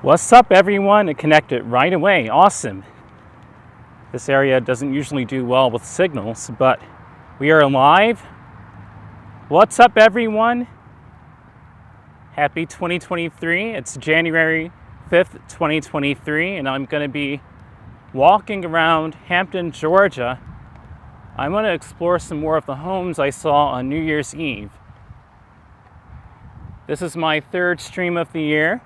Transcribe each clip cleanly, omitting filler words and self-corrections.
What's up, everyone? It connected right away. Awesome. This area doesn't usually do well with signals, but we are live. What's up, everyone? Happy 2023. It's January 5th, 2023, and I'm going to be walking around Hampton, Georgia. I'm going to explore some more of the homes I saw on New Year's Eve. This is my third stream of the year.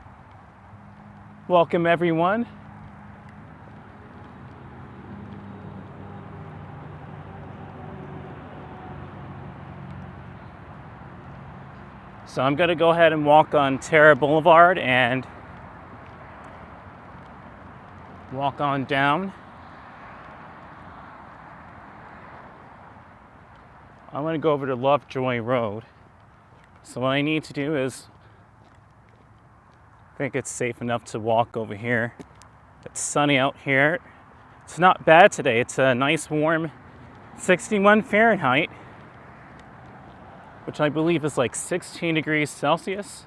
Welcome, everyone. So I'm going to go ahead and walk on Terra Boulevard and walk on down. I'm going to go over to Lovejoy Road. So what I need to do is, I think it's safe enough to walk over here. It's sunny out here. It's not bad today. It's a nice warm 61 Fahrenheit, which I believe is like 16 degrees Celsius.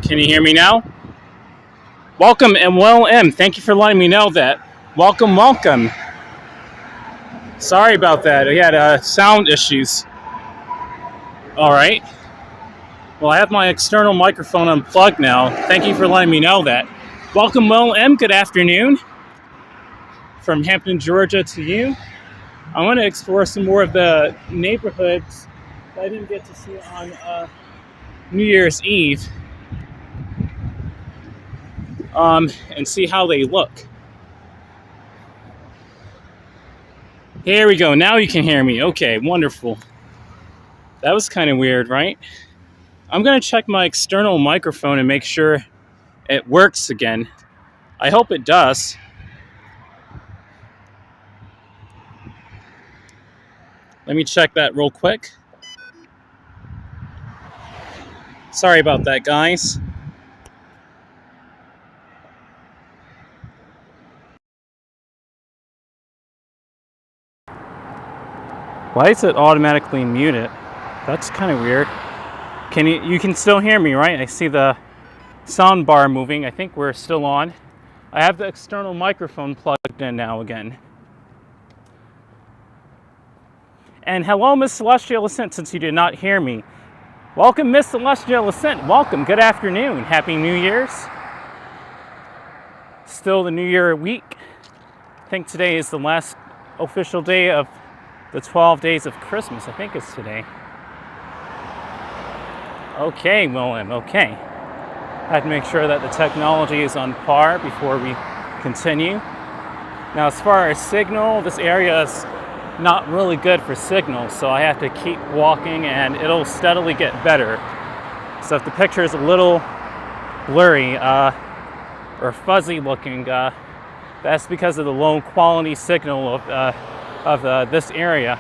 Can you hear me now? Welcome and thank you for letting me know that. Welcome. Sorry about that. We had sound issues. All right. Well, I have my external microphone unplugged now. Thank you for letting me know that. Welcome, good afternoon. From Hampton, Georgia to you. I want to explore some more of the neighborhoods that I didn't get to see on New Year's Eve. And see how they look. Here we go. Now you can hear me. Okay, wonderful. That was kind of weird, right? I'm going to check my external microphone and make sure it works again. I hope it does. Let me check that real quick. Sorry about that, guys. Why is it automatically muted? That's kind of weird. You can still hear me, right? I see the sound bar moving. I think we're still on. I have the external microphone plugged in now again. And hello, Miss Celestial Ascent, since you did not hear me. Welcome, Miss Celestial Ascent. Welcome. Good afternoon. Happy New Year's. Still the New Year week. I think today is the last official day of the 12 days of Christmas. I think it's today. Okay, William. Okay. I have to make sure that the technology is on par before we continue. Now, as far as signal, this area is not really good for signal, so I have to keep walking and it'll steadily get better. So if the picture is a little blurry or fuzzy looking, that's because of the low quality signal of this area.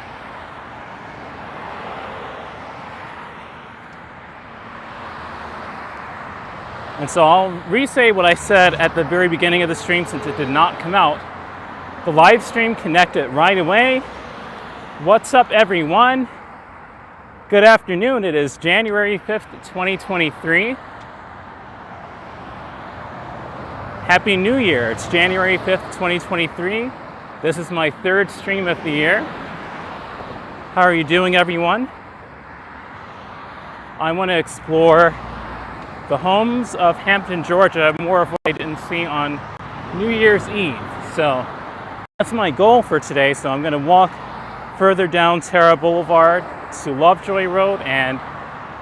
And so I'll re-say what I said at the very beginning of the stream since it did not come out. The live stream connected right away. What's up, everyone? Good afternoon. It is January 5th, 2023. Happy New Year. It's January 5th, 2023. This is my third stream of the year. How are you doing, everyone? I want to explore the homes of Hampton, Georgia, more of what I didn't see on New Year's Eve. So that's my goal for today. So I'm going to walk further down Terra Boulevard to Lovejoy Road, and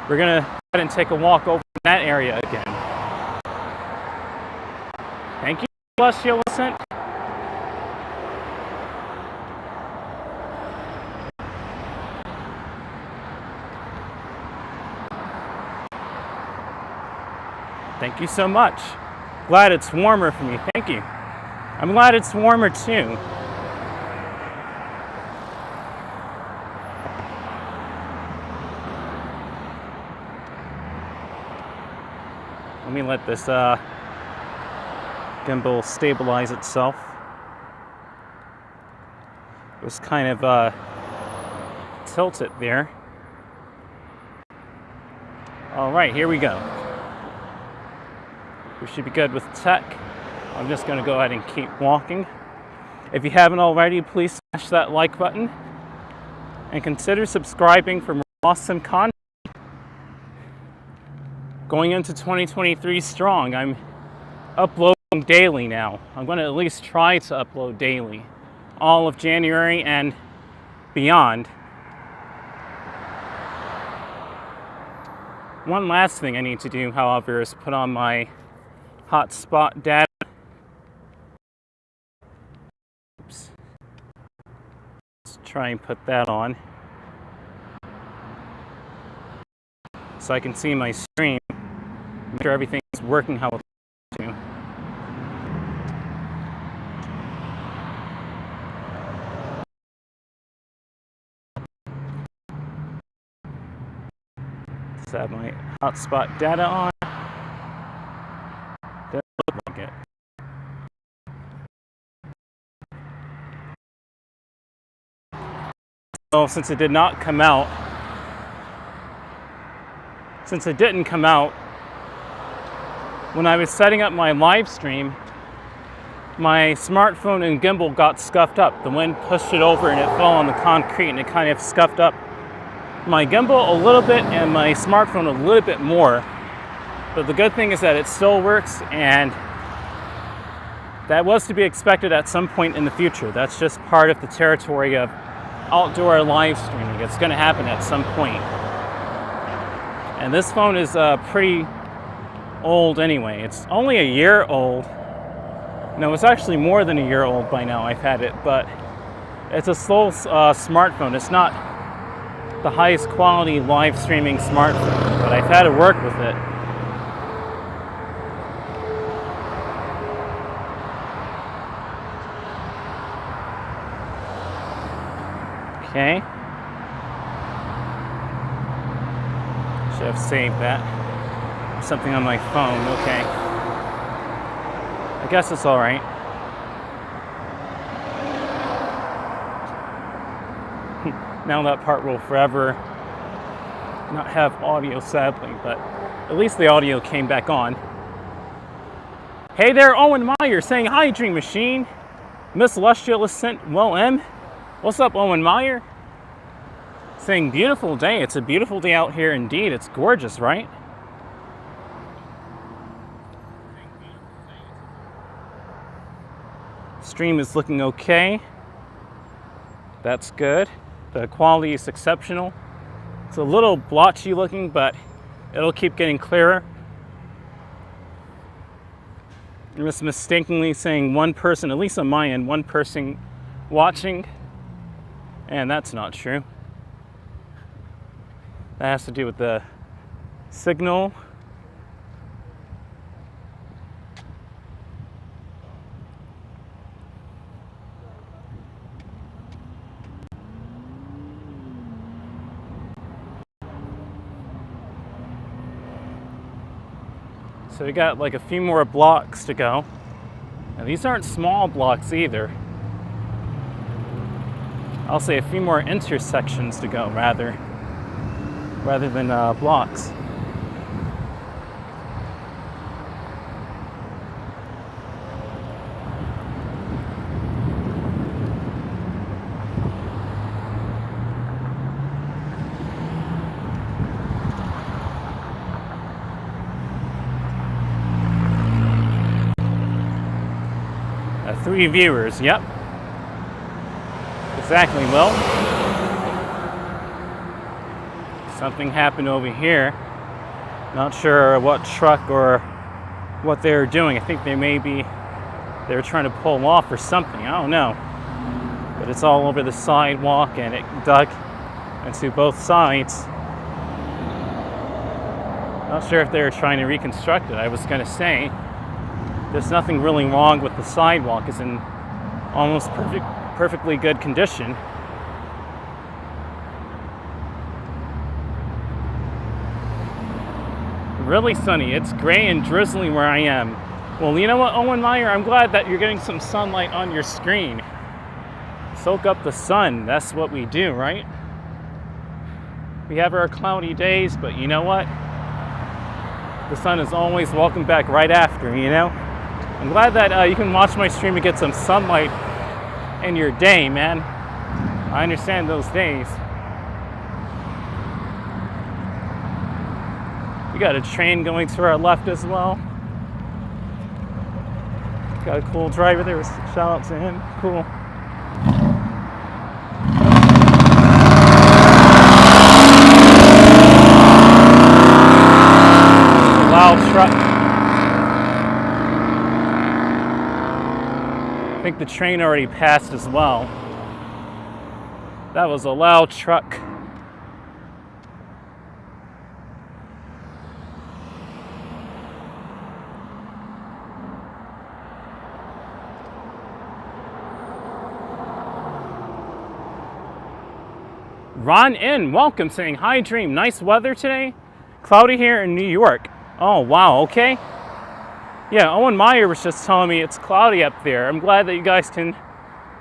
we're going to go ahead and take a walk over that area again. Thank you, Celestial Ascent. Thank you so much. Glad it's warmer for me. Thank you. I'm glad it's warmer too. Let me let this gimbal stabilize itself. It was kind of tilted there. All right, here we go. We should be good with tech. I'm just going to go ahead and keep walking. If you haven't already, please smash that like button and consider subscribing for more awesome content. Going into 2023 strong. I'm uploading daily now. I'm going to at least try to upload daily, all of January and beyond. One last thing I need to do, however, is put on my hotspot data. Oops. Let's try and put that on so I can see my stream, make sure everything is working how it's supposed to. Let's have my hotspot data on. Doesn't look like it. So since it did not come out, since it didn't come out when I was setting up my live stream, my smartphone and gimbal got scuffed up. The wind pushed it over and it fell on the concrete and it kind of scuffed up my gimbal a little bit and my smartphone a little bit more. But the good thing is that it still works, and that was to be expected at some point in the future. That's just part of the territory of outdoor live streaming. It's going to happen at some point. And this phone is pretty old anyway. It's only a year old. No, it's actually more than a year old by now. I've had it, but it's a slow smartphone. It's not the highest quality live streaming smartphone, but I've had to work with it. Okay. Should have saved that. Something on my phone. Okay. I guess it's all right. Now that part will forever not have audio, sadly, but at least the audio came back on. Hey there, Owen Meyer saying hi, Dream Machine. Miss Lustrous sent Will M. What's up, Owen Meyer? Saying beautiful day. It's a beautiful day out here indeed. It's gorgeous, right? Stream is looking okay. That's good. The quality is exceptional. It's a little blotchy looking, but it'll keep getting clearer. I'm just mistakenly saying one person, at least on my end, one person watching, and that's not true. That has to do with the signal. So we got like a few more blocks to go. And these aren't small blocks either. I'll say a few more intersections to go rather than blocks. Three viewers, yep. Exactly, Will. Something happened over here. Not sure what truck or what they were doing. I think they were trying to pull off or something. I don't know. But it's all over the sidewalk and it dug into both sides. Not sure if they were trying to reconstruct it. I was going to say, there's nothing really wrong with the sidewalk. It's in almost perfectly good condition. Really sunny. It's gray and drizzly where I am. Well, you know what, Owen Meyer? I'm glad that you're getting some sunlight on your screen. Soak up the sun. That's what we do, right? We have our cloudy days, but you know what? The sun is always welcome back right after, you know? I'm glad that you can watch my stream and get some sunlight in your day, man. I understand those days. We got a train going to our left as well. Got a cool driver there. Shout out to him. Cool. A loud truck. I think the train already passed as well. That was a loud truck. Ron in, welcome, saying hi Dream. Nice weather today. Cloudy here in New York. Oh wow, okay. Yeah, Owen Meyer was just telling me it's cloudy up there. I'm glad that you guys can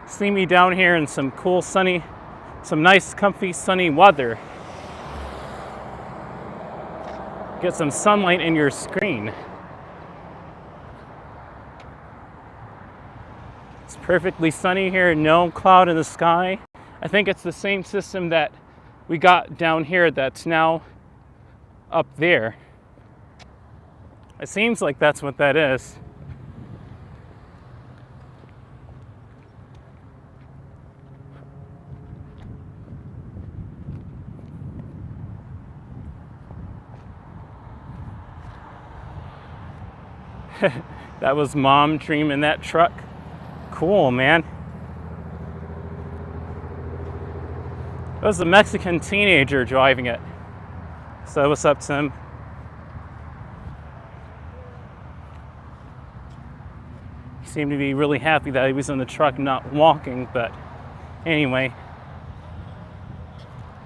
see me down here in some cool sunny, some nice comfy sunny weather. Get some sunlight in your screen. Perfectly sunny here, no cloud in the sky. I think it's the same system that we got down here that's now up there. It seems like that's what that is. That was Mom Dream in that truck. Cool, man. It was a Mexican teenager driving it. So what's up, Tim? He seemed to be really happy that he was in the truck, not walking, but anyway.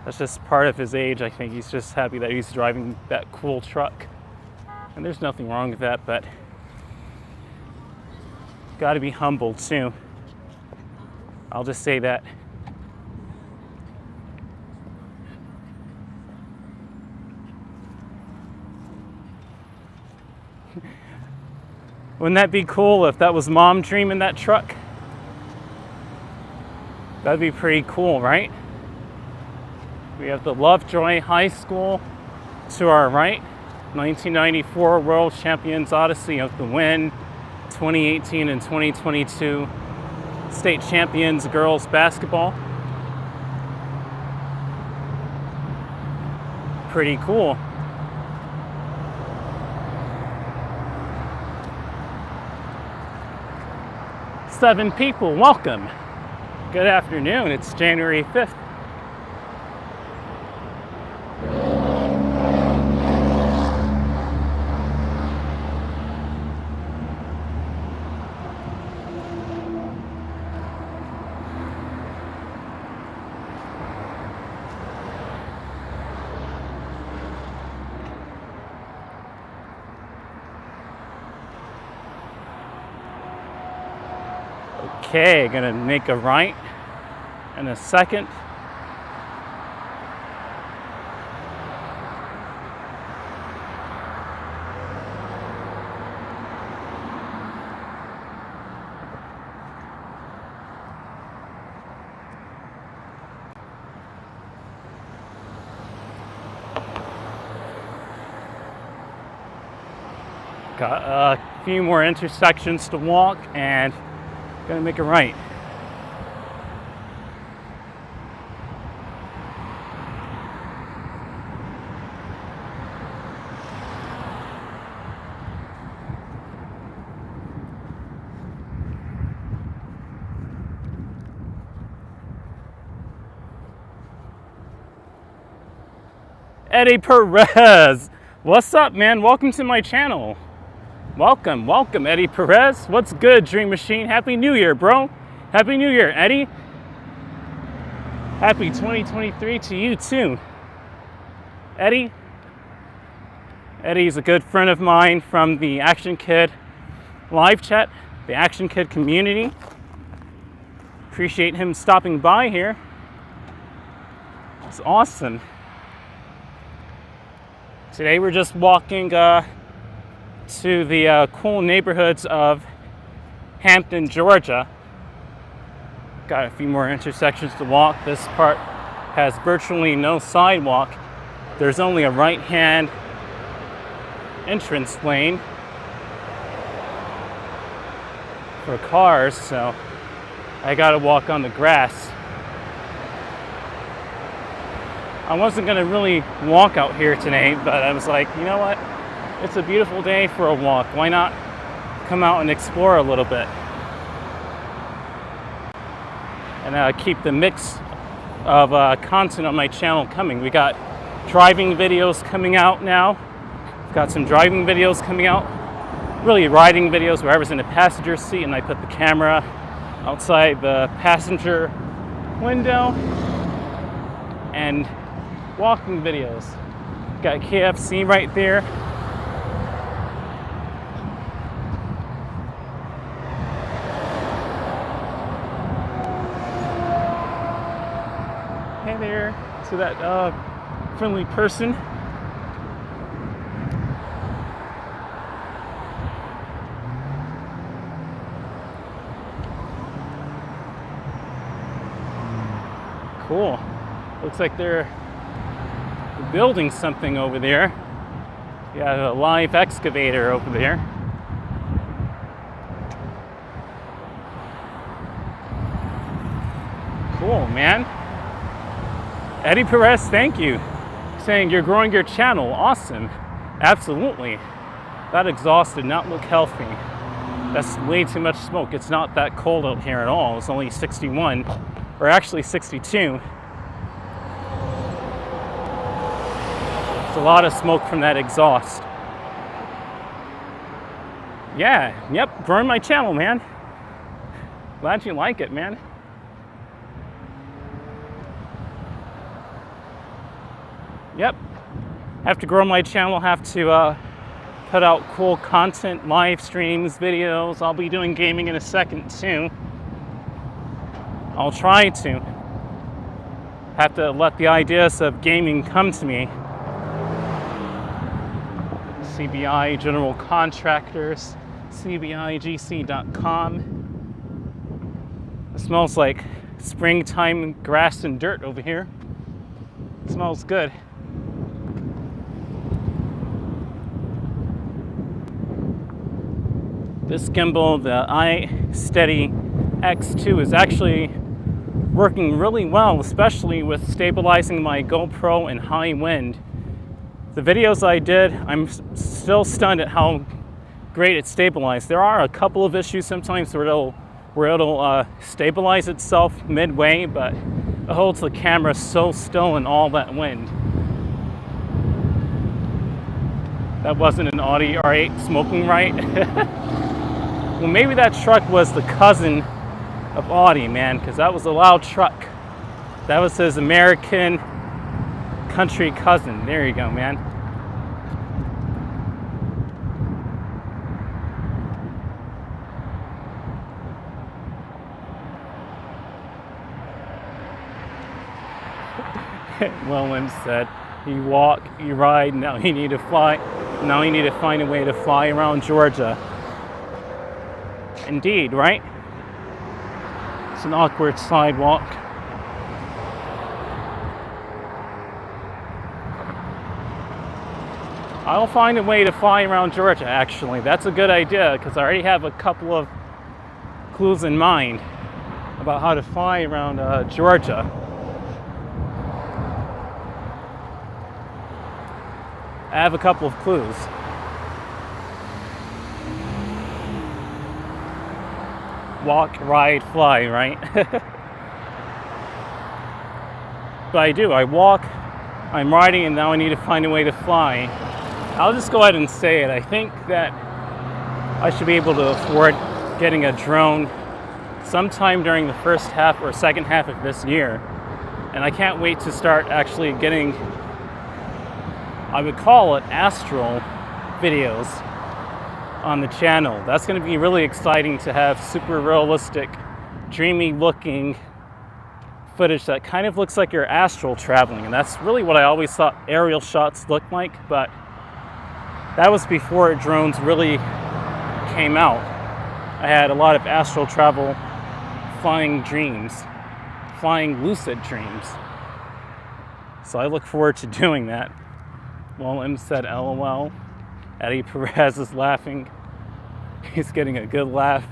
That's just part of his age, I think. He's just happy that he's driving that cool truck. And there's nothing wrong with that, but got to be humble too. I'll just say that. Wouldn't that be cool if that was Mom Dream in that truck? That'd be pretty cool, right? We have the Lovejoy High School to our right. 1994 World Champions Odyssey of the Wind. 2018 and 2022 state champions girls basketball. Pretty cool. Seven people, welcome. Good afternoon, it's January 5th. Okay, gonna make a right in a second. Got a few more intersections to walk and gonna make a right. Eddie Perez, what's up, man? Welcome to my channel. Welcome, Eddie Perez. What's good, Dream Machine? Happy New Year, bro. Happy New Year, Eddie. Happy 2023 to you, too. Eddie's a good friend of mine from the Action Kid live chat, the Action Kid community. Appreciate him stopping by here. It's awesome. Today we're just walking to the cool neighborhoods of Hampton, Georgia. Got a few more intersections to walk. This part has virtually no sidewalk. There's only a right-hand entrance lane for cars, so I gotta walk on the grass. I wasn't gonna really walk out here today, but I was like, you know what? It's a beautiful day for a walk. Why not come out and explore a little bit? And keep the mix of content on my channel coming. We got driving videos coming out now. We've got some driving videos coming out. Really riding videos where I was in the passenger seat and I put the camera outside the passenger window. And walking videos. Got KFC right there. Hey there to that friendly person. Cool. Looks like they're building something over there. Yeah, a live excavator over there. Cool, man. Eddie Perez, thank you. Saying you're growing your channel. Awesome. Absolutely. That exhaust did not look healthy. That's way too much smoke. It's not that cold out here at all. It's only 61, or actually 62. It's a lot of smoke from that exhaust. Yeah, yep, growing my channel, man. Glad you like it, man. Yep, have to grow my channel, have to put out cool content, live streams, videos. I'll be doing gaming in a second too. I'll try to. Have to let the ideas of gaming come to me. CBI General Contractors, CBIGC.com. It smells like springtime grass and dirt over here. It smells good. This gimbal, the iSteady X2, is actually working really well, especially with stabilizing my GoPro in high wind. The videos I did, I'm still stunned at how great it stabilized. There are a couple of issues sometimes where it'll stabilize itself midway, but it holds the camera so still in all that wind. That wasn't an Audi R8 smoking right. Well, maybe that truck was the cousin of Audi, man, because that was a loud truck. That was his American country cousin. There you go, man. Williams said, you walk, you ride, now you need to fly. Now you need to find a way to fly around Georgia. Indeed, right? It's an awkward sidewalk. I'll find a way to fly around Georgia, actually. That's a good idea, because I already have a couple of clues in mind about how to fly around Georgia. I have a couple of clues. Walk, ride, fly, right? But I do. I walk, I'm riding, and now I need to find a way to fly. I'll just go ahead and say it. I think that I should be able to afford getting a drone sometime during the first half or second half of this year. And I can't wait to start actually getting, I would call it astral videos on the channel. That's going to be really exciting to have super realistic, dreamy looking footage that kind of looks like you're astral traveling. And that's really what I always thought aerial shots looked like, but that was before drones really came out. I had a lot of astral travel flying dreams, flying lucid dreams. So I look forward to doing that. William said LOL. Eddie Perez is laughing. He's getting a good laugh.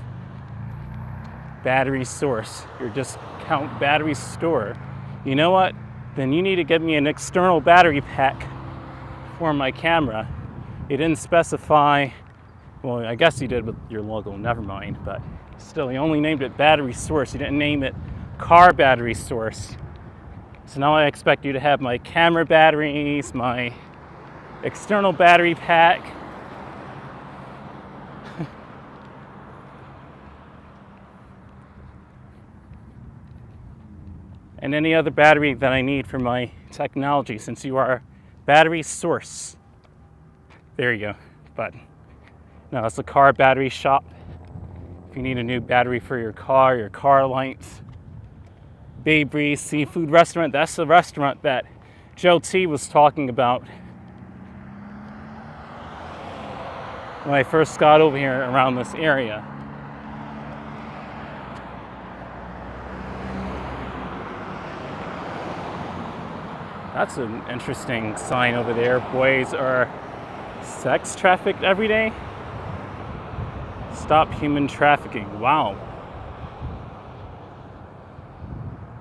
Battery source. Your discount battery store. You know what? Then you need to get me an external battery pack for my camera. You didn't specify, well, I guess you did with your logo, never mind, but still, you only named it battery source. You didn't name it car battery source. So now I expect you to have my camera batteries, my external battery pack. And any other battery that I need for my technology, since you are battery source. There you go. But no, it's a car battery shop. If you need a new battery for your car lights. Bay Breeze Seafood Restaurant, that's the restaurant that Joe T was talking about when I first got over here around this area. That's an interesting sign over there. Boys are sex trafficked every day. Stop human trafficking. Wow.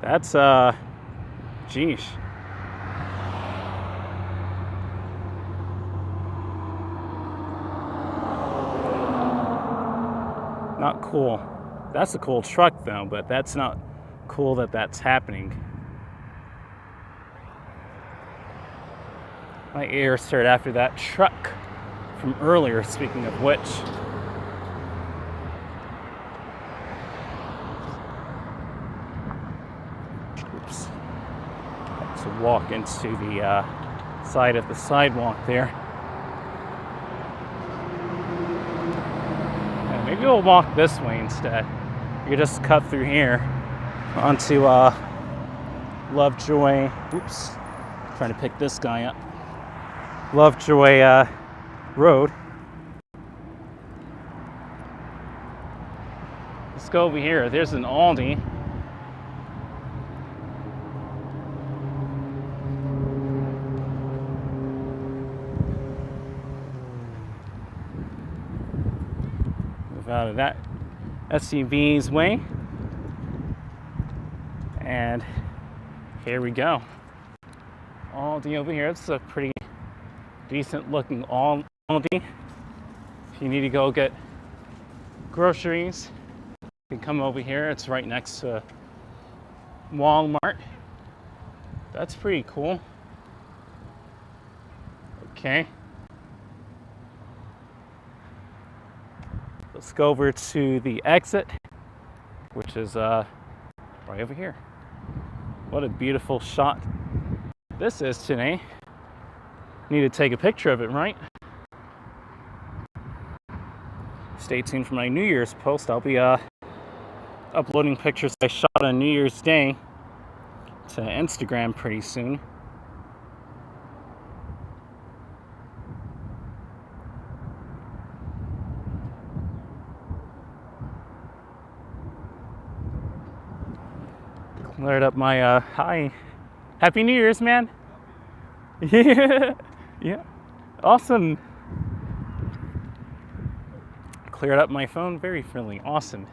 That's, geesh. Not cool. That's a cool truck though, but that's not cool that that's happening. My ears started after that truck from earlier, speaking of which. Oops. To walk into the side of the sidewalk there. Yeah, maybe we'll walk this way instead. You could just cut through here onto Lovejoy. Oops. Trying to pick this guy up. Lovejoy Road. Let's go over here. There's an Aldi. Move out of that SUV's way. And here we go. Aldi over here. It's a pretty decent looking Aldi. If you need to go get groceries, you can come over here. It's right next to Walmart. That's pretty cool. Okay. Let's go over to the exit, which is right over here. What a beautiful shot this is today. Need to take a picture of it, right? Stay tuned for my New Year's post. I'll be uploading pictures I shot on New Year's Day to Instagram pretty soon. Cleared up my hi. Happy New Year's, man. Yeah. Yeah, awesome. Cleared up my phone, very friendly, awesome.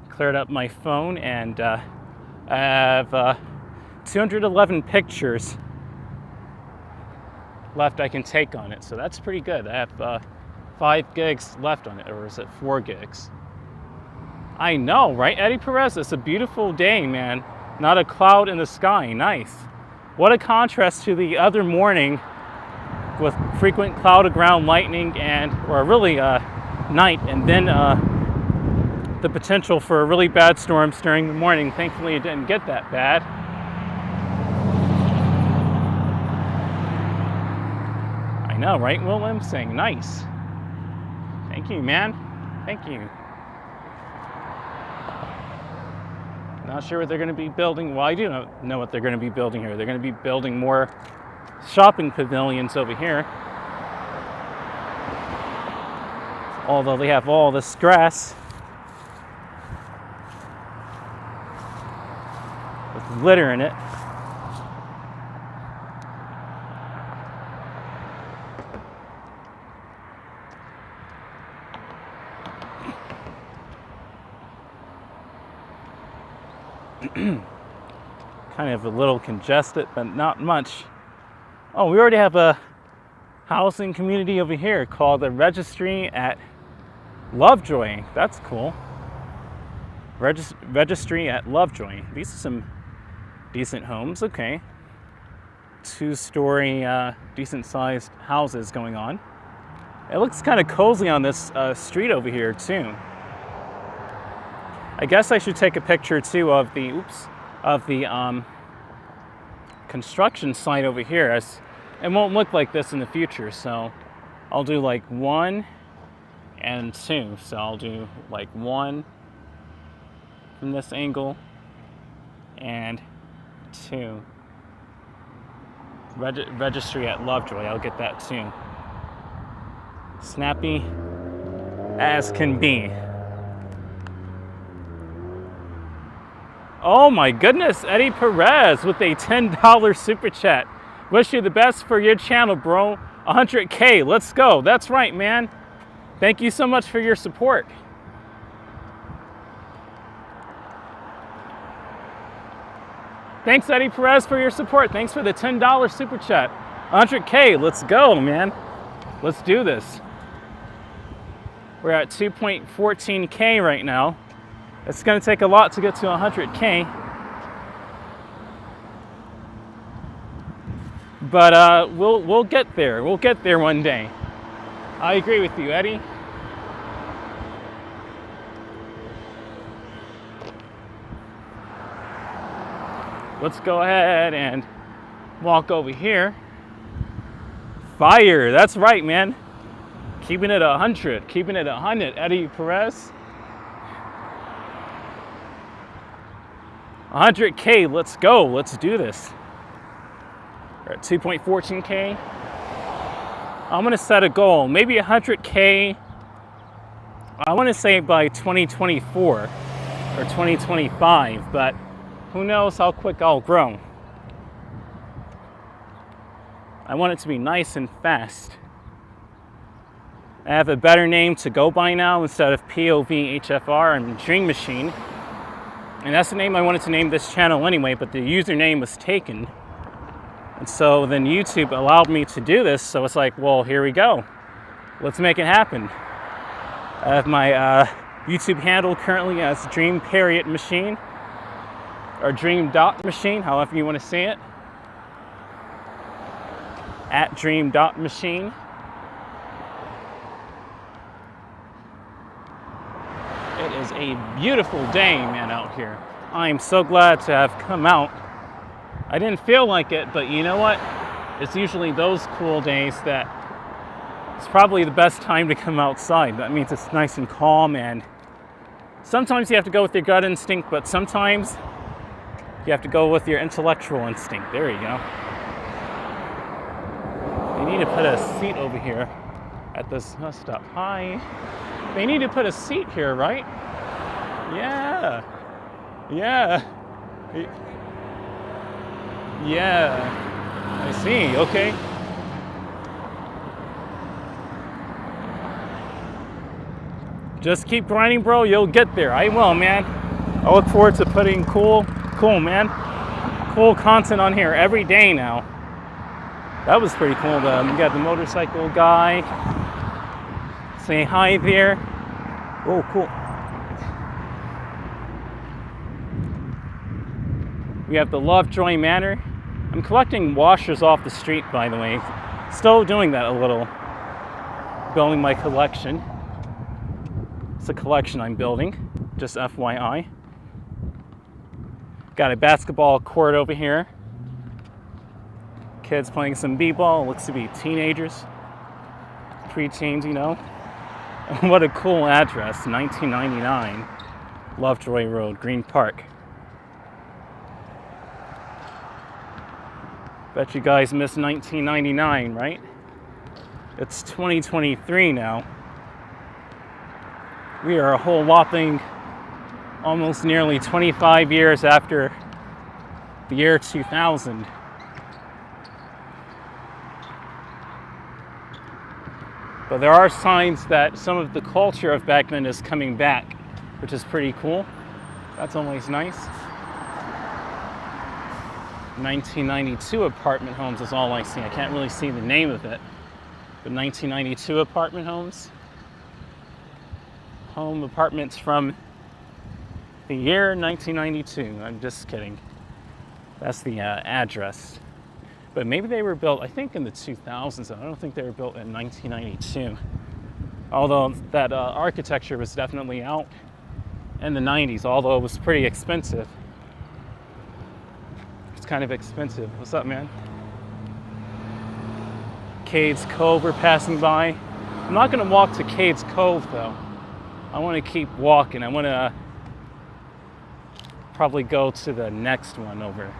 Cleared up my phone and I have 211 pictures left I can take on it, so that's pretty good. I have 5 gigs left on it, or is it 4 gigs? I know, right, Eddie Perez? It's a beautiful day, man. Not a cloud in the sky, nice. What a contrast to the other morning with frequent cloud of ground lightning and, or really night, and then the potential for really bad storms during the morning. Thankfully it didn't get that bad. I know, right, Will? I'm saying nice. Thank you, man. Thank you. Not sure what they're going to be building. Well, I do know what they're going to be building here. They're going to be building more shopping pavilions over here. Although they have all this grass with glitter in it. Kind of a little congested, but not much. Oh, we already have a housing community over here called the Registry at Lovejoy. That's cool. Registry at Lovejoy. These are some decent homes. Okay. 2-story, decent-sized houses going on. It looks kind of cozy on this street over here too. I guess I should take a picture too of the construction site over here. As it won't look like this in the future, so I'll do like 1 and 2. So I'll do like 1 from this angle and 2. Registry at Lovejoy. I'll get that too. Snappy as can be. Oh my goodness, Eddie Perez with a $10 super chat. Wish you the best for your channel, bro. 100K, let's go. That's right, man. Thank you so much for your support. Thanks, Eddie Perez, for your support. Thanks for the $10 super chat. 100K, let's go, man. Let's do this. We're at 2.14K right now. It's going to take a lot to get to 100K. But we'll get there. We'll get there one day. I agree with you, Eddie. Let's go ahead and walk over here. Fire, that's right, man. Keeping it 100, keeping it 100, Eddie Perez. 100K, let's go, let's do this. We're at 2.14K. I'm gonna set a goal, maybe 100K, I wanna say by 2024 or 2025, but who knows how quick I'll grow. I want it to be nice and fast. I have a better name to go by now instead of POV HFR and Dream Machine. And that's the name I wanted to name this channel anyway, but the username was taken. And so then YouTube allowed me to do this, so it's like, well, here we go. Let's make it happen. I have my YouTube handle currently as Dream Period Machine, or Dream Dot Machine, however you want to say it. At Dream Dot Machine. It is a beautiful day, man, out here. I am so glad to have come out. I didn't feel like it, but you know what? It's usually those cool days that it's probably the best time to come outside. That means it's nice and calm, and sometimes you have to go with your gut instinct, but sometimes you have to go with your intellectual instinct. There you go. They need to put a seat over here at this bus stop. Hi. They need to put a seat here, right? Yeah. Yeah. Yeah. I see. Okay. Just keep grinding, bro. You'll get there. I will, man. I look forward to putting cool content on here every day now. That was pretty cool. You got the motorcycle guy. Say hi there. Oh, cool. We have the Lovejoy Manor. I'm collecting washers off the street, by the way. Still doing that a little. Building my collection. It's a collection I'm building, just FYI. Got a basketball court over here. Kids playing some b-ball. Looks to be teenagers. Pre-teens, you know. What a cool address, 1999, Lovejoy Road, Green Park. Bet you guys missed 1999, right? It's 2023 now. We are a whole whopping almost nearly 25 years after the year 2000. But there are signs that some of the culture of back then is coming back, which is pretty cool. That's always nice. 1992 apartment homes is all I see. I can't really see the name of it. But 1992 apartment homes. Home apartments from the year 1992. I'm just kidding. That's the address. But maybe they were built, I think, in the 2000s. I don't think they were built in 1992. Although that architecture was definitely out in the 90s, although it was pretty expensive. It's kind of expensive. What's up, man? Cades Cove we're passing by. I'm not going to walk to Cades Cove, though. I want to keep walking. I want to probably go to the next one over.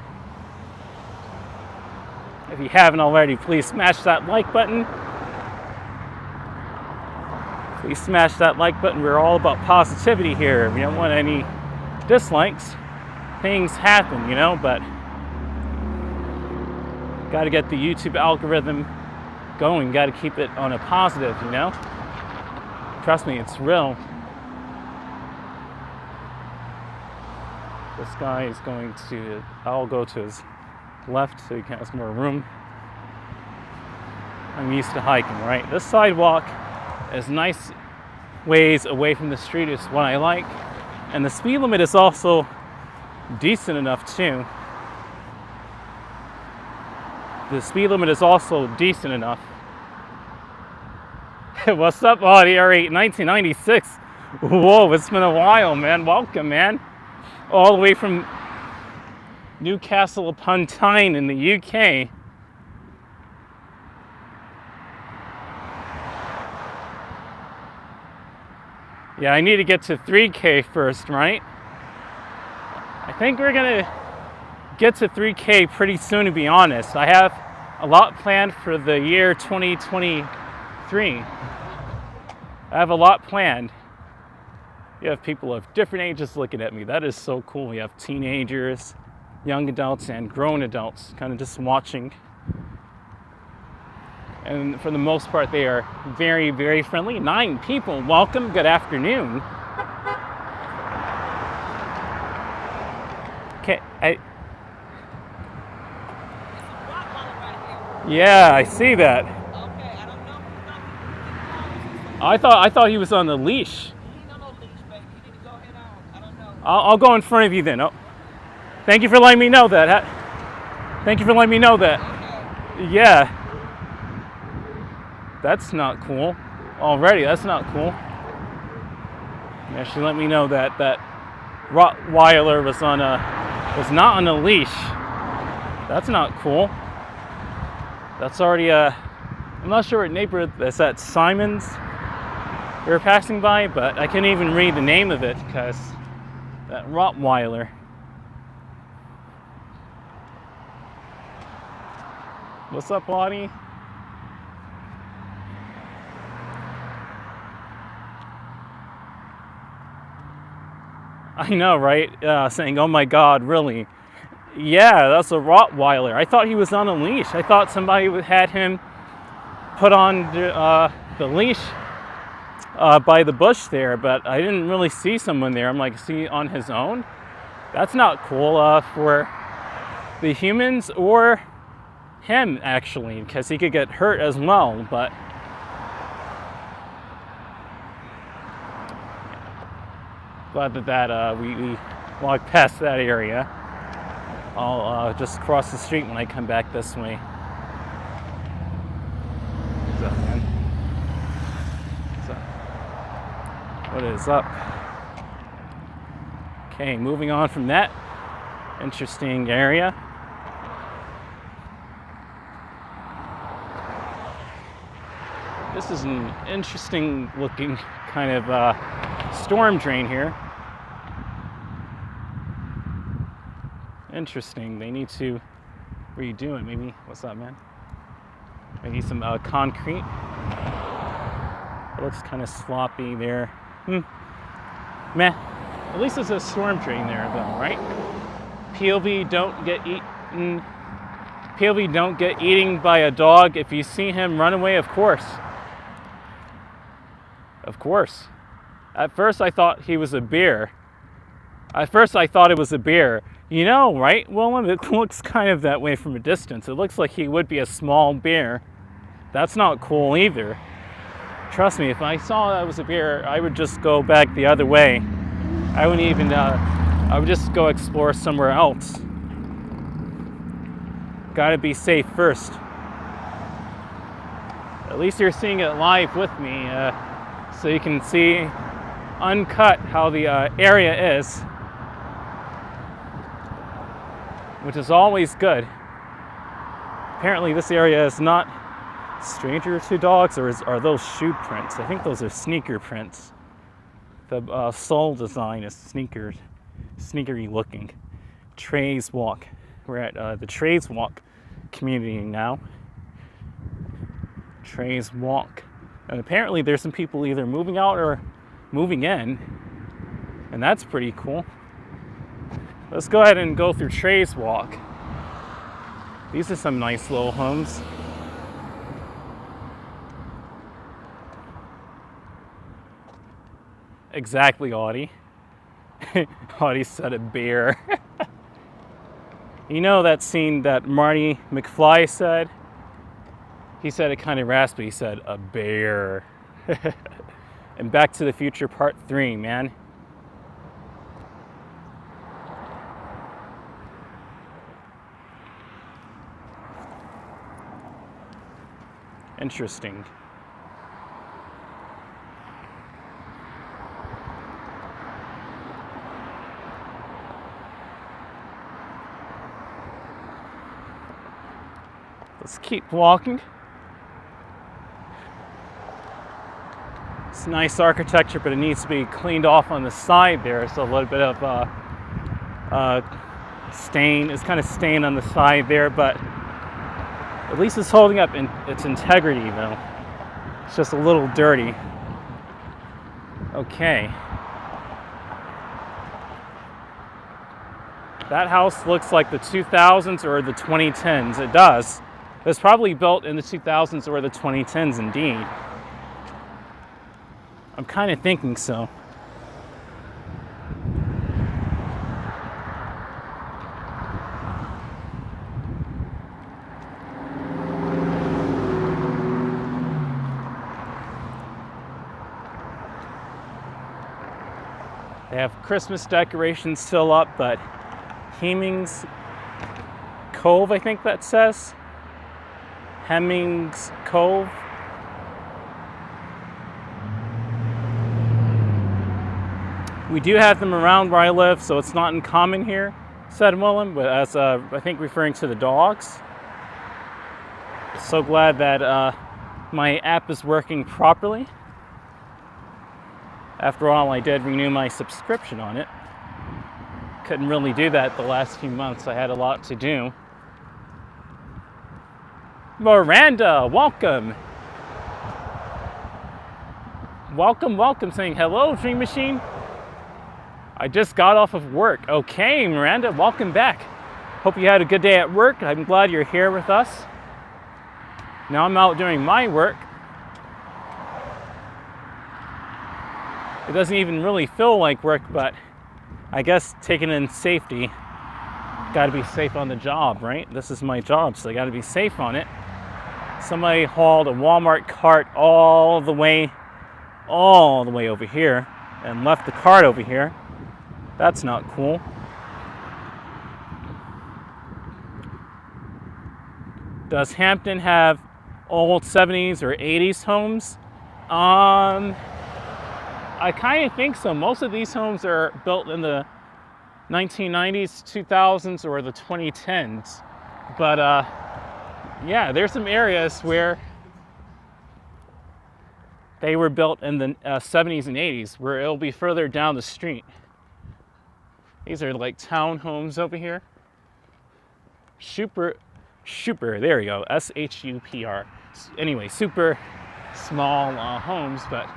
If you haven't already, please smash that like button. Please smash that like button. We're all about positivity here. We don't want any dislikes. things happen, you know, but got to get the YouTube algorithm going, got to keep it on a positive, you know. Trust me, it's real. This guy is going to, I'll go to his left so he has more room. I'm used to hiking, right? This sidewalk is nice ways away from the street, is what I like. And the speed limit is also decent enough too. The speed limit is also decent enough. What's up, Aldi R8 1996? Whoa, it's been a while, man. Welcome, man. All the way from Newcastle upon Tyne in the UK. Yeah, I need to get to 3K first, right? I think we're gonna get to 3K pretty soon, to be honest. I have a lot planned for the year 2023. I have a lot planned. You have people of different ages looking at me. That is so cool. You have teenagers, young adults, and grown adults kind of just watching. And for the most part, they are very, very friendly. 9 people. Welcome. Good afternoon. Okay. Yeah, I see that. Okay, I don't know. I thought he was on the leash. He don't know leash, baby. You need to go ahead on. I don't know. I'll go in front of you then. Oh, thank you for letting me know that. Thank you for letting me know that. Okay. Yeah. That's not cool. Already, that's not cool. Yeah, she let me know that that Rottweiler was not on a leash. That's not cool. That's already I'm not sure what neighborhood that's at. Simon's we were passing by, but I couldn't even read the name of it because that Rottweiler. What's up, Audie? I know, right? Saying, oh my God, really? Yeah, that's a Rottweiler. I thought he was on a leash. I thought somebody had him put on the leash by the bush there, but I didn't really see someone there. I'm like, is he on his own? That's not cool for the humans or him, actually, because he could get hurt as well, but glad that we walked past that area. I'll just cross the street when I come back this way. What's up, man? What's up? What is up? Okay, moving on from that interesting area. This is an interesting looking kind of storm drain here. Interesting. They need to redo it. Maybe. What's up, man? Maybe some concrete. It looks kind of sloppy there. Meh. At least there's a storm drain there, though, right? POV don't get eaten. POV don't get eaten by a dog. If you see him, run away. Of course. Of course. At first, I thought he was a bear. At first, I thought it was a bear. You know, right? Well, it looks kind of that way from a distance. It looks like he would be a small bear. That's not cool either. Trust me, if I saw that was a bear, I would just go back the other way. I wouldn't even, I would just go explore somewhere else. Gotta be safe first. At least you're seeing it live with me, so you can see uncut how the area is. Which is always good. Apparently this area is not stranger to dogs, or are those shoe prints? I think those are sneaker prints. The sole design is sneakery looking. Trey's Walk. We're at the Trey's Walk community now. Trey's Walk. And apparently there's some people either moving out or moving in. And that's pretty cool. Let's go ahead and go through Trey's Walk. These are some nice little homes. Exactly, Audie. Audie said a bear. You know that scene that Marty McFly said? He said it kind of raspy. He said, a bear. And Back to the Future Part 3, man. Interesting. Let's keep walking. It's nice architecture, but it needs to be cleaned off on the side there. It's a little bit of stain. It's kind of stained on the side there, but at least it's holding up in its integrity, though. It's just a little dirty. Okay. That house looks like the 2000s or the 2010s. It does. It was probably built in the 2000s or the 2010s, indeed. I'm kind of thinking so. They have Christmas decorations still up, but Hemmings Cove, I think that says. Hemmings Cove. We do have them around where I live, so it's not uncommon here, said Willem, but as I think referring to the dogs. So glad that my app is working properly. After all, I did renew my subscription on it. Couldn't really do that the last few months. I had a lot to do. Miranda, welcome. Welcome, saying hello, Dream Machine. I just got off of work. Okay, Miranda, welcome back. Hope you had a good day at work. I'm glad you're here with us. Now I'm out doing my work. It doesn't even really feel like work, but I guess taking in safety, gotta be safe on the job, right? This is my job, so I gotta be safe on it. Somebody hauled a Walmart cart all the way over here and left the cart over here. That's not cool. Does Hampton have old 70s or 80s homes? I kind of think so. Most of these homes are built in the 1990s, 2000s, or the 2010s. But yeah, there's some areas where they were built in the 70s and 80s, where it'll be further down the street. These are like townhomes over here. Super, there we go, S-H-U-P-R. Anyway, super small homes, but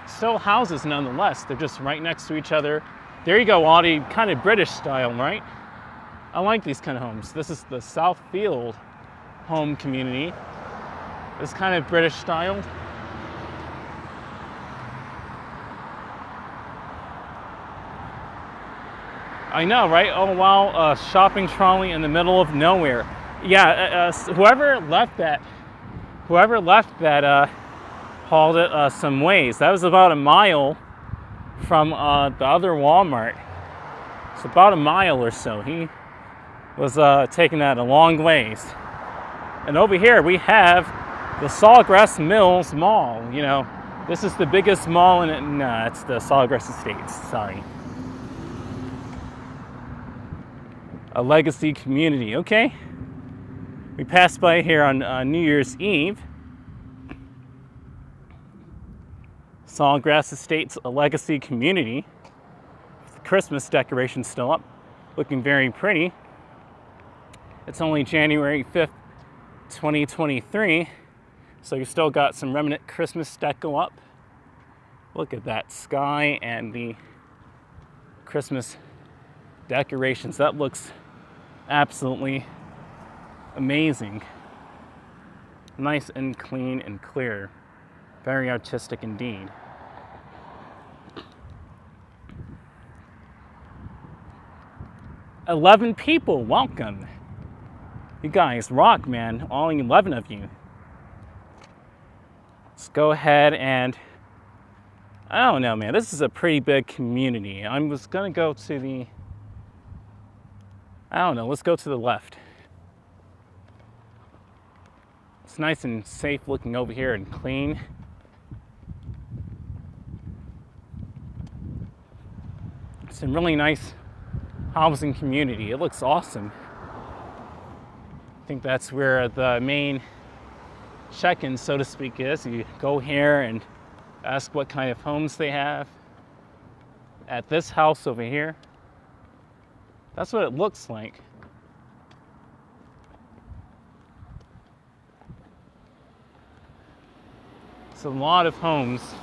still houses nonetheless. They're just right next to each other. There you go, Audie, kind of British style, right? I like these kind of homes. This is the Southfield home community. It's kind of British style. I know, right? Oh wow, shopping trolley in the middle of nowhere. Yeah, whoever left that hauled it some ways. That was about a mile from the other Walmart. It's about a mile or so. He was taking that a long ways. And over here we have the Sawgrass Mills Mall. You know, this is the biggest mall in it. Nah, it's the Sawgrass Estate. Sorry. A legacy community. Okay. We passed by here on New Year's Eve. Sawgrass Estate's a legacy community. The Christmas decorations still up, looking very pretty. It's only January 5th, 2023, so you still got some remnant Christmas deco up. Look at that sky and the Christmas decorations. That looks absolutely amazing. Nice and clean and clear. Very artistic indeed. "11 people, welcome. You guys rock, man. All 11 of you. Let's go ahead and, I don't know, man. This is a pretty big community. I was gonna go to the, I don't know, let's go to the left. It's nice and safe looking over here and clean. It's a really nice housing community. It looks awesome. I think that's where the main check-in, so to speak, is. You go here and ask what kind of homes they have. At this house over here, that's what it looks like. It's a lot of homes.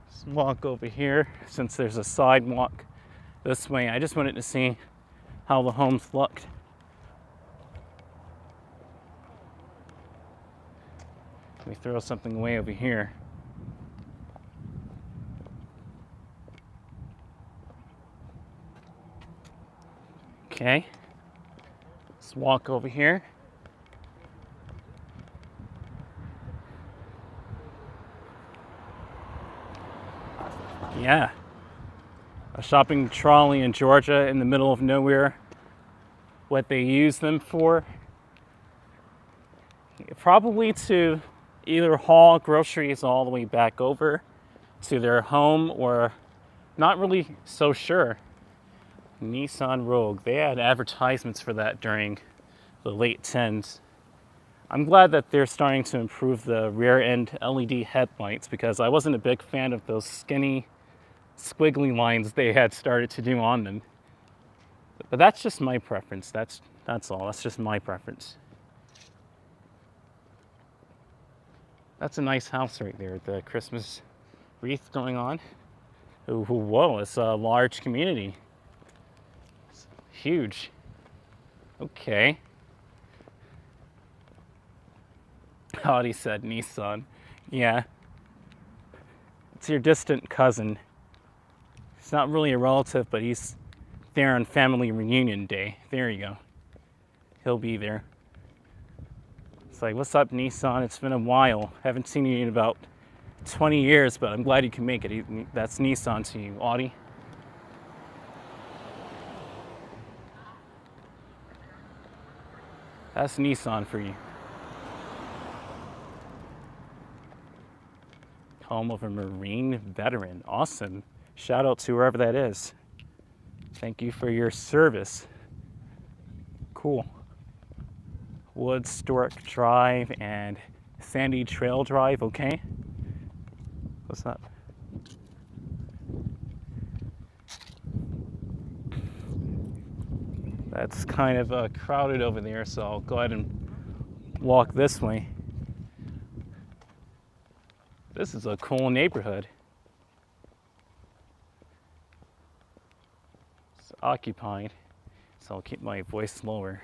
Let's walk over here since there's a sidewalk this way. I just wanted to see how the homes looked. Let me throw something away over here. Okay. Let's walk over here. Yeah. A shopping trolley in Georgia in the middle of nowhere. What they use them for? Probably to either haul groceries all the way back over to their home, or not really so sure. Nissan Rogue. They had advertisements for that during the late 10s. I'm glad that they're starting to improve the rear end LED headlights, because I wasn't a big fan of those skinny, squiggly lines they had started to do on them. But that's just my preference. That's all. That's just my preference. That's a nice house right there. The Christmas wreath going on. Ooh, whoa, it's a large community. It's huge. Okay. Aldi said Nissan. Yeah. It's your distant cousin. He's not really a relative, but he's there on family reunion day. There you go. He'll be there. It's like, what's up, Nissan? It's been a while. Haven't seen you in about 20 years, but I'm glad you can make it. That's Nissan to you, Audi. That's Nissan for you. Home of a Marine veteran. Awesome. Shout out to wherever that is. Thank you for your service. Cool. Wood Stork Drive and Sandy Trail Drive, okay. What's that? That's kind of crowded over there, so I'll go ahead and walk this way. This is a cool neighborhood. It's occupied, so I'll keep my voice lower.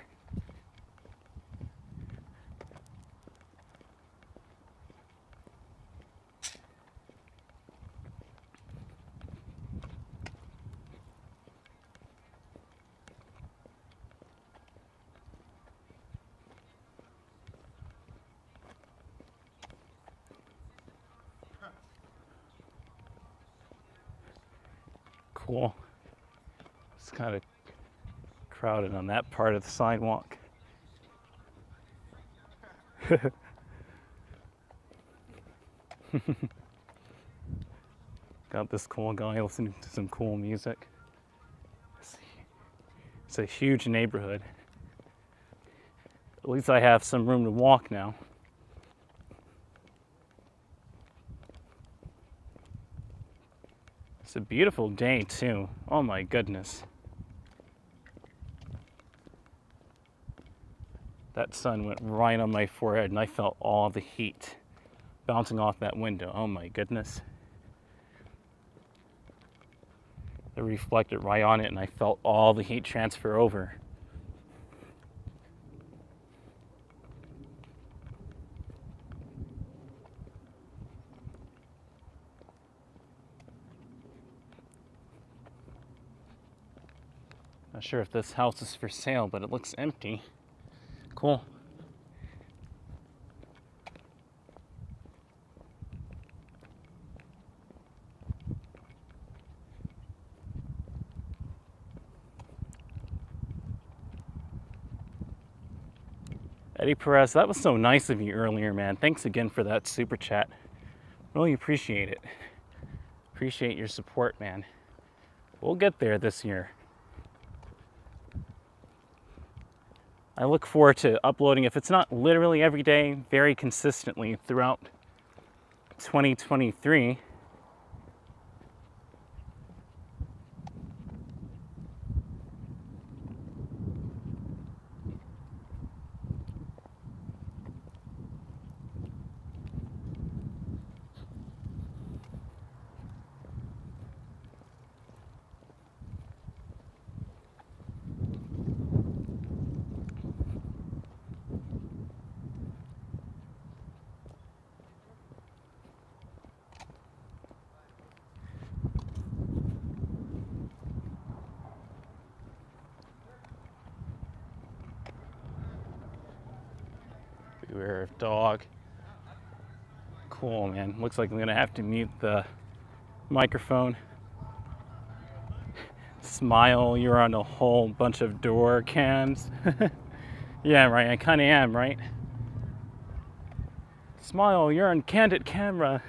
Cool. It's kind of crowded on that part of the sidewalk. Got this cool guy listening to some cool music. It's a huge neighborhood. At least I have some room to walk now. It's a beautiful day too. Oh my goodness. That sun went right on my forehead and I felt all the heat bouncing off that window. Oh my goodness. It reflected right on it, and I felt all the heat transfer over. Not sure if this house is for sale, but it looks empty. Cool. Eddie Perez, that was so nice of you earlier, man. Thanks again for that super chat. Really appreciate it. Appreciate your support, man. We'll get there this year. I look forward to uploading, if it's not literally every day, very consistently throughout 2023. Beware of dog. Cool, man. Looks like I'm gonna have to mute the microphone. Smile, you're on a whole bunch of door cams. Yeah, right, I kinda am, right? Smile, you're on candid camera.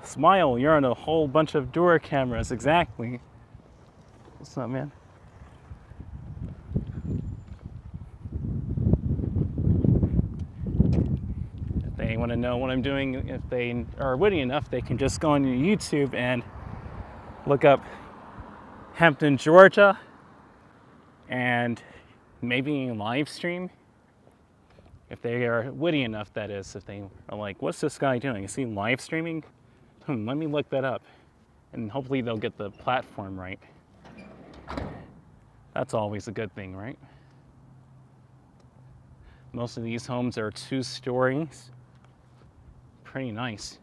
Smile, you're on a whole bunch of door cameras, exactly. What's up, man? If they want to know what I'm doing, if they are witty enough, they can just go on YouTube and look up Hampton, Georgia, and maybe Livestream. If they are witty enough, that is. If they are like, what's this guy doing? Is he live streaming? Let me look that up. And hopefully they'll get the platform right. That's always a good thing, right? Most of these homes are 2 stories. Pretty nice.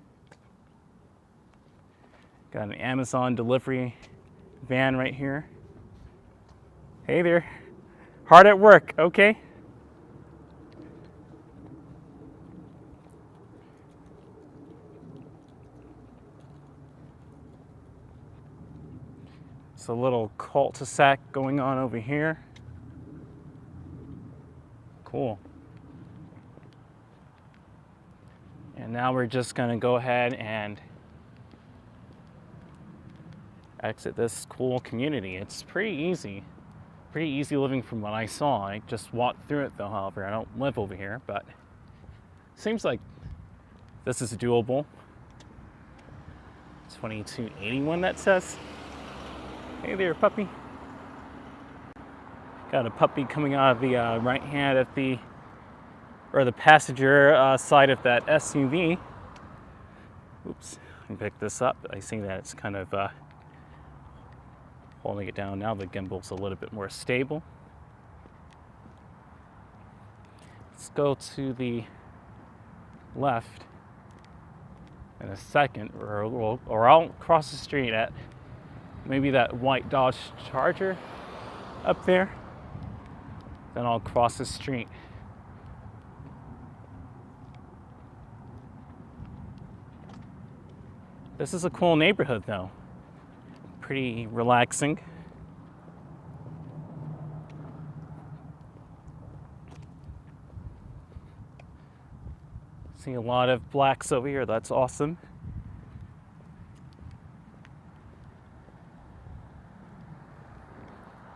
Got an Amazon delivery van right here. Hey there. Hard at work, okay? It's a little cul-de-sac going on over here. Cool. And now we're just gonna go ahead and exit this cool community. It's pretty easy living from what I saw. I just walked through it though, however. I don't live over here, but seems like this is doable. 2281 that says. Hey there, puppy. Got a puppy coming out of the right hand at the passenger side of that SUV. Oops, I can pick this up. I see that it's kind of holding it down now. The gimbal's a little bit more stable. Let's go to the left in a second, or I'll cross the street at maybe that white Dodge Charger up there. Then I'll cross the street. This is a cool neighborhood though. Pretty relaxing. See a lot of blacks over here, that's awesome.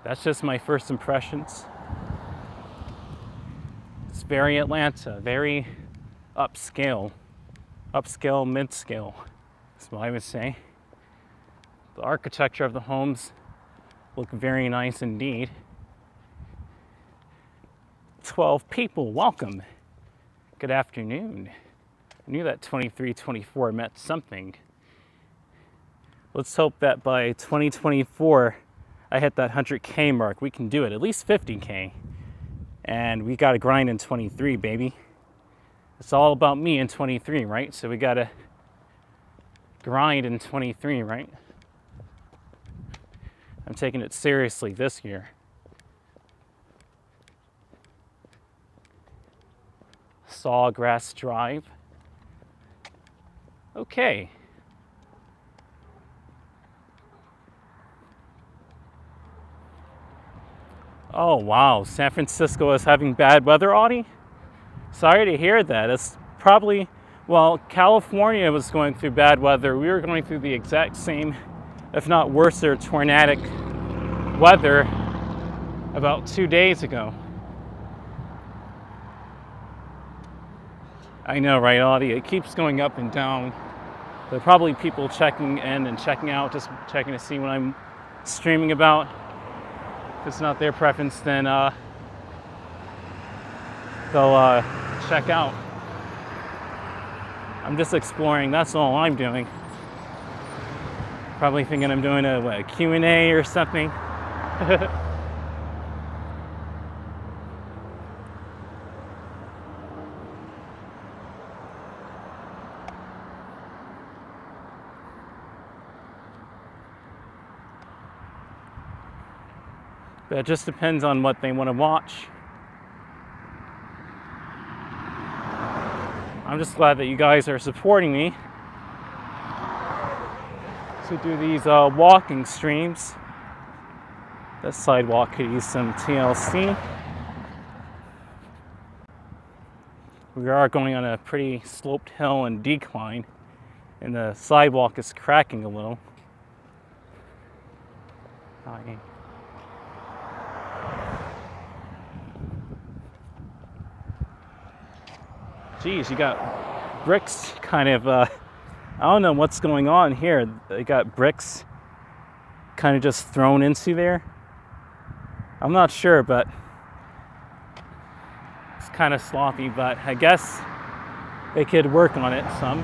That's just my first impressions. It's very Atlanta, very upscale, mid-scale. That's what I would say. The architecture of the homes look very nice indeed. 12 people, welcome. Good afternoon. I knew that 23-24 meant something. Let's hope that by 2024 I hit that 100K mark. We can do it, at least 50K. And we got to grind in 23, baby. It's all about me in 23, right? So we got to grind in 23, right? I'm taking it seriously this year. Sawgrass Drive. Okay. Oh wow, San Francisco is having bad weather, Audie? Sorry to hear that. It's probably, well, California was going through bad weather. We were going through the exact same, if not worse, tornadic weather about 2 days ago. I know, right, Audie? It keeps going up and down. There are probably people checking in and checking out, just checking to see what I'm streaming about. If it's not their preference, then they'll check out. I'm just exploring, that's all I'm doing. Probably thinking I'm doing a Q&A or something. But it just depends on what they want to watch. I'm just glad that you guys are supporting me to do these walking streams. This sidewalk could use some TLC. We are going on a pretty sloped hill and decline, and the sidewalk is cracking a little. Geez, you got bricks kind of, I don't know what's going on here. They got bricks kind of just thrown into there. I'm not sure, but it's kind of sloppy, but I guess they could work on it some.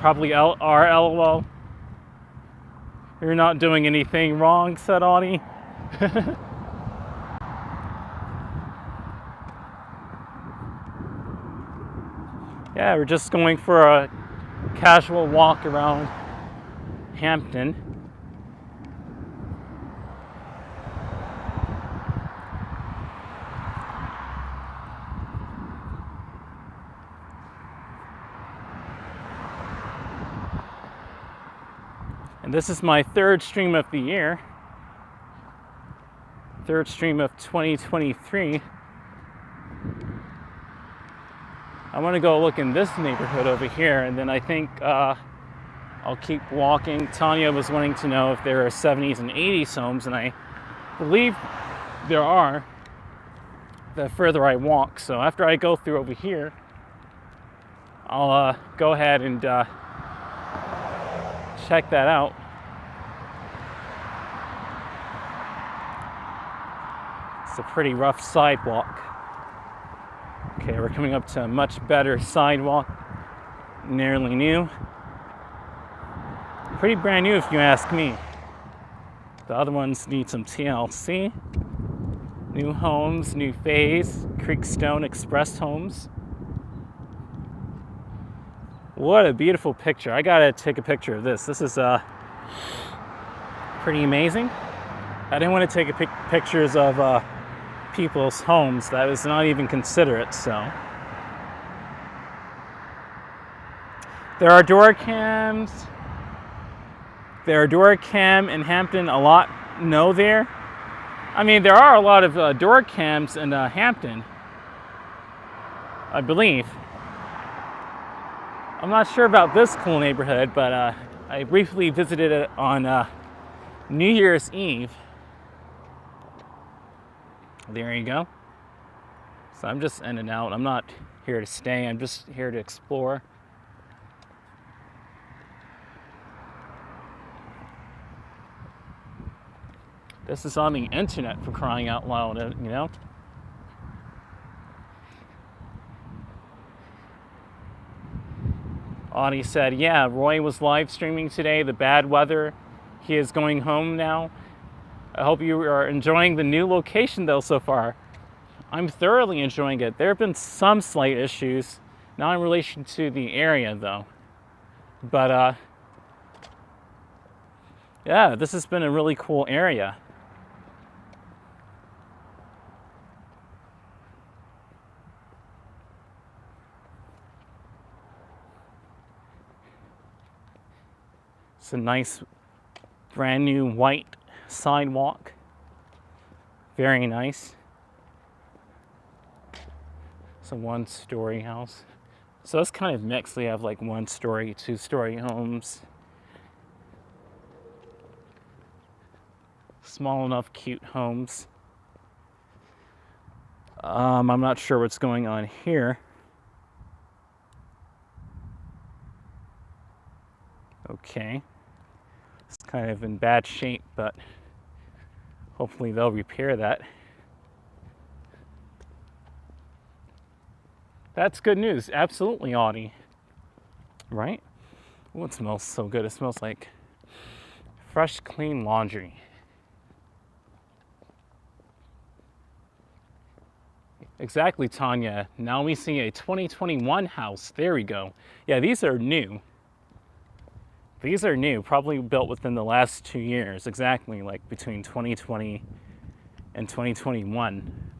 Probably LOL. You're not doing anything wrong, said Audie. Yeah, we're just going for a casual walk around Hampton. And this is my third stream of the year. Third stream of 2023. I want to go look in this neighborhood over here, and then I think I'll keep walking. Tanya was wanting to know if there are 70s and 80s homes, and I believe there are the further I walk. So after I go through over here, I'll go ahead and check that out. It's a pretty rough sidewalk. Okay, we're coming up to a much better sidewalk, nearly new. Pretty brand new if you ask me. The other ones need some TLC. New homes, new phase, Creekstone Express homes. What a beautiful picture. I gotta take a picture of this. This is pretty amazing. I didn't want to take pictures of people's homes. That was not even considerate, so. There are door cams. There are door cam in Hampton a lot. No there. I mean, there are a lot of door cams in Hampton, I believe. I'm not sure about this cool neighborhood, but I briefly visited it on New Year's Eve. There you go. So I'm just in and out. I'm not here to stay. I'm just here to explore. This is on the internet, for crying out loud, you know? Audie said, yeah, Roy was live streaming today, the bad weather. He is going home now. I hope you are enjoying the new location though so far. I'm thoroughly enjoying it. There have been some slight issues, not in relation to the area though. But yeah, this has been a really cool area. It's a nice brand new white sidewalk. Very nice. It's a one-story house. So it's kind of mixed. We have like one-story, two-story homes. Small enough, cute homes. I'm not sure what's going on here. Okay. It's kind of in bad shape, but hopefully they'll repair that. That's good news. Absolutely, Audie. Right? Oh, it smells so good. It smells like fresh, clean laundry. Exactly, Tanya. Now we see a 2021 house. There we go. Yeah, these are new. These are new, probably built within the last 2 years. Exactly, like between 2020 and 2021.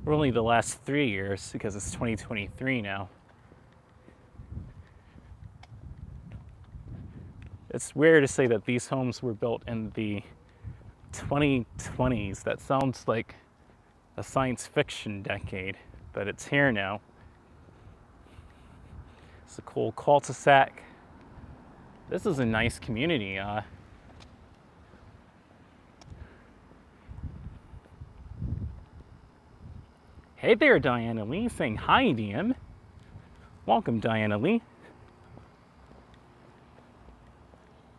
Really the last 3 years, because it's 2023 now. It's weird to say that these homes were built in the 2020s. That sounds like a science fiction decade, but it's here now. It's a cool cul-de-sac. This is a nice community. Hey there, Diana Lee, saying hi, DM. Welcome, Diana Lee.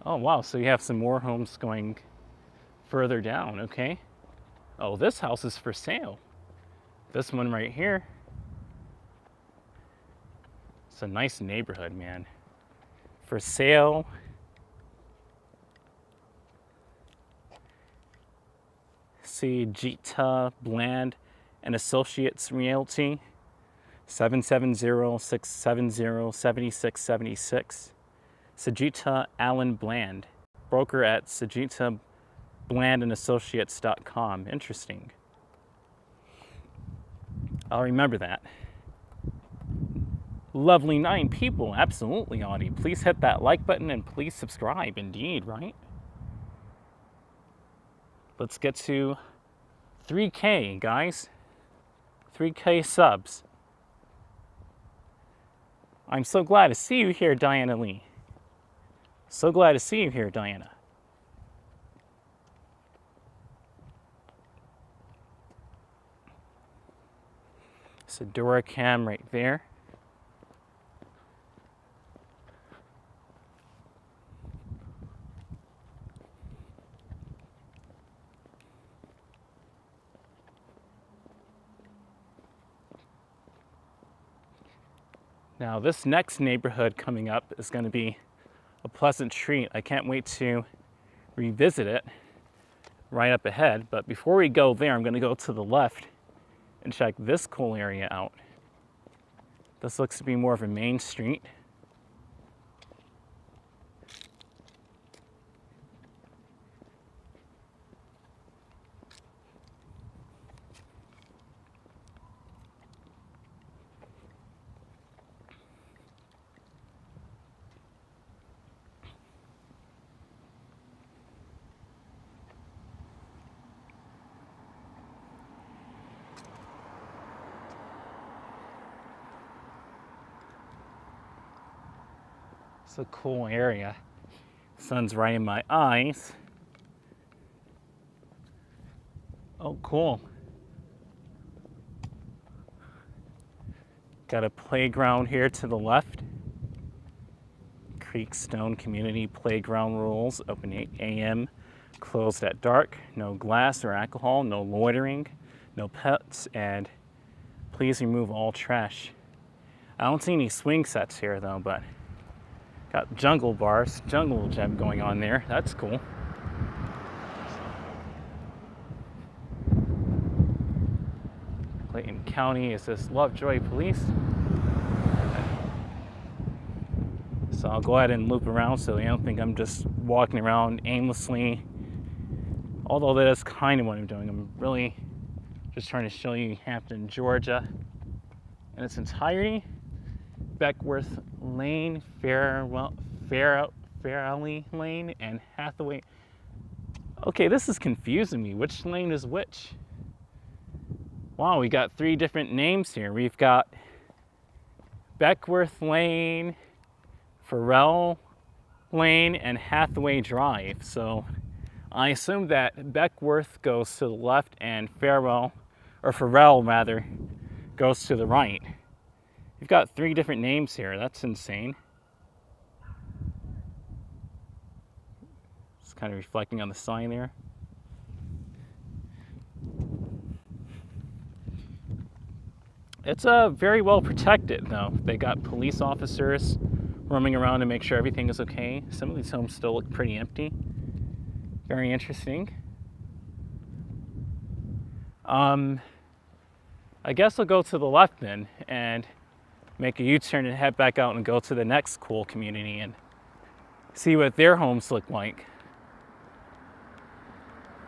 Oh, wow, so you have some more homes going further down, okay. Oh, this house is for sale. This one right here. It's a nice neighborhood, man. For sale. See, Jita Bland and Associates Realty, 770-670-7676. Sajita Allen Bland, broker at sajitablandandassociates.com. Interesting. I'll remember that. Lovely 9 people. Absolutely, Audie. Please hit that like button and please subscribe. Indeed, right? Let's get to 3K, guys. 3K subs. I'm so glad to see you here, Diana Lee. So glad to see you here, Diana. It's a Duracam right there. Now this next neighborhood coming up is going to be a pleasant treat. I can't wait to revisit it right up ahead. But before we go there, I'm going to go to the left and check this cool area out. This looks to be more of a main street. It's a cool area. Sun's right in my eyes. Oh, cool. Got a playground here to the left. Creekstone Community Playground rules, open 8 a.m., closed at dark, no glass or alcohol, no loitering, no pets, and please remove all trash. I don't see any swing sets here though, but Got jungle bars, jungle gym going on there. That's cool. Clayton County, is this Lovejoy Police? So I'll go ahead and loop around so you don't think I'm just walking around aimlessly. Although that is kind of what I'm doing. I'm really just trying to show you Hampton, Georgia in its entirety. Beckworth Lane, Fairley Lane, and Hathaway. Okay, this is confusing me. Which lane is which? Wow, we got 3 different names here. We've got Beckworth Lane, Farrell Lane, and Hathaway Drive. So I assume that Beckworth goes to the left and Farrell rather, goes to the right. You've got 3 different names here. That's insane. It's kind of reflecting on the sign there. It's very well protected, though. They got police officers roaming around to make sure everything is okay. Some of these homes still look pretty empty. Very interesting. I guess I'll go to the left then and make a U-turn and head back out and go to the next cool community and see what their homes look like.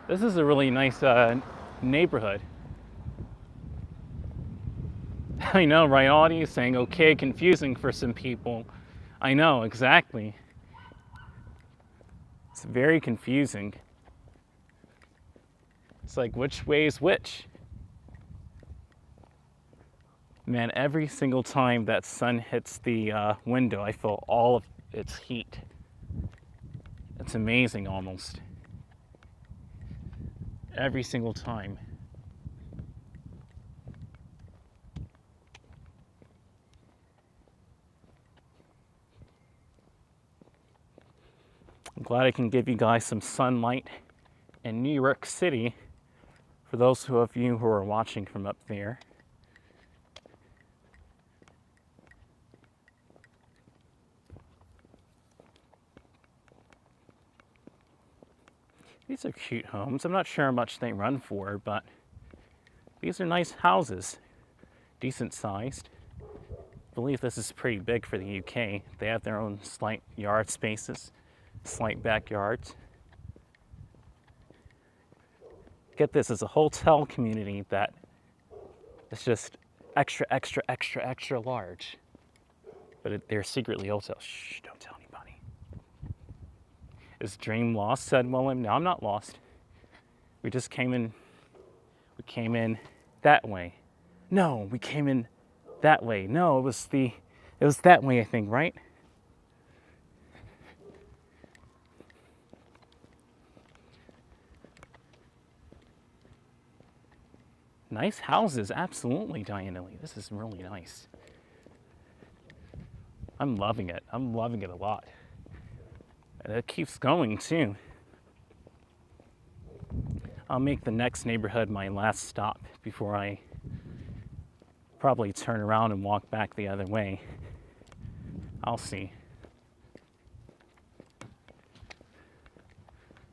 This is a really nice neighborhood. I know, right, Aldi? Saying, okay, confusing for some people. I know, exactly. It's very confusing. It's like, which way is which? Man, every single time that sun hits the window, I feel all of its heat. It's amazing, almost. Every single time. I'm glad I can give you guys some sunlight in New York City for those of you who are watching from up there. These are cute homes. I'm not sure how much they run for, but these are nice houses, decent sized. I believe this is pretty big for the UK. They have their own slight yard spaces, slight backyards. Get this, it's a hotel community that is just extra, extra, extra, extra large. But they're secretly hotels. Shh, don't tell anybody. Is Dream lost? Said William. No, I'm not lost. We just came in that way. No, we came in that way. No, it was that way, I think, right? Nice houses, absolutely, Diana Lee. This is really nice. I'm loving it. I'm loving it a lot. And it keeps going, too. I'll make the next neighborhood my last stop before I probably turn around and walk back the other way. I'll see.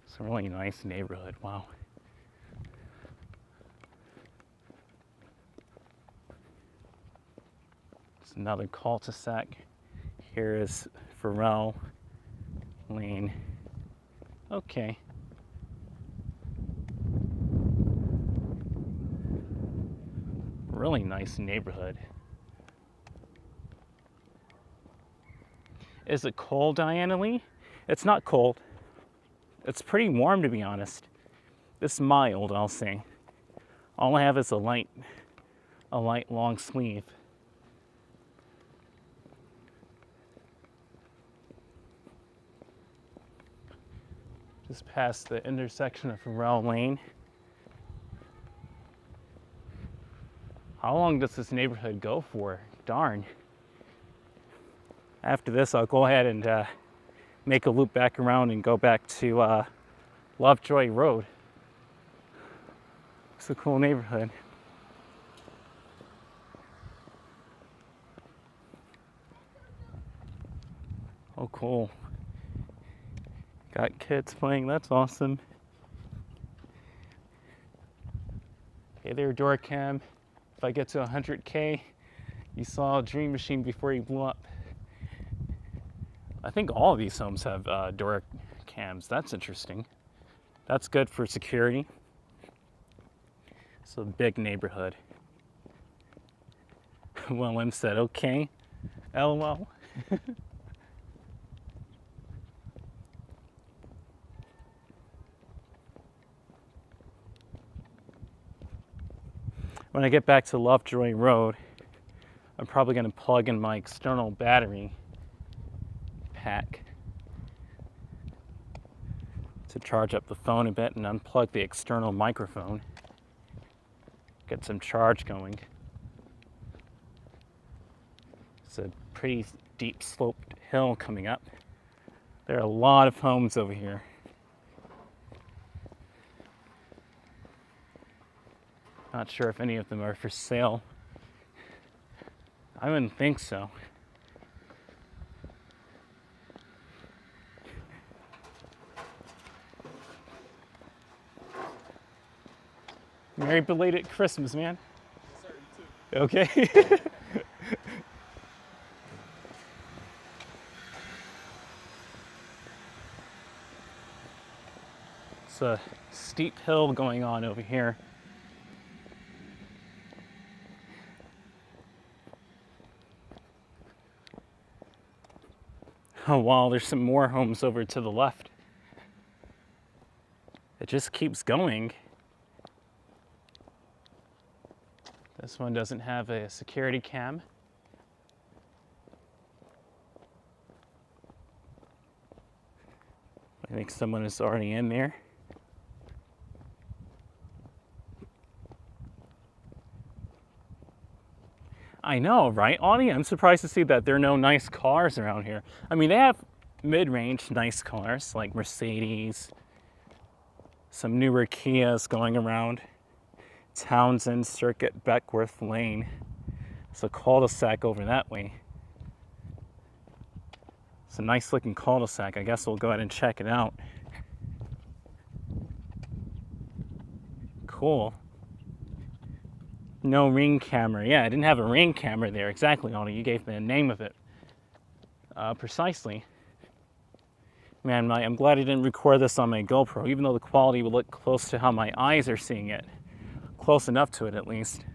It's a really nice neighborhood. Wow. It's another cul-de-sac. Here is Farrell Lane. Okay. Really nice neighborhood. Is it cold, Diana Lee? It's not cold. It's pretty warm, to be honest. It's mild, I'll say. All I have is a light long sleeve. Just past the intersection of Farrell Lane. How long does this neighborhood go for? Darn. After this, I'll go ahead and make a loop back around and go back to Lovejoy Road. It's a cool neighborhood. Oh, cool. Got kids playing, that's awesome. Hey there, door cam. If I get to 100K, you saw a Dream Machine before you blew up. I think all of these homes have door cams. That's interesting. That's good for security. It's a big neighborhood. Willem said, okay, LOL. When I get back to Lovejoy Road, I'm probably going to plug in my external battery pack to charge up the phone a bit and unplug the external microphone. Get some charge going. It's a pretty steep sloped hill coming up. There are a lot of homes over here. Not sure if any of them are for sale. I wouldn't think so. Merry belated Christmas, man. Yes, sir, you too. Okay. It's a steep hill going on over here. Oh wow, there's some more homes over to the left. It just keeps going. This one doesn't have a security cam. I think someone is already in there. I know, right, Aldi? I'm surprised to see that there are no nice cars around here. I mean, they have mid-range nice cars like Mercedes, some newer Kias going around. Townsend Circuit, Beckworth Lane. It's a cul-de-sac over that way. It's a nice looking cul-de-sac. I guess we'll go ahead and check it out. Cool. No ring camera. Yeah, I didn't have a ring camera there. Exactly, Aldi. You gave me the name of it. Precisely. Man, I'm glad I didn't record this on my GoPro, even though the quality would look close to how my eyes are seeing it. Close enough to it, at least.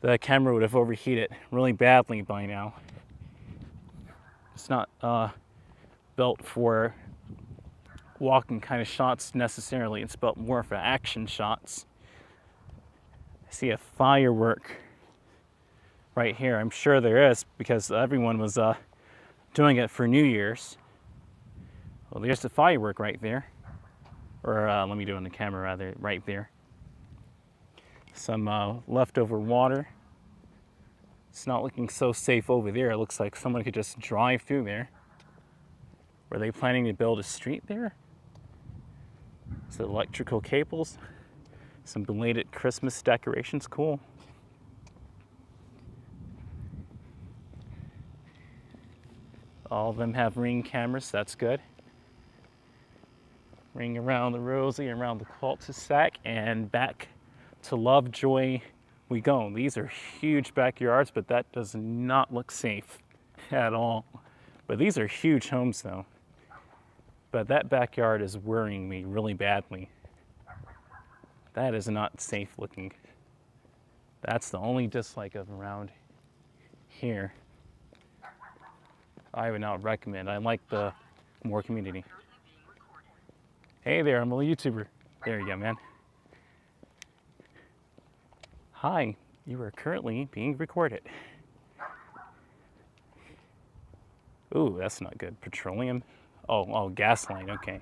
The camera would have overheated really badly by now. It's not built for walking kind of shots necessarily. It's built more for action shots. I see a firework right here. I'm sure there is because everyone was doing it for New Year's. Well, there's the firework right there. Or let me do it on the camera rather, right there. Some leftover water. It's not looking so safe over there. It looks like someone could just drive through there. Were they planning to build a street there? Is it electrical cables? Some belated Christmas decorations, cool. All of them have ring cameras, that's good. Ring around the Rosie, around the cul-de-sac, and back to Lovejoy we go. These are huge backyards, but that does not look safe at all. But these are huge homes though. But that backyard is worrying me really badly. That is not safe looking. That's the only dislike of around here. I would not recommend. I like the more community. Hey there, I'm a YouTuber. There you go, man. Hi, you are currently being recorded. Ooh, that's not good. Petroleum. Oh, gas line. Okay.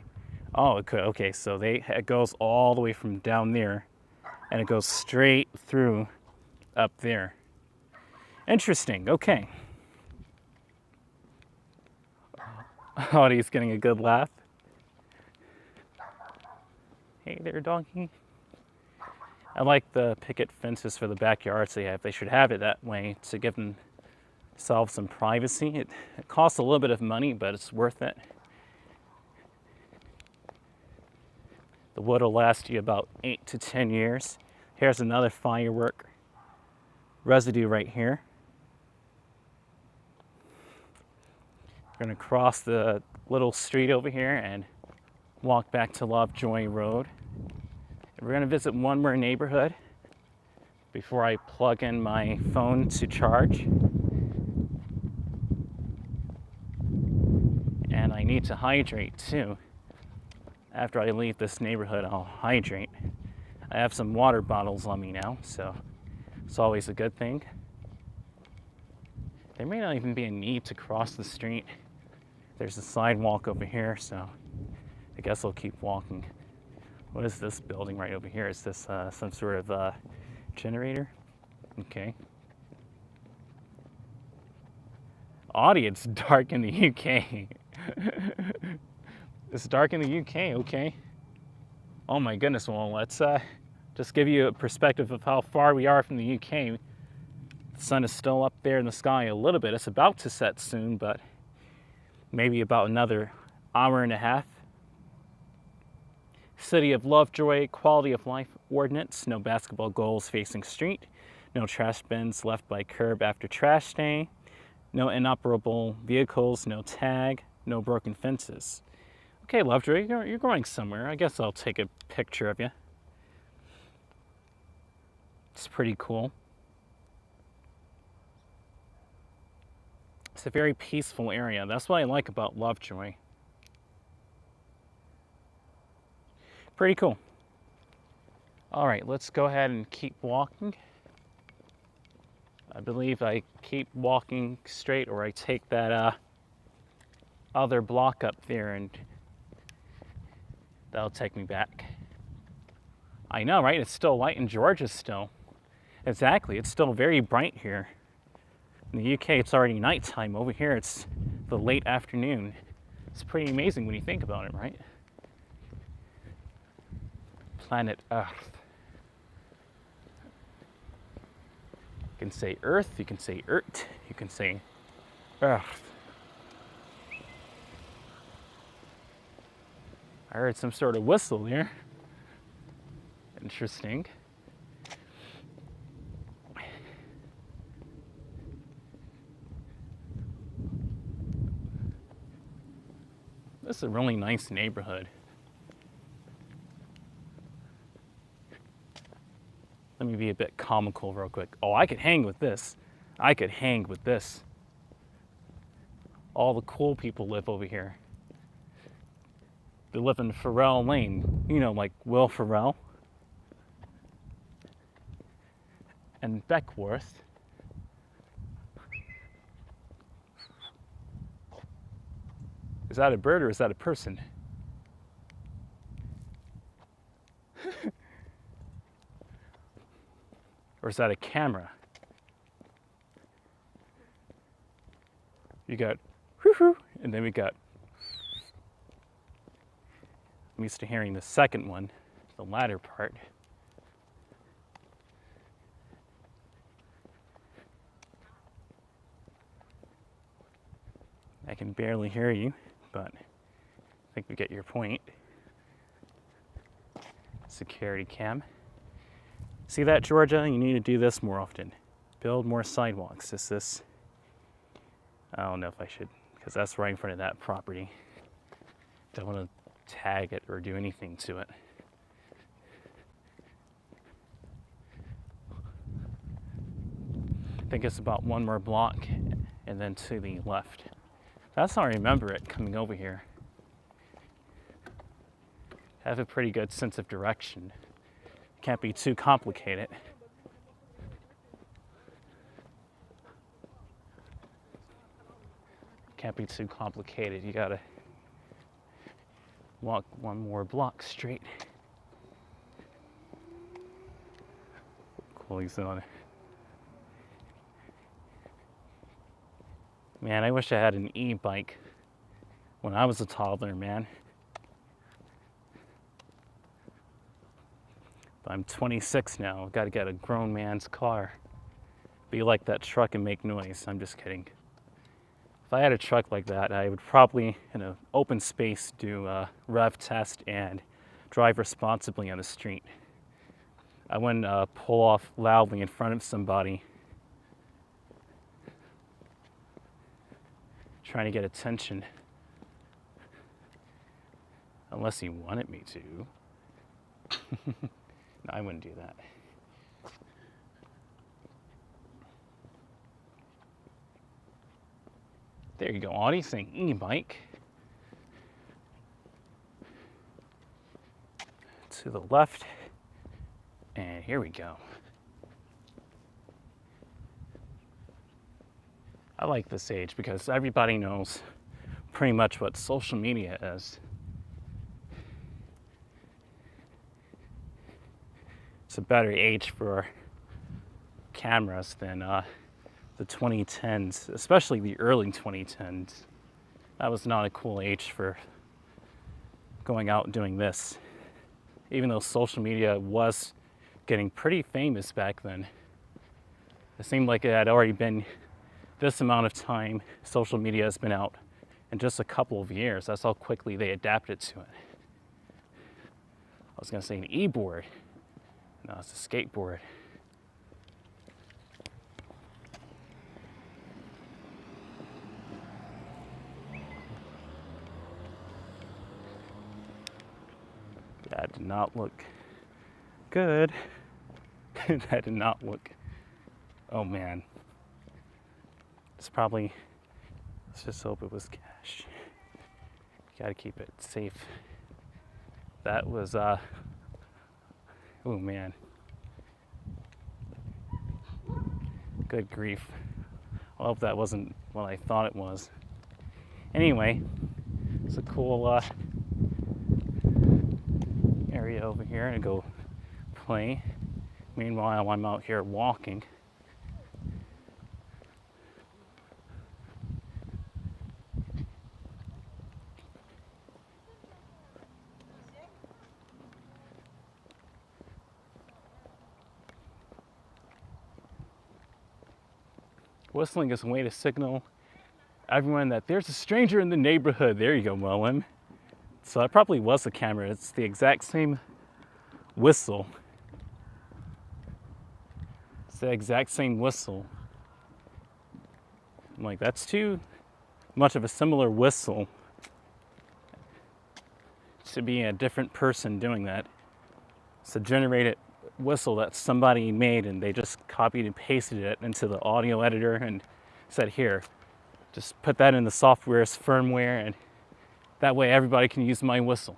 Oh, it could. Okay, so it goes all the way from down there, and it goes straight through up there. Interesting. Okay. Audie's getting a good laugh. Hey there, donkey. I like the picket fences for the backyards they have. They should have it that way to give them solve some privacy. It costs a little bit of money, but it's worth it. The wood will last you about 8 to 10 years. Here's another firework residue right here. We're going to cross the little street over here and walk back to Lovejoy Road. We're going to visit one more neighborhood before I plug in my phone to charge. And I need to hydrate too. After I leave this neighborhood, I'll hydrate. I have some water bottles on me now, so it's always a good thing. There may not even be a need to cross the street. There's a sidewalk over here, so I guess I'll keep walking. What is this building right over here? Is this some sort of generator? Okay. Aldi, it's dark in the UK. It's dark in the UK, okay. Oh my goodness, well, let's just give you a perspective of how far we are from the UK. The sun is still up there in the sky a little bit. It's about to set soon, but maybe about another hour and a half. City of Lovejoy, quality of life ordinance, no basketball goals facing street, no trash bins left by curb after trash day, no inoperable vehicles, no tag, no broken fences. Okay, Lovejoy, you're going somewhere. I guess I'll take a picture of you. It's pretty cool. It's a very peaceful area. That's what I like about Lovejoy. Pretty cool. All right, let's go ahead and keep walking. I believe I keep walking straight, or I take that other block up there and that'll take me back. I know, right? It's still light in Georgia still. Exactly, it's still very bright here. In the UK, it's already nighttime. Over here, it's the late afternoon. It's pretty amazing when you think about it, right? Planet Earth. You can say Earth, you can say Earth, you can say Earth. I heard some sort of whistle there. Interesting. This is a really nice neighborhood. Let me be a bit comical real quick. Oh, I could hang with this. I could hang with this. All the cool people live over here. They live in Farrell Lane. You know, like Will Ferrell. And Beckworth. Is that a bird or is that a person? Or is that a camera? You got whoo-hoo, and then we got, I'm used to hearing the second one, the latter part. I can barely hear you, but I think we get your point. Security cam. See that, Georgia? You need to do this more often. Build more sidewalks. Is this? I don't know if I should, because that's right in front of that property. Don't want to tag it or do anything to it. I think it's about one more block and then to the left. That's how I remember it coming over here. I have a pretty good sense of direction. Can't be too complicated. Can't be too complicated. You gotta walk one more block straight. Cool, he's on it. Man, I wish I had an e-bike when I was a toddler, man. But I'm 26 now. I've got to get a grown man's car. be like that truck and make noise. I'm just kidding. If I had a truck like that, I would probably, in an open space, do a rev test and drive responsibly on the street. I wouldn't pull off loudly in front of somebody trying to get attention. Unless he wanted me to. No, I wouldn't do that. There you go, Audi saying e-bike. To the left. And here we go. I like this age because everybody knows pretty much what social media is. It's a better age for cameras than the 2010s, especially the early 2010s. That was not a cool age for going out and doing this. Even though social media was getting pretty famous back then, it seemed like it had already been this amount of time. Social media has been out in just a couple of years. That's how quickly they adapted to it. I was gonna say an e-board. No, it's a skateboard. That did not look good. That did not look, oh man. It's probably, let's just hope it was cash. Gotta keep it safe. That was, oh man. Good grief. I hope that wasn't what I thought it was. Anyway, it's a cool area over here to go play. Meanwhile, I'm out here walking. Whistling is a way to signal everyone that there's a stranger in the neighborhood. There you go, Willem. So it probably was the camera. It's the exact same whistle. It's the exact same whistle. I'm like, that's too much of a similar whistle to be a different person doing that. It's a generated whistle that somebody made and they just copied and pasted it into the audio editor and said, here, just put that in the software's firmware and that way everybody can use my whistle.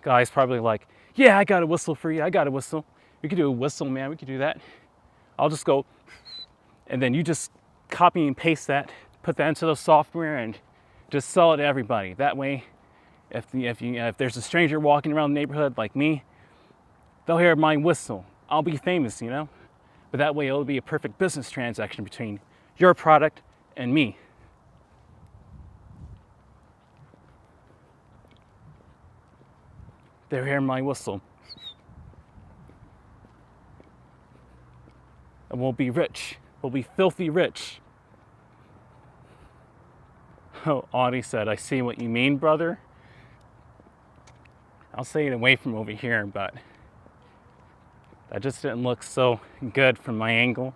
Guy's probably like, yeah, I got a whistle for you. I got a whistle. We could do a whistle, man. We could do that. I'll just go, and then you just copy and paste that, put that into the software, and just sell it to everybody. That way, if there's a stranger walking around the neighborhood like me, they'll hear my whistle. I'll be famous, you know? But that way, it'll be a perfect business transaction between your product and me. They'll hear my whistle. And we'll be rich. We'll be filthy rich. Oh, Audie said, I see what you mean, brother. I'll say it away from over here, but that just didn't look so good from my angle.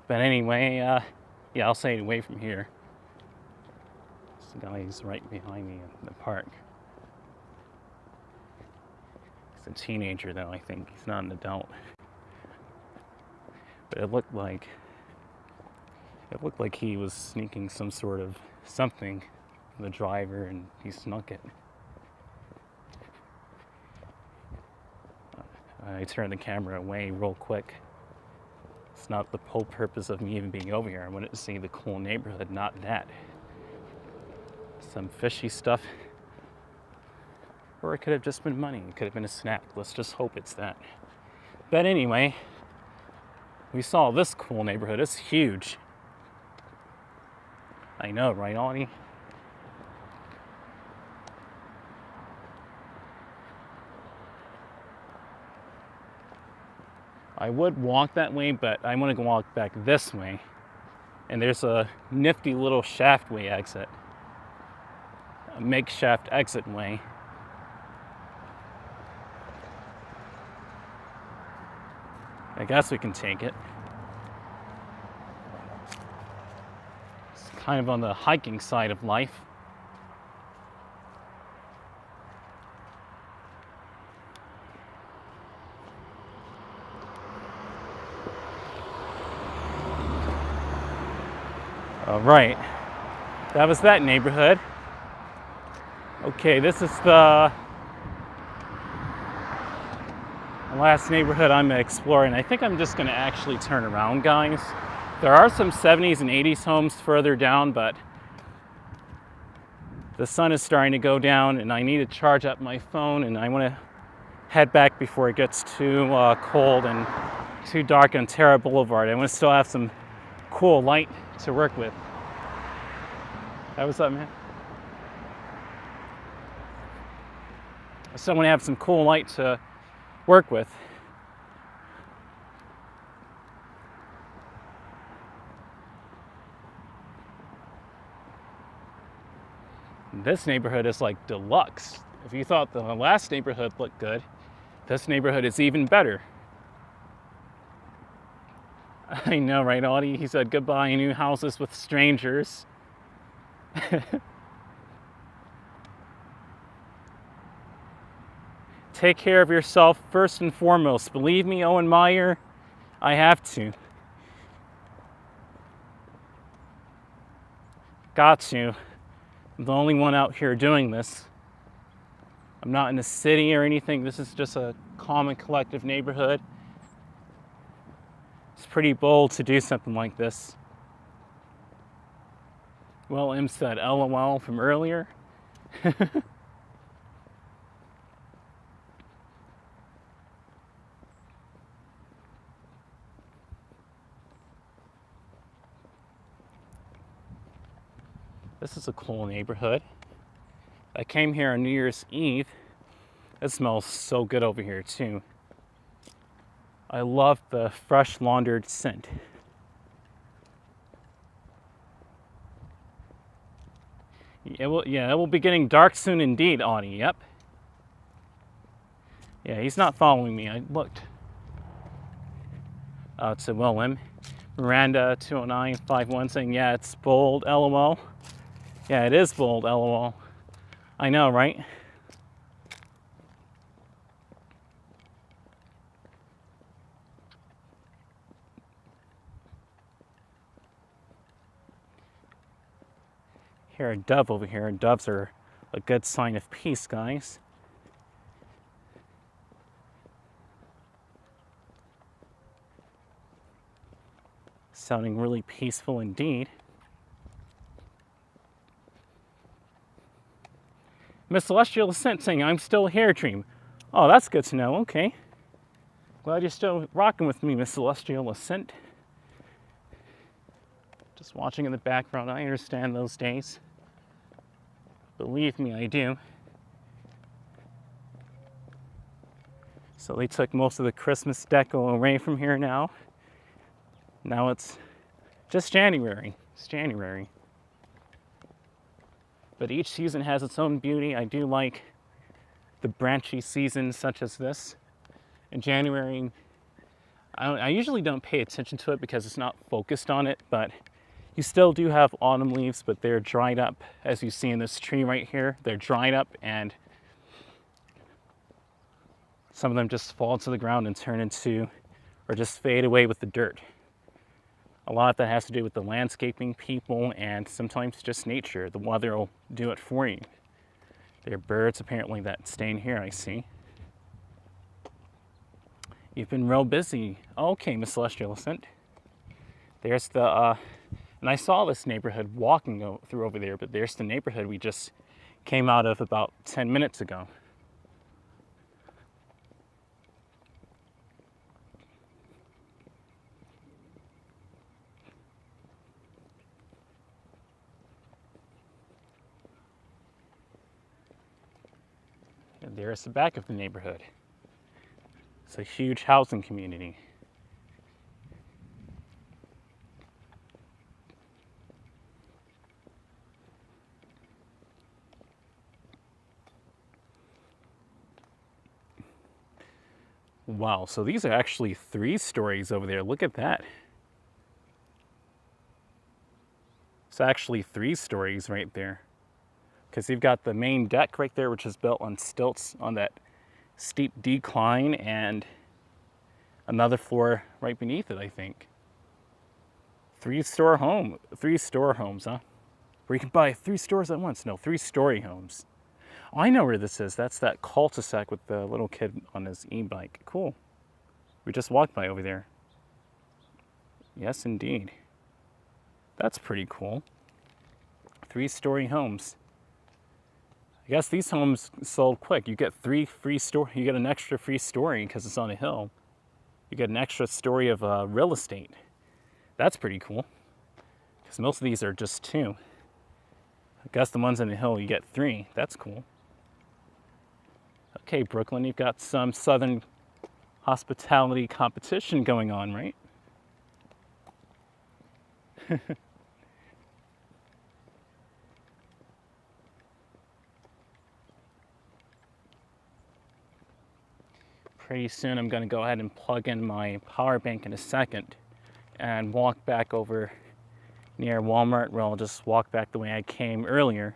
But anyway, yeah, I'll say it away from here. This guy's right behind me in the park. He's a teenager, though, I think. He's not an adult. But it looked like he was sneaking some sort of something from the driver, and he snuck it. I turned the camera away real quick. It's not the whole purpose of me even being over here. I wanted to see the cool neighborhood, not that. Some fishy stuff. Or it could have just been money. It could have been a snack. Let's just hope it's that. But anyway, we saw this cool neighborhood. It's huge. I know, right, Audie? I would walk that way, but I want to walk back this way. And there's a nifty little shaftway exit. A makeshift exit way. I guess we can take it. It's kind of on the hiking side of life. All right, that was that neighborhood. Okay, this is the last neighborhood I'm exploring. I think I'm just gonna actually turn around, guys. There are some 70s and 80s homes further down, but the sun is starting to go down and I need to charge up my phone, and I wanna head back before it gets too cold and too dark on Terra Boulevard. I wanna still have some cool light to work with. Hey, what's up, man? I still want to have some cool light to work with. This neighborhood is like deluxe. If you thought the last neighborhood looked good, this neighborhood is even better. I know, right, Aldi? He said goodbye new houses with strangers. Take care of yourself first and foremost. Believe me, Owen Meyer, I have to. Got to. I'm the only one out here doing this. I'm not in a city or anything. This is just a common collective neighborhood. It's pretty bold to do something like this. Well, M said LOL from earlier. This is a cool neighborhood. I came here on New Year's Eve. It smells so good over here too. I love the fresh laundered scent. It will be getting dark soon indeed, Audie. Yep. Yeah, he's not following me. I looked. To Willem. Miranda 20951 saying, yeah, it's bold, LOL. Yeah, it is bold, LOL. I know, right? Hear a dove over here, and doves are a good sign of peace, guys. Sounding really peaceful indeed. Miss Celestial Ascent saying, I'm still here, Dream. Oh, that's good to know. Okay. Glad you're still rocking with me, Miss Celestial Ascent. Just watching in the background. I understand those days. Believe me, I do. So they took most of the Christmas deco away from here now. Now it's just January. It's January. But each season has its own beauty. I do like the branchy seasons such as this. In January, I usually don't pay attention to it because it's not focused on it, but you still do have autumn leaves, but they're dried up. As you see in this tree right here, they're dried up and some of them just fall to the ground and turn into, or just fade away with the dirt. A lot of that has to do with the landscaping people and sometimes just nature. The weather will do it for you. There are birds apparently that stay in here, I see. You've been real busy. Okay, Miss Celestial Ascent. There's the, and I saw this neighborhood walking through over there, but there's the neighborhood we just came out of about 10 minutes ago. And there's the back of the neighborhood. It's a huge housing community. Wow, so these are actually 3 stories over there. Look at that. It's actually 3 stories right there. Because you've got the main deck right there, which is built on stilts on that steep decline, and another floor right beneath it, I think. 3-store homes, huh? Where you can buy 3 stores at once. No, 3-story homes. Oh, I know where this is. That's that cul-de-sac with the little kid on his e-bike. Cool. We just walked by over there. Yes, indeed. That's pretty cool. 3-story homes. I guess these homes sold quick. You get 3 free story. You get an extra free story because it's on a hill. You get an extra story of real estate. That's pretty cool. Because most of these are just 2. I guess the ones on the hill you get 3. That's cool. Okay, Brooklyn, you've got some southern hospitality competition going on, right? Pretty soon I'm going to go ahead and plug in my power bank in a second and walk back over near Walmart, where I'll just walk back the way I came earlier.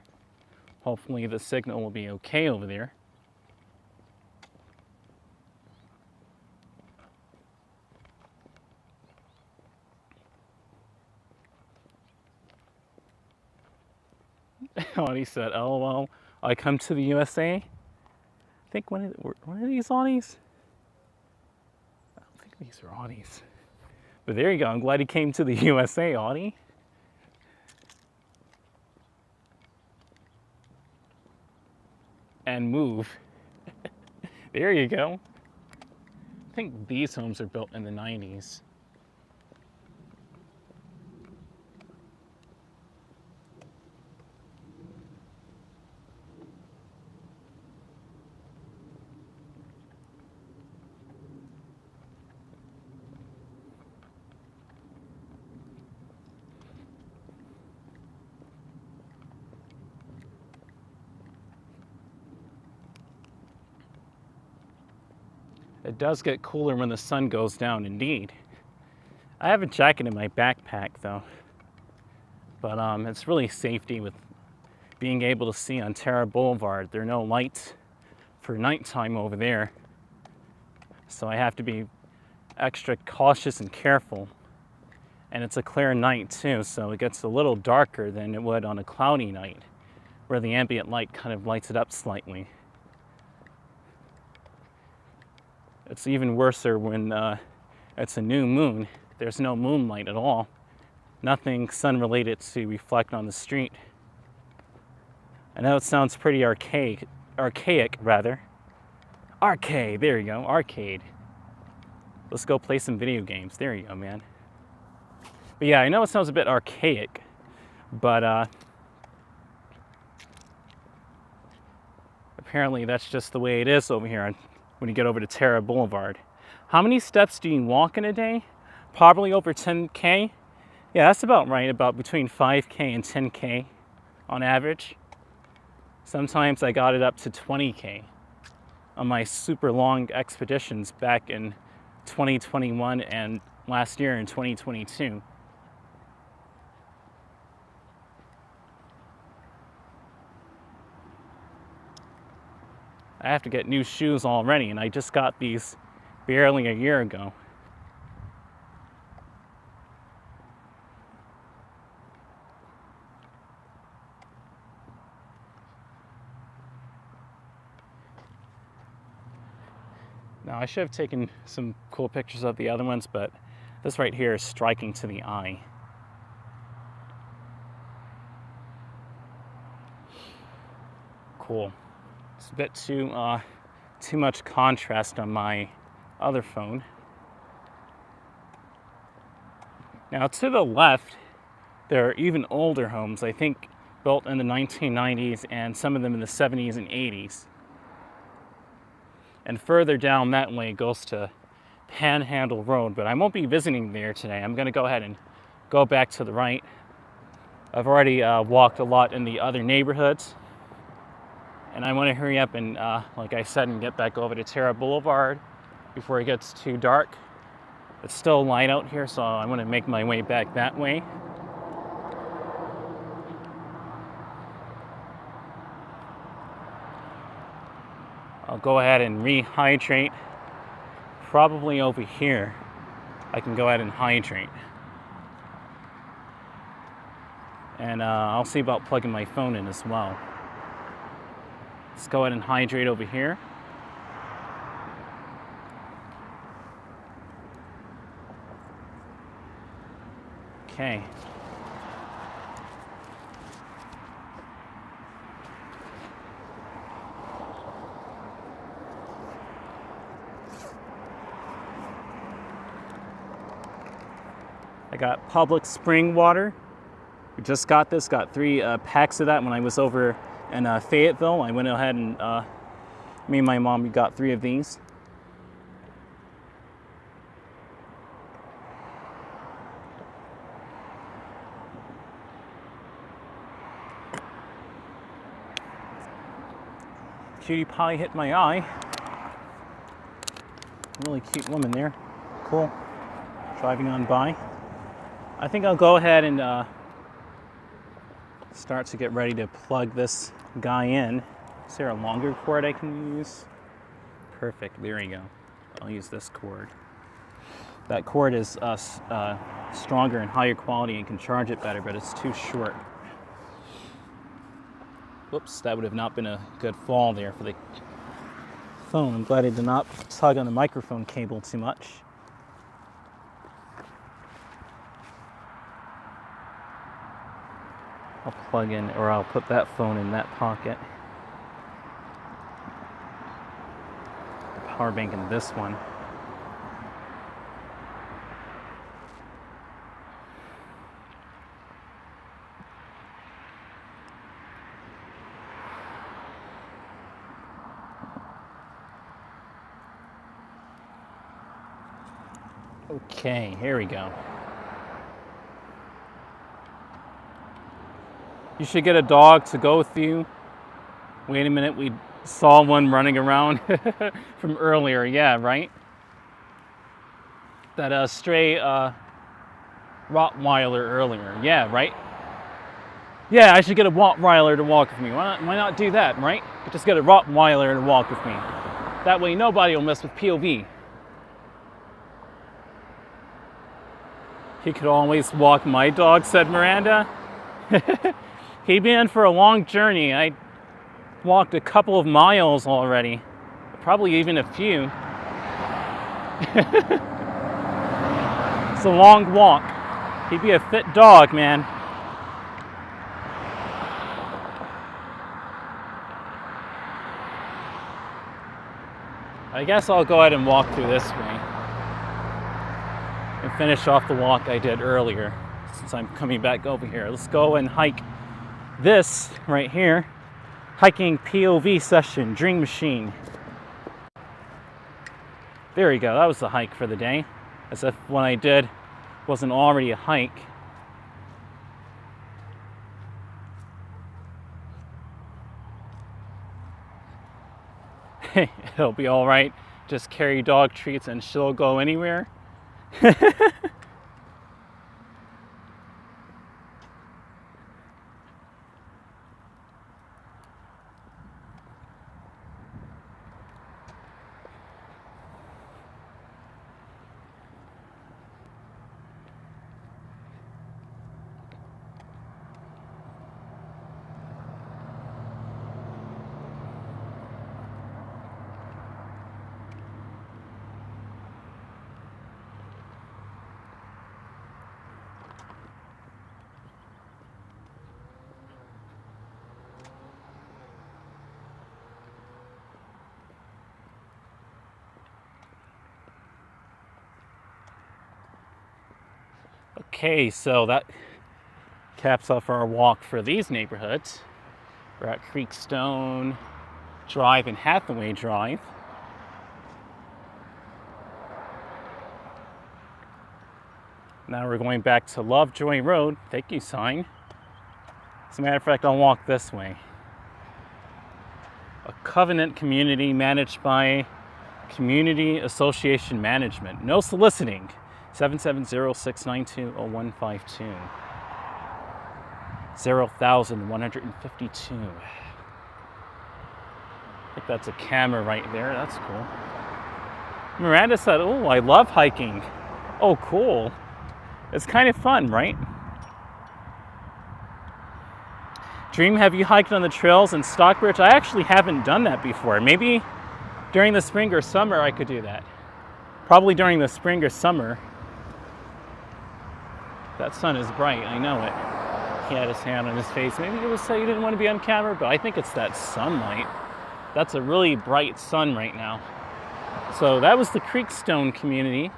Hopefully the signal will be okay over there. Audie said, "LOL, I come to the USA." I think one of these Audis? I don't think these are Audis. But there you go. I'm glad he came to the USA, Audie. And move. There you go. I think these homes are built in the 90s. It does get cooler when the sun goes down, indeed. I have a jacket in my backpack, though. But it's really safety with being able to see on Terra Boulevard. There are no lights for nighttime over there. So I have to be extra cautious and careful. And it's a clear night, too, so it gets a little darker than it would on a cloudy night, where the ambient light kind of lights it up slightly. It's even worse when it's a new moon. There's no moonlight at all. Nothing sun-related to reflect on the street. I know it sounds pretty archaic rather. Arcade, there you go, arcade. Let's go play some video games. There you go, man. But yeah, I know it sounds a bit archaic, but apparently that's just the way it is over here when you get over to Terra Boulevard. How many steps do you walk in a day? Probably over 10K. Yeah, that's about right, about between 5K and 10K on average. Sometimes I got it up to 20K on my super long expeditions back in 2021 and last year in 2022. I have to get new shoes already, and I just got these barely a year ago. Now, I should have taken some cool pictures of the other ones, but this right here is striking to the eye. Cool. It's a bit too much contrast on my other phone. Now, to the left, there are even older homes, I think built in the 1990s and some of them in the 70s and 80s. And further down that way goes to Panhandle Road, but I won't be visiting there today. I'm going to go ahead and go back to the right. I've already walked a lot in the other neighborhoods, and I want to hurry up and, like I said, and get back over to Terra Boulevard before it gets too dark. It's still light out here, so I'm going to make my way back that way. I'll go ahead and rehydrate. Probably over here, I can go ahead and hydrate. And I'll see about plugging my phone in as well. Let's go ahead and hydrate over here. Okay. I got public spring water. We just got this, got 3 packs of that when I was over in Fayetteville. I went ahead and me and my mom, we got 3 of these. Cutie pie hit my eye. Really cute woman there. Cool. Driving on by. I think I'll go ahead and start to get ready to plug this guy in. Is there a longer cord I can use? Perfect, there you go. I'll use this cord. That cord is stronger and higher quality and can charge it better, but it's too short. Whoops, that would have not been a good fall there for the phone. I'm glad I did not tug on the microphone cable too much. I'll plug in, or I'll put that phone in that pocket. The power bank in this one. Okay, here we go. You should get a dog to go with you. Wait a minute, we saw one running around from earlier. Yeah, right? That stray Rottweiler earlier. Yeah, right? Yeah, I should get a Rottweiler to walk with me. Why not do that, right? Just get a Rottweiler to walk with me. That way nobody will mess with POV. He could always walk my dog, said Miranda. He'd been for a long journey. I walked a couple of miles already. Probably even a few. It's a long walk. He'd be a fit dog, man. I guess I'll go ahead and walk through this way and finish off the walk I did earlier since I'm coming back over here. Let's go and hike this right here. Hiking POV session, Dream Machine. There we go, that was the hike for the day. As if what I did wasn't already a hike. It'll be all right. Just carry dog treats and she'll go anywhere. Okay, so that caps off our walk for these neighborhoods. We're at Creekstone Drive and Hathaway Drive. Now we're going back to Lovejoy Road. Thank you, sign. As a matter of fact, I'll walk this way. A covenant community managed by Community Association Management. No soliciting. 770-692-0152. 0,152. I think that's a camera right there. That's cool. Miranda said, oh, I love hiking. Oh, cool. It's kind of fun, right? Dream, have you hiked on the trails in Stockbridge? I actually haven't done that before. Maybe during the spring or summer I could do that. Probably during the spring or summer. That sun is bright, I know it. He had his hand on his face. Maybe it was so you didn't want to be on camera, but I think it's that sunlight. That's a really bright sun right now. So that was the Creekstone community.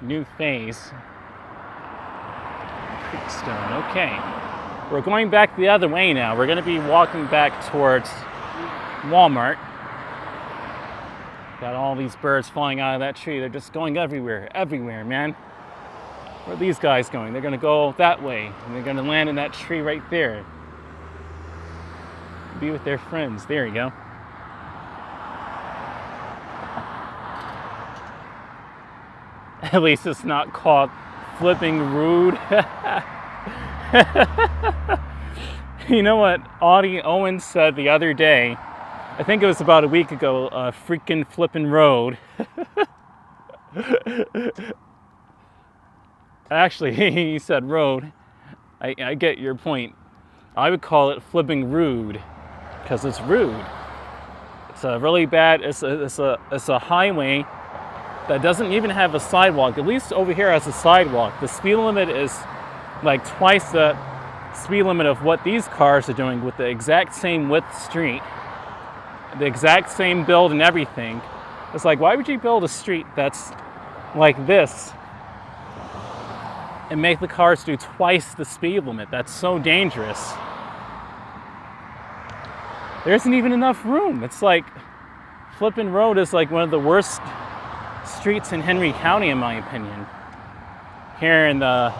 New phase. Creekstone, okay. We're going back the other way now. We're going to be walking back towards Walmart. Got all these birds flying out of that tree. They're just going everywhere, man. Where are these guys going? They're going to go that way, and they're going to land in that tree right there. Be with their friends. There you go. At least it's not called flipping rude. You know what Audie Owens said the other day? I think it was about a week ago, freaking flipping road. Actually, he said road. I get your point. I would call it flipping rude, because it's rude. It's a really bad, it's a highway that doesn't even have a sidewalk. At least over here has a sidewalk. The speed limit is like twice the speed limit of what these cars are doing with the exact same width street, the exact same build and everything. It's like, why would you build a street that's like this and make the cars do twice the speed limit? That's so dangerous. There isn't even enough room. It's like Flippin' Road is like one of the worst streets in Henry County, in my opinion. Here in the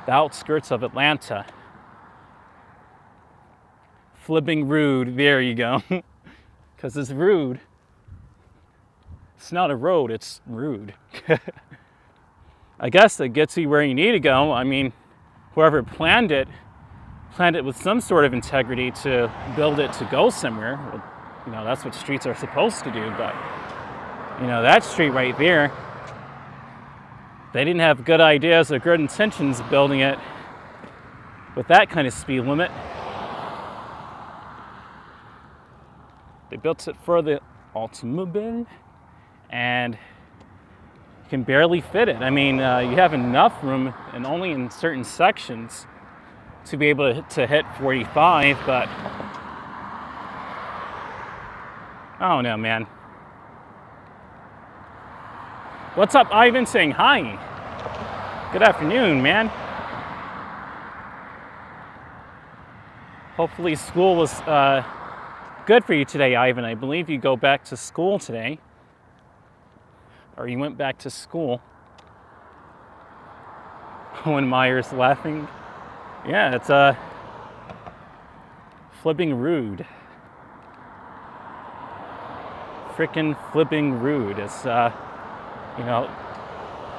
outskirts of Atlanta. Flipping rude, there you go. Because it's rude. It's not a road, it's rude. I guess it gets you where you need to go. I mean, whoever planned it with some sort of integrity to build it to go somewhere. You know, that's what streets are supposed to do, but you know, that street right there, they didn't have good ideas or good intentions building it with that kind of speed limit. They built it for the automobile and you can barely fit it. I mean, you have enough room and only in certain sections to be able to hit 45, but I don't know, man. What's up, Ivan? Saying hi. Good afternoon, man. Hopefully school was good for you today, Ivan. I believe you go back to school today. Or you went back to school. Owen Meyer's laughing. Yeah, it's flipping rude. Frickin' flipping rude. It's you know,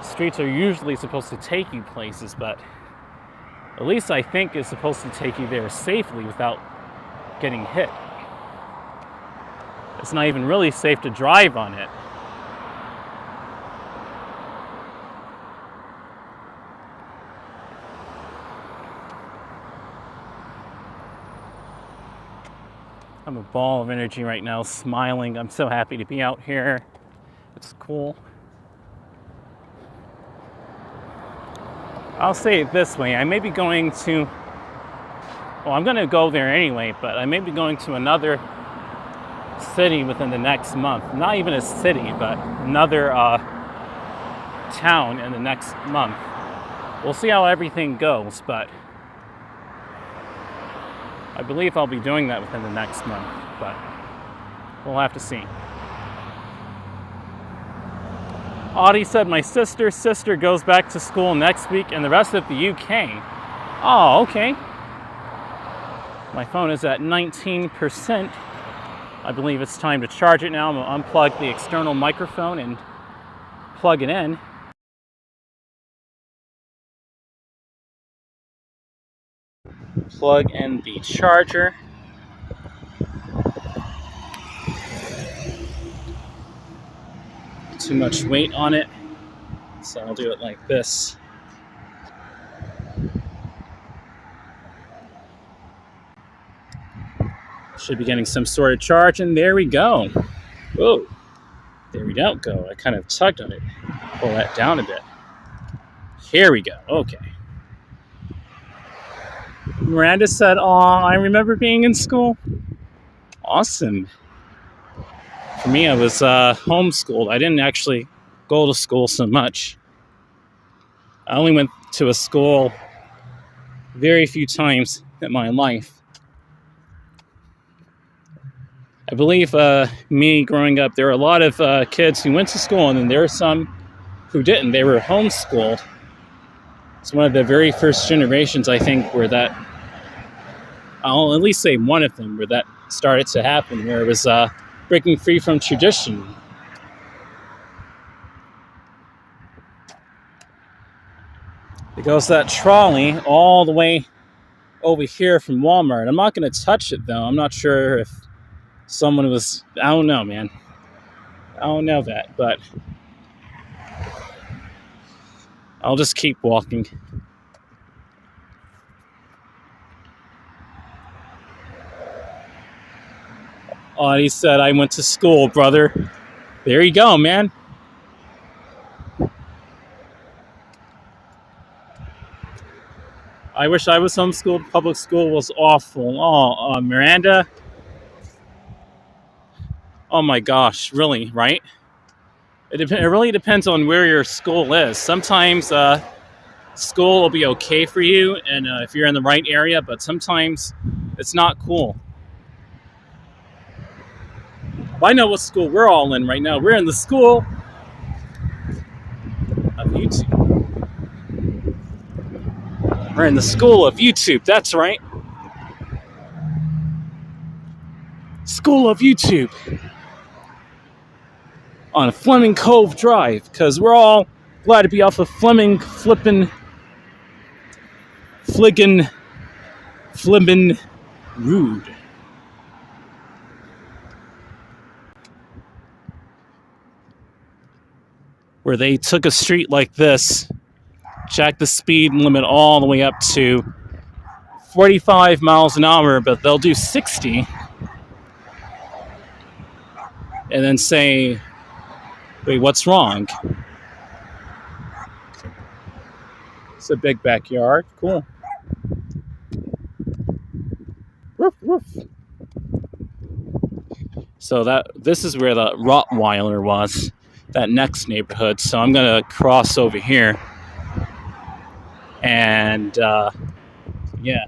streets are usually supposed to take you places, but at least I think it's supposed to take you there safely without getting hit. It's not even really safe to drive on it. I'm a ball of energy right now, smiling. I'm so happy to be out here. It's cool. I'll say it this way, I may be going to, well, I'm going to go there anyway, but I may be going to another city within the next month. Not even a city, but another town in the next month. We'll see how everything goes, but I believe I'll be doing that within the next month, but we'll have to see. Audie said, my sister goes back to school next week and the rest of the UK. Oh, okay. My phone is at 19%. I believe it's time to charge it now. I'm going to unplug the external microphone and plug it in. Plug in the charger. Too much weight on it, so I'll do it like this. Should be getting some sort of charge, and there we go. Whoa, there we don't go. I kind of tugged on it. Pull that down a bit. Here we go. Okay. Miranda said, "Aw, I remember being in school." Awesome. For me, I was homeschooled. I didn't actually go to school so much. I only went to a school very few times in my life. I believe me growing up, there were a lot of kids who went to school, and then there were some who didn't. They were homeschooled. It's one of the very first generations, I think, where that, I'll at least say one of them, where that started to happen, where it was breaking free from tradition. It goes that trolley all the way over here from Walmart. I'm not going to touch it, though. I'm not sure if someone was, I don't know, man. I don't know that, but I'll just keep walking. Oh, he said, "I went to school, brother." There you go, man. I wish I was homeschooled. Public school was awful. Oh, Miranda. Oh my gosh, really, right? It really depends on where your school is. Sometimes school will be okay for you, and if you're in the right area, but sometimes it's not cool. Well, I know what school we're all in right now. We're in the school of YouTube. We're in the school of YouTube, that's right. School of YouTube. On Hemmings Cove Drive, because we're all glad to be off of Flippin' Rude. Where they took a street like this, jacked the speed limit all the way up to 45 miles an hour, but they'll do 60, and then say, "Wait, what's wrong?" It's a big backyard. Cool. Woof, woof. So this is where the Rottweiler was, that next neighborhood. So I'm going to cross over here. And, yeah.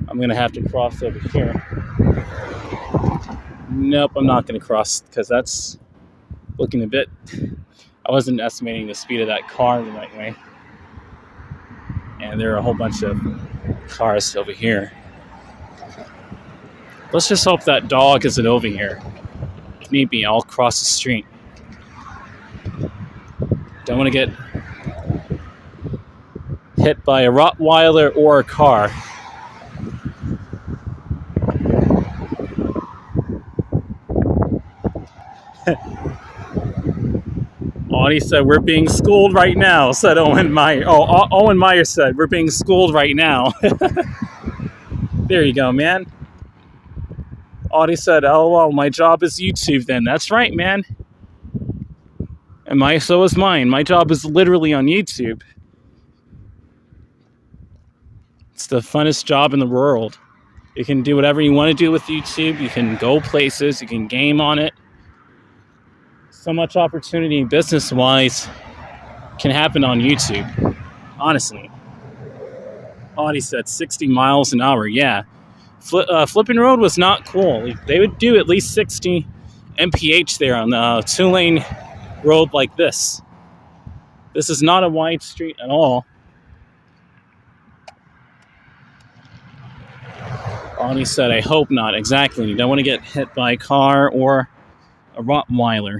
I'm going to have to cross over here. Nope, I'm not going to cross, because that's looking a bit... I wasn't estimating the speed of that car the right way. And there are a whole bunch of cars over here. Let's just hope that dog isn't over here. If need be, I'll cross the street. Don't want to get hit by a Rottweiler or a car. Audie said, "We're being schooled right now," said Owen Meyer. Oh, Owen Meyer said, "We're being schooled right now." There you go, man. Audie said, "LOL, my job is YouTube then." That's right, man. And so is mine. My job is literally on YouTube. It's the funnest job in the world. You can do whatever you want to do with YouTube. You can go places. You can game on it. So much opportunity business-wise can happen on YouTube. Honestly. Audie said 60 miles an hour. Yeah. Flippin' Road was not cool. They would do at least 60 mph there on the two-lane road like this. This is not a wide street at all. Aldi said, I hope not. Exactly. You don't want to get hit by a car or a Rottweiler.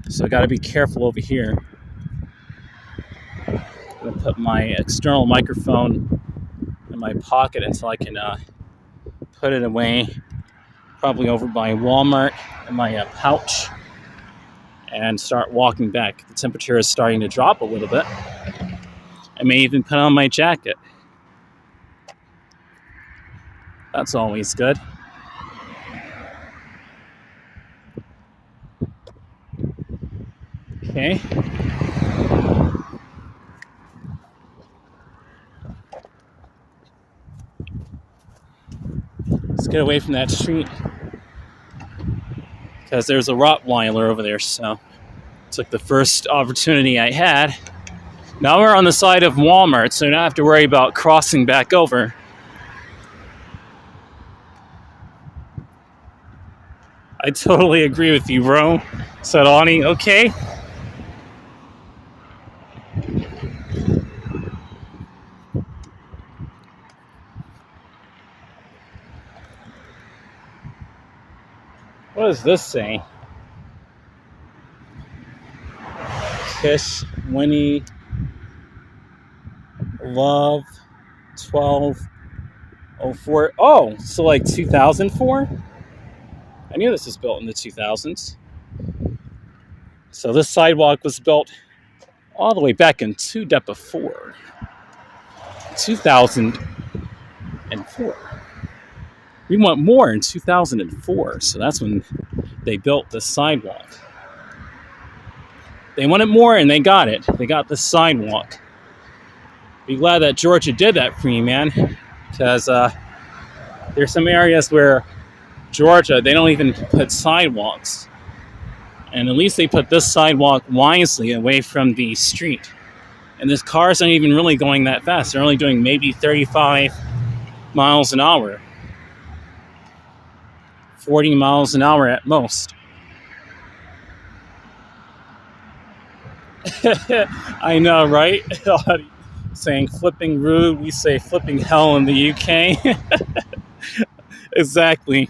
So I got to be careful over here. I'm going to put my external microphone in my pocket until I can put it away. Probably over by Walmart in my pouch. And start walking back. The temperature is starting to drop a little bit. I may even put on my jacket. That's always good. Okay. Let's get away from that street. Because there's a Rottweiler over there, so took the first opportunity I had. Now we're on the side of Walmart, so I don't have to worry about crossing back over. I totally agree with you, bro, said Ani. Okay. What does this say? Kiss, Winnie, Love, 1204. Oh, so like 2004? I knew this was built in the 2000s. So this sidewalk was built all the way back in 2004. We want more in 2004, so that's when they built the sidewalk. They wanted more and they got it. They got the sidewalk. Be glad that Georgia did that for you, man. Because there's some areas where Georgia, they don't even put sidewalks. And at least they put this sidewalk wisely away from the street. And this cars aren't even really going that fast. They're only doing maybe 35 miles an hour. 40 miles an hour at most. I know, right? Saying flipping rude, we say flipping hell in the UK. Exactly.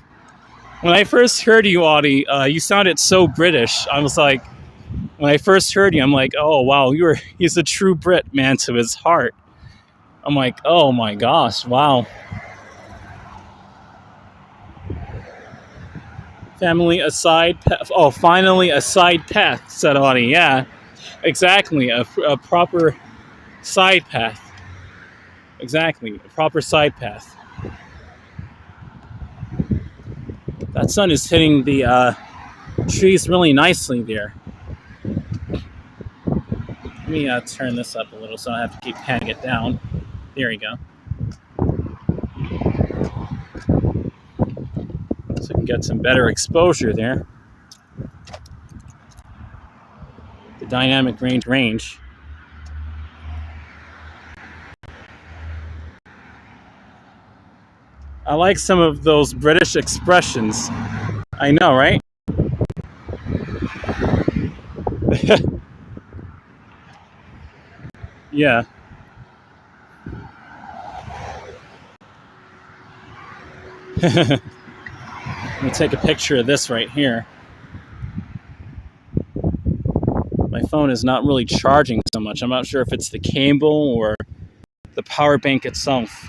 When I first heard you, Audie, you sounded so British. I was like, when I first heard you, I'm like, oh wow, he's a true Brit, man, to his heart. I'm like, oh my gosh, wow. Family aside path. Oh, finally a side path, said Audie. Yeah, exactly. A proper side path. Exactly, a proper side path. That sun is hitting the trees really nicely there. Let me turn this up a little so I don't have to keep panning it down. There we go. So we can get some better exposure there. The dynamic range. I like some of those British expressions. I know, right? Yeah. Let me take a picture of this right here. My phone is not really charging so much. I'm not sure if it's the cable or the power bank itself.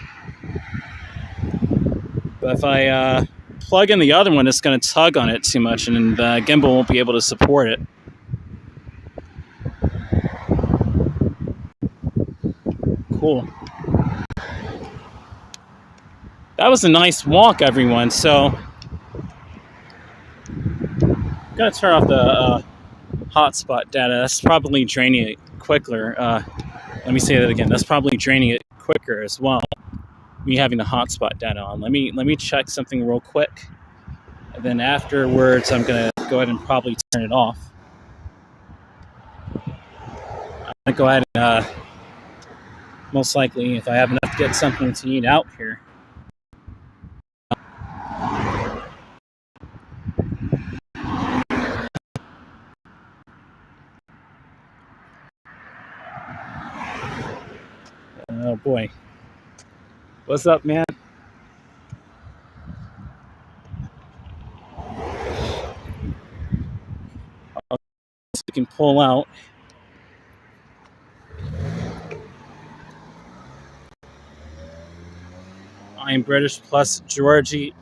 But if I plug in the other one, it's going to tug on it too much and the gimbal won't be able to support it. Cool. That was a nice walk, everyone. So I'm going to turn off the hotspot data. That's probably draining it quicker. Let me say that again. That's probably draining it quicker as well. Me having the hotspot data on. Let me check something real quick. And then afterwards, I'm going to go ahead and probably turn it off. I'm going to go ahead and most likely, if I have enough to get something to eat out here. Oh boy. What's up, man? can pull out. I'm British plus Geordie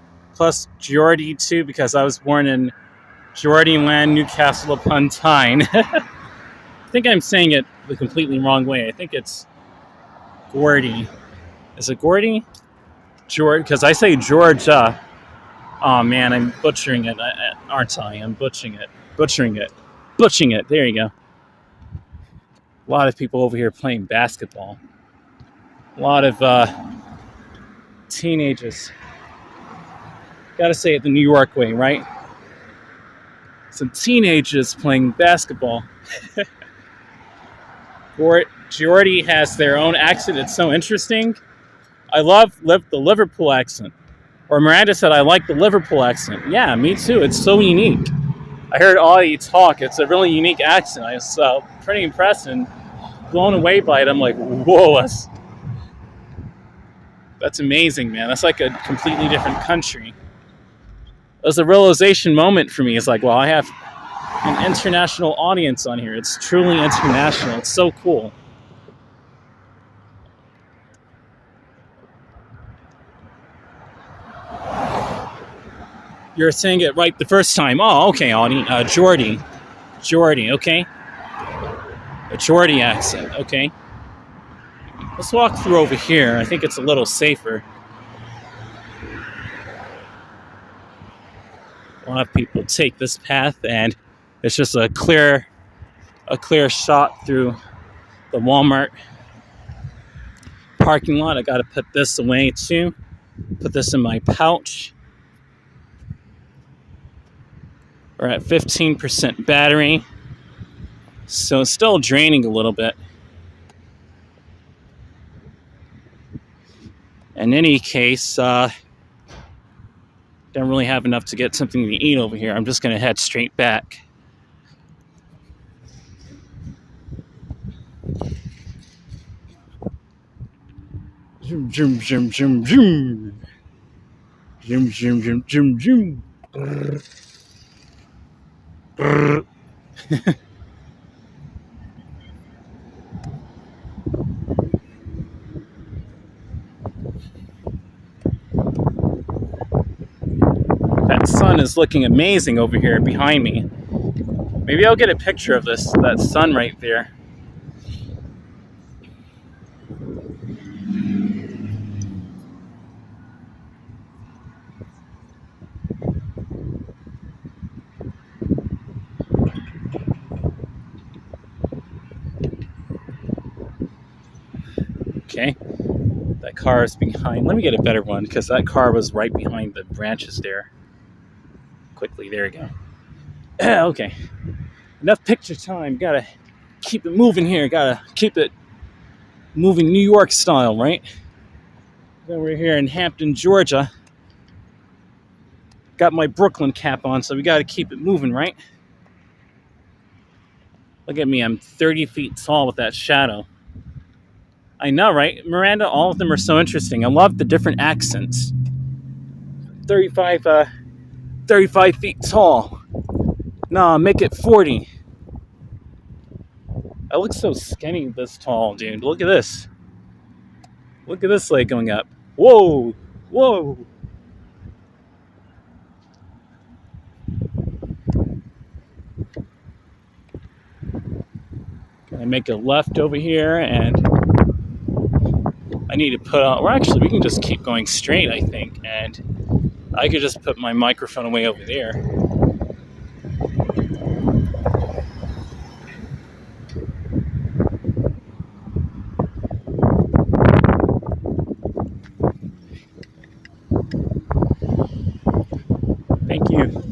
too, because I was born in Geordie Land, Newcastle upon Tyne. I think I'm saying it the completely wrong way. I think it's Gordy. Is it Gordy? George, because I say Georgia. Oh man, I'm butchering it, aren't I? I'm butchering it. There you go. A lot of people over here playing basketball. A lot of teenagers. Gotta say it the New York way, right? Some teenagers playing basketball. Geordie has their own accent. It's so interesting. I love the Liverpool accent. Or Miranda said, I like the Liverpool accent. Yeah, me too. It's so unique. I heard Aldi talk. It's a really unique accent. I was pretty impressed and blown away by it. I'm like, whoa, that's amazing, man. That's like a completely different country. It was a realization moment for me. It's like, well, I have an international audience on here. It's truly international. It's so cool. You're saying it right the first time. Oh, okay, Audie. Geordie, okay. A Geordie accent, okay. Let's walk through over here. I think it's a little safer. A lot of people take this path, and it's just a clear shot through the Walmart parking lot. I got to put this away too. Put this in my pouch. We're at 15% battery, so it's still draining a little bit. In any case, don't really have enough to get something to eat over here. I'm just going to head straight back. Zoom, zoom, zoom, zoom, zoom. Zoom, zoom, zoom, zoom, zoom. Brrr. Brrr. That sun is looking amazing over here behind me. Maybe I'll get a picture of that sun right there. Okay, that car is behind. Let me get a better one because that car was right behind the branches there. Quickly, there we go. Okay, enough picture time. Gotta keep it moving here. Gotta keep it moving New York style, right? Then we're here in Hampton, Georgia. Got my Brooklyn cap on, so we gotta keep it moving, right? Look at me, I'm 30 feet tall with that shadow. I know, right? Miranda, all of them are so interesting. I love the different accents. 35 feet tall. Nah, make it 40. I look so skinny this tall, dude. Look at this. Look at this leg going up. Whoa! Whoa! Gonna make a left over here, and I need to put on, or actually we can just keep going straight, I think, and I could just put my microphone away over there. Thank you.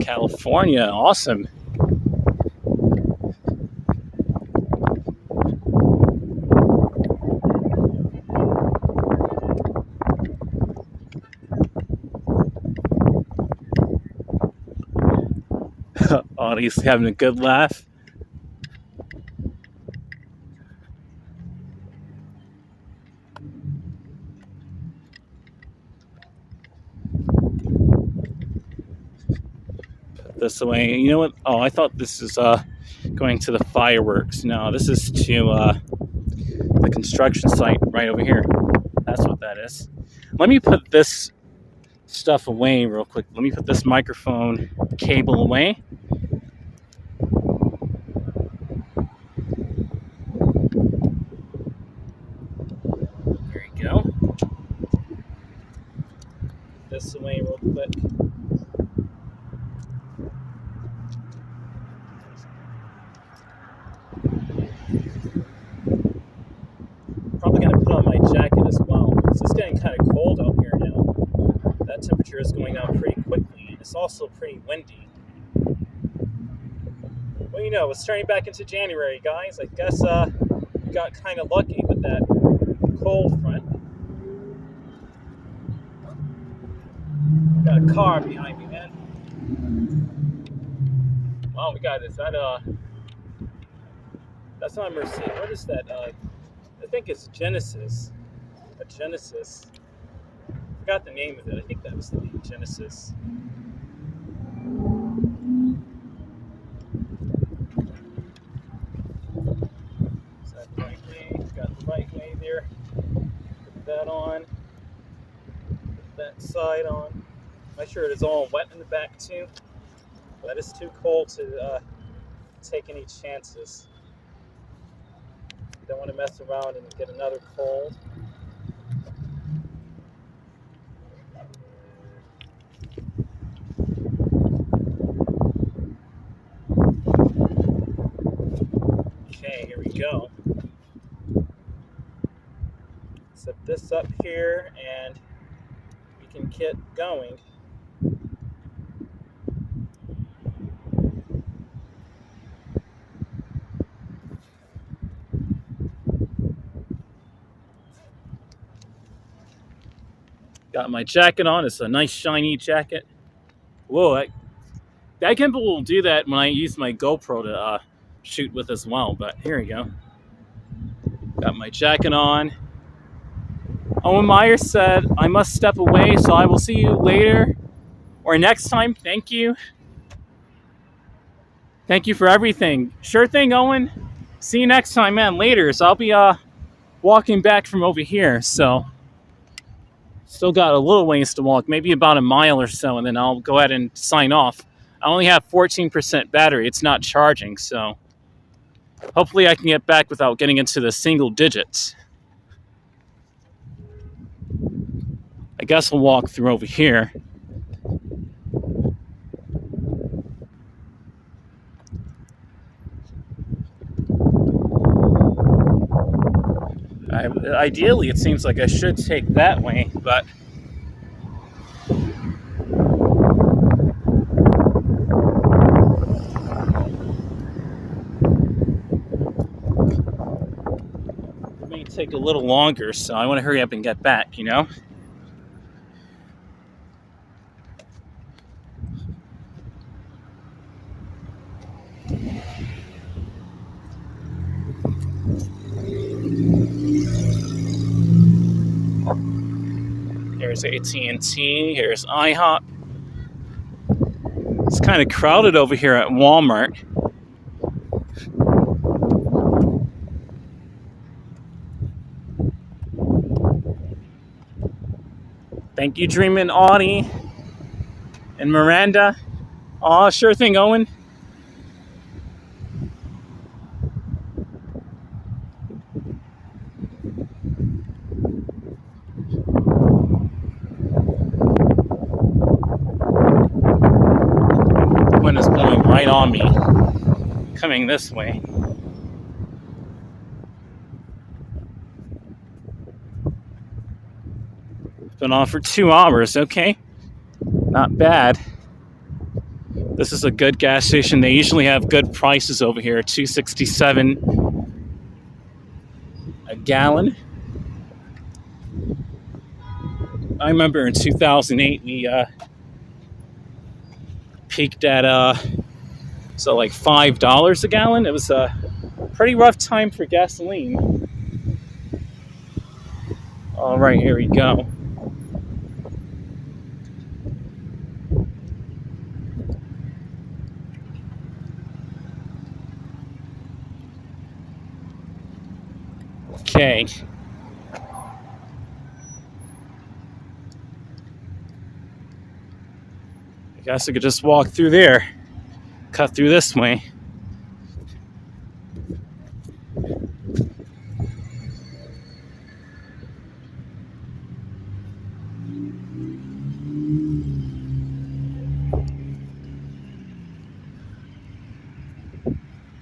California, awesome. Audie's having a good laugh. Put up this way. You know what? Oh, I thought this is going to the fireworks. No, this is to the construction site right over here. That's what that is. Let me put this stuff away real quick. Let me put this microphone cable away. There you go. This away real quick. Probably gonna put on my jacket as well. It's getting kind of cold out here now. That temperature is going down pretty quickly, and it's also pretty windy. Well, you know, it's turning back into January, guys. I guess we got kind of lucky with that cold front. Got a car behind me, man. Wow, we got this. That's not a Mercedes. What is that? I think it's Genesis. A Genesis. I forgot the name of it. I think that was the name, Genesis. Is that the right way? Got the right way there. Put that on. Put that side on. My shirt is all wet in the back too. But it's too cold to take any chances. Don't want to mess around and get another cold. Okay, here we go. Set this up here and we can get going. Got my jacket on. It's a nice shiny jacket. Whoa, that gimbal will do that when I use my GoPro to shoot with as well. But here we go. Got my jacket on. Owen Meyer said, I must step away, so I will see you later or next time. Thank you. Thank you for everything. Sure thing, Owen. See you next time, man. Later. So I'll be walking back from over here. So still got a little ways to walk, maybe about a mile or so, and then I'll go ahead and sign off. I only have 14% battery. It's not charging, so hopefully I can get back without getting into the single digits. I guess we'll walk through over here. Ideally, it seems like I should take that way, but it may take a little longer, so I want to hurry up and get back, you know? Here's AT&T, here's IHOP. It's kind of crowded over here at Walmart. Thank you, Dreamin' Audie and Miranda. Aw, sure thing, Owen. Wind is blowing right on me, coming this way. Been on for 2 hours, okay. Not bad. This is a good gas station. They usually have good prices over here. $2.67 a gallon. I remember in 2008 we peaked at so like $5 a gallon. It was a pretty rough time for gasoline. All right, here we go. interesting. I guess I could just walk through there, cut through this way.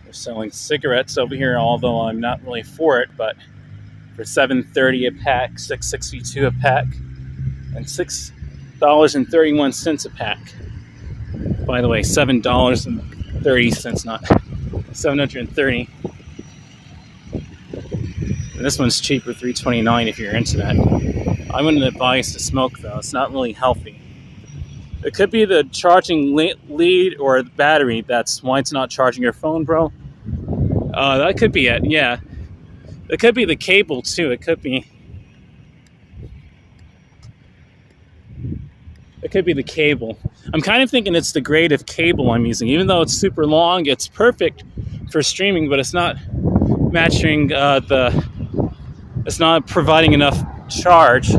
They're selling cigarettes over here, although I'm not really for it, but for $7.30 a pack, $6.62 a pack, and $6.31 a pack. By the way, $7.30, not $730. And this one's cheaper, $3.29 if you're into that. I wouldn't advise to smoke though; it's not really healthy. It could be the charging lead or the battery. That's why it's not charging your phone, bro. That could be it. Yeah, it could be the cable too. It could be the cable. I'm kind of thinking it's the grade of cable I'm using. Even though it's super long, it's perfect for streaming, but it's not matching it's not providing enough charge.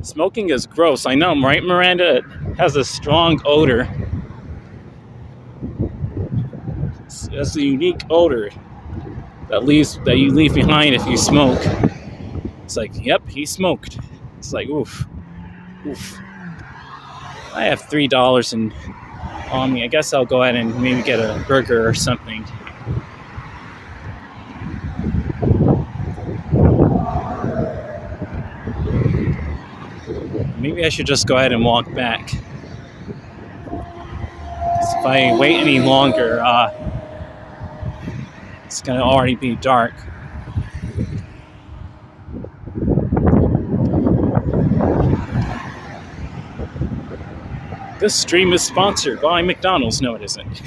Smoking is gross. I know, right, Miranda? It has a strong odor. It's a unique odor that you leave behind if you smoke. It's like, yep, he smoked. It's like, oof. Oof. I have $3 on me. I guess I'll go ahead and maybe get a burger or something. Maybe I should just go ahead and walk back. 'Cause if I wait any longer, it's going to already be dark. This stream is sponsored by McDonald's. No, it isn't.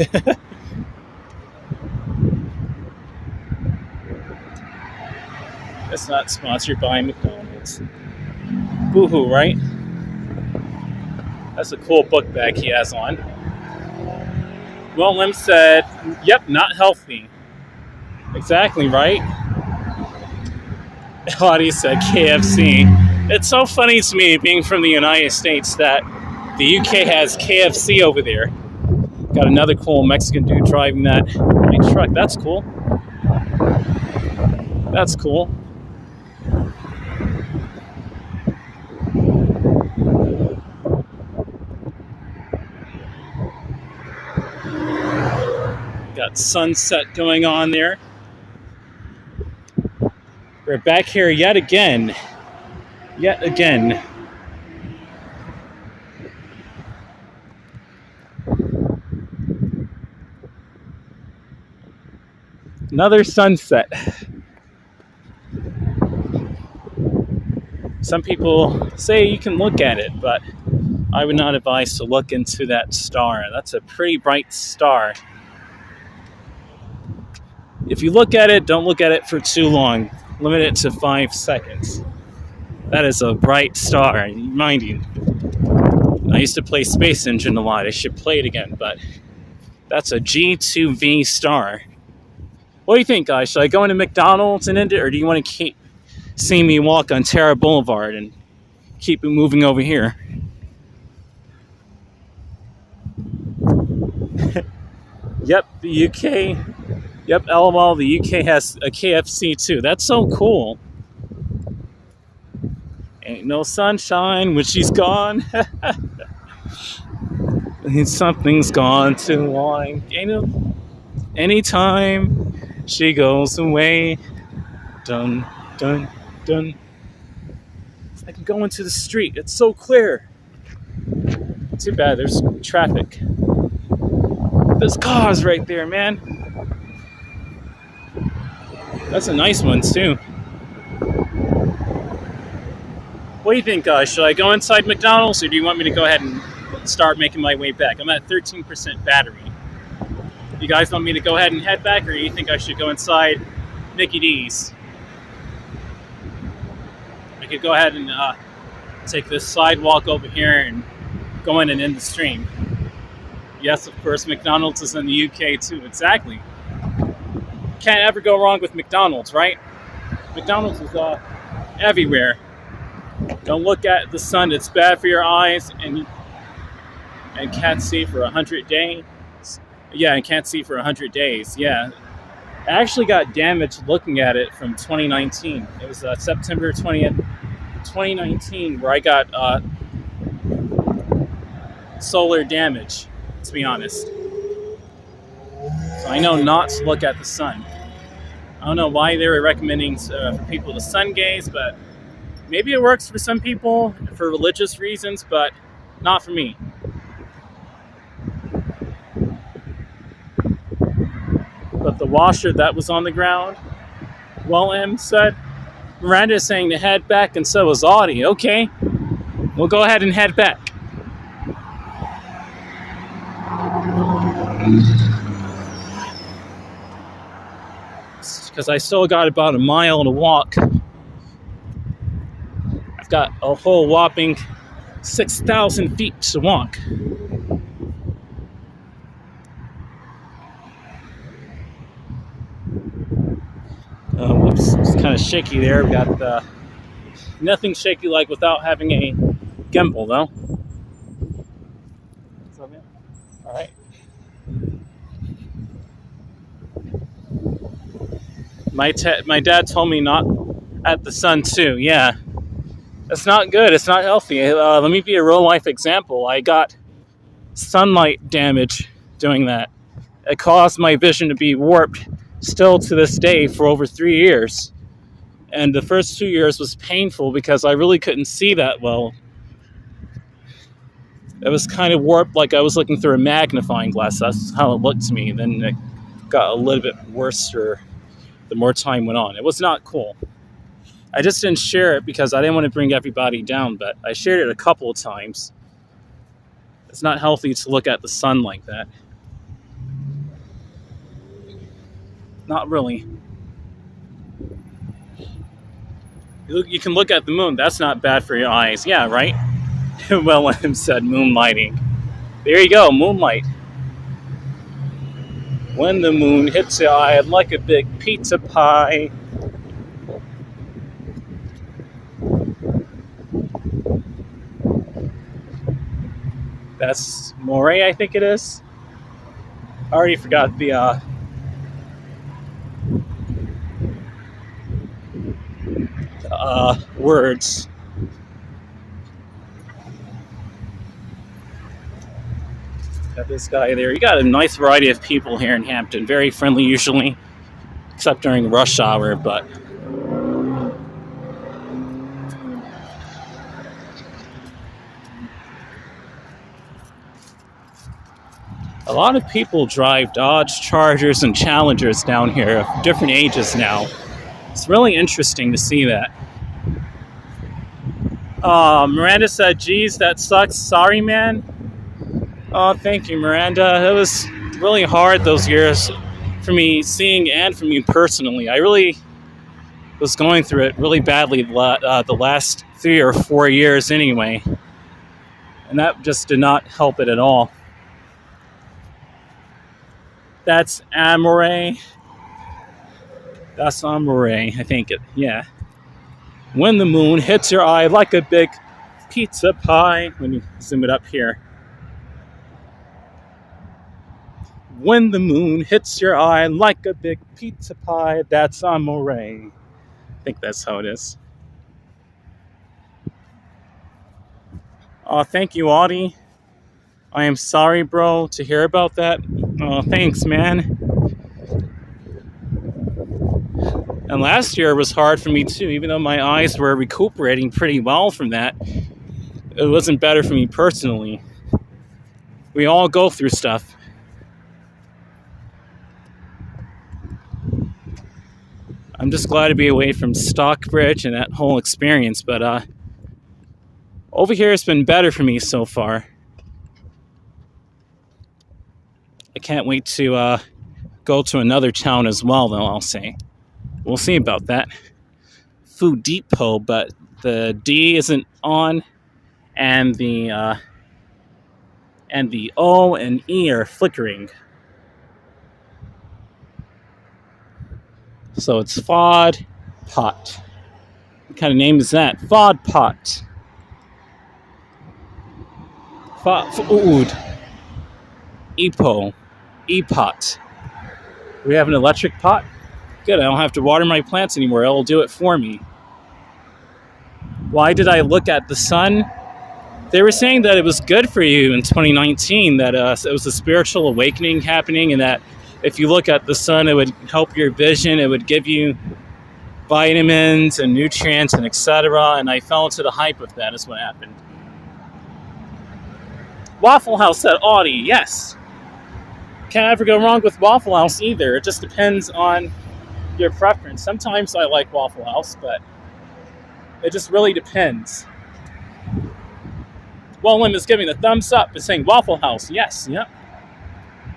It's not sponsored by McDonald's. Boohoo, right? That's a cool book bag he has on. Well, Lim said, yep, not healthy. Exactly, right? Audie said KFC. It's so funny to me, being from the United States, that the UK has KFC over there. Got another cool Mexican dude driving that white truck. That's cool. That's cool. Got sunset going on there. We're back here yet again. Yet again. Another sunset. Some people say you can look at it, but I would not advise to look into that star. That's a pretty bright star. If you look at it, don't look at it for too long. Limit it to 5 seconds. That is a bright star, mind you. I used to play Space Engine a lot. I should play it again, but that's a G2V star. What do you think, guys? Should I go into McDonald's and end it, or do you want to keep seeing me walk on Terra Boulevard and keep it moving over here? Yep, the UK. Yep, LOL, the UK has a KFC too. That's so cool. Ain't no sunshine when she's gone. Something's gone too long. Ain't no, anytime she goes away. Dun, dun, dun. I can go into the street. It's so clear. Too bad there's traffic. There's cars right there, man. That's a nice one, too. What do you think, guys? Should I go inside McDonald's, or do you want me to go ahead and start making my way back? I'm at 13% battery. You guys want me to go ahead and head back, or do you think I should go inside Mickey D's? I could go ahead and take this sidewalk over here and go in and end the stream. Yes, of course, McDonald's is in the UK, too. Exactly. Can't ever go wrong with McDonald's, right? McDonald's is everywhere. Don't look at the sun, it's bad for your eyes, and can't see for 100 days. Yeah, and can't see for 100 days. Yeah. I actually got damaged looking at it from 2019. It was September 20th, 2019, where I got solar damage, to be honest. So I know not to look at the sun. I don't know why they were recommending for people to sun gaze, but maybe it works for some people for religious reasons, but not for me. But the washer that was on the ground, well, M said, Miranda is saying to head back, and so is Aldi. Okay, we'll go ahead and head back. Because I still got about a mile to walk. I've got a whole whopping 6,000 feet to walk. Whoops, it's kind of shaky there. We got nothing shaky like without having a gimbal, though. All right. My dad told me not at the sun too. Yeah, that's not good. It's not healthy. Let me be a real life example. I got sunlight damage doing that. It caused my vision to be warped still to this day for over 3 years. And the first 2 years was painful because I really couldn't see that well. It was kind of warped, like I was looking through a magnifying glass. That's how it looked to me. And then it got a little bit worse the more time went on. It was not cool. I just didn't share it because I didn't want to bring everybody down, but I shared it a couple of times. It's not healthy to look at the sun like that. Not really. You can look at the moon. That's not bad for your eyes. Yeah, right? Well, Em said moonlighting. There you go, moonlight. When the moon hits your eye like a big pizza pie. That's Moray, I think it is. I already forgot the words. Got this guy there. You got a nice variety of people here in Hampton. Very friendly usually, except during rush hour, but a lot of people drive Dodge Chargers and Challengers down here of different ages now. It's really interesting to see that. Miranda said, geez, that sucks. Sorry, man. Oh, thank you, Miranda. It was really hard those years for me, seeing and for me personally. I really was going through it really badly the last 3 or 4 years anyway. And that just did not help it at all. That's Amore. That's Amore, I think it, yeah. When the moon hits your eye like a big pizza pie. Let me zoom it up here. When the moon hits your eye like a big pizza pie, that's Amore. I think that's how it is. Oh, thank you, Aldi. I am sorry, bro, to hear about that. Oh, thanks, man. And last year was hard for me too, even though my eyes were recuperating pretty well from that. It wasn't better for me personally. We all go through stuff. I'm just glad to be away from Stockbridge and that whole experience, but over here it's been better for me so far. I can't wait to go to another town as well, though, I'll say. We'll see about that. Food Depot, but the D isn't on, and the O and E are flickering. So it's FOD, pot. What kind of name is that? Fod pot. Food. Epo. E-pot. We have an electric pot? Good, I don't have to water my plants anymore. It'll do it for me. Why did I look at the sun? They were saying that it was good for you in 2019, that it was a spiritual awakening happening, and that if you look at the sun, it would help your vision, it would give you vitamins and nutrients and etc. And I fell into the hype of that is what happened. Waffle House at Aldi, yes. Can't ever go wrong with Waffle House either. It just depends on your preference. Sometimes I like Waffle House, but it just really depends. Willem is giving the thumbs up and saying Waffle House, yes, yep.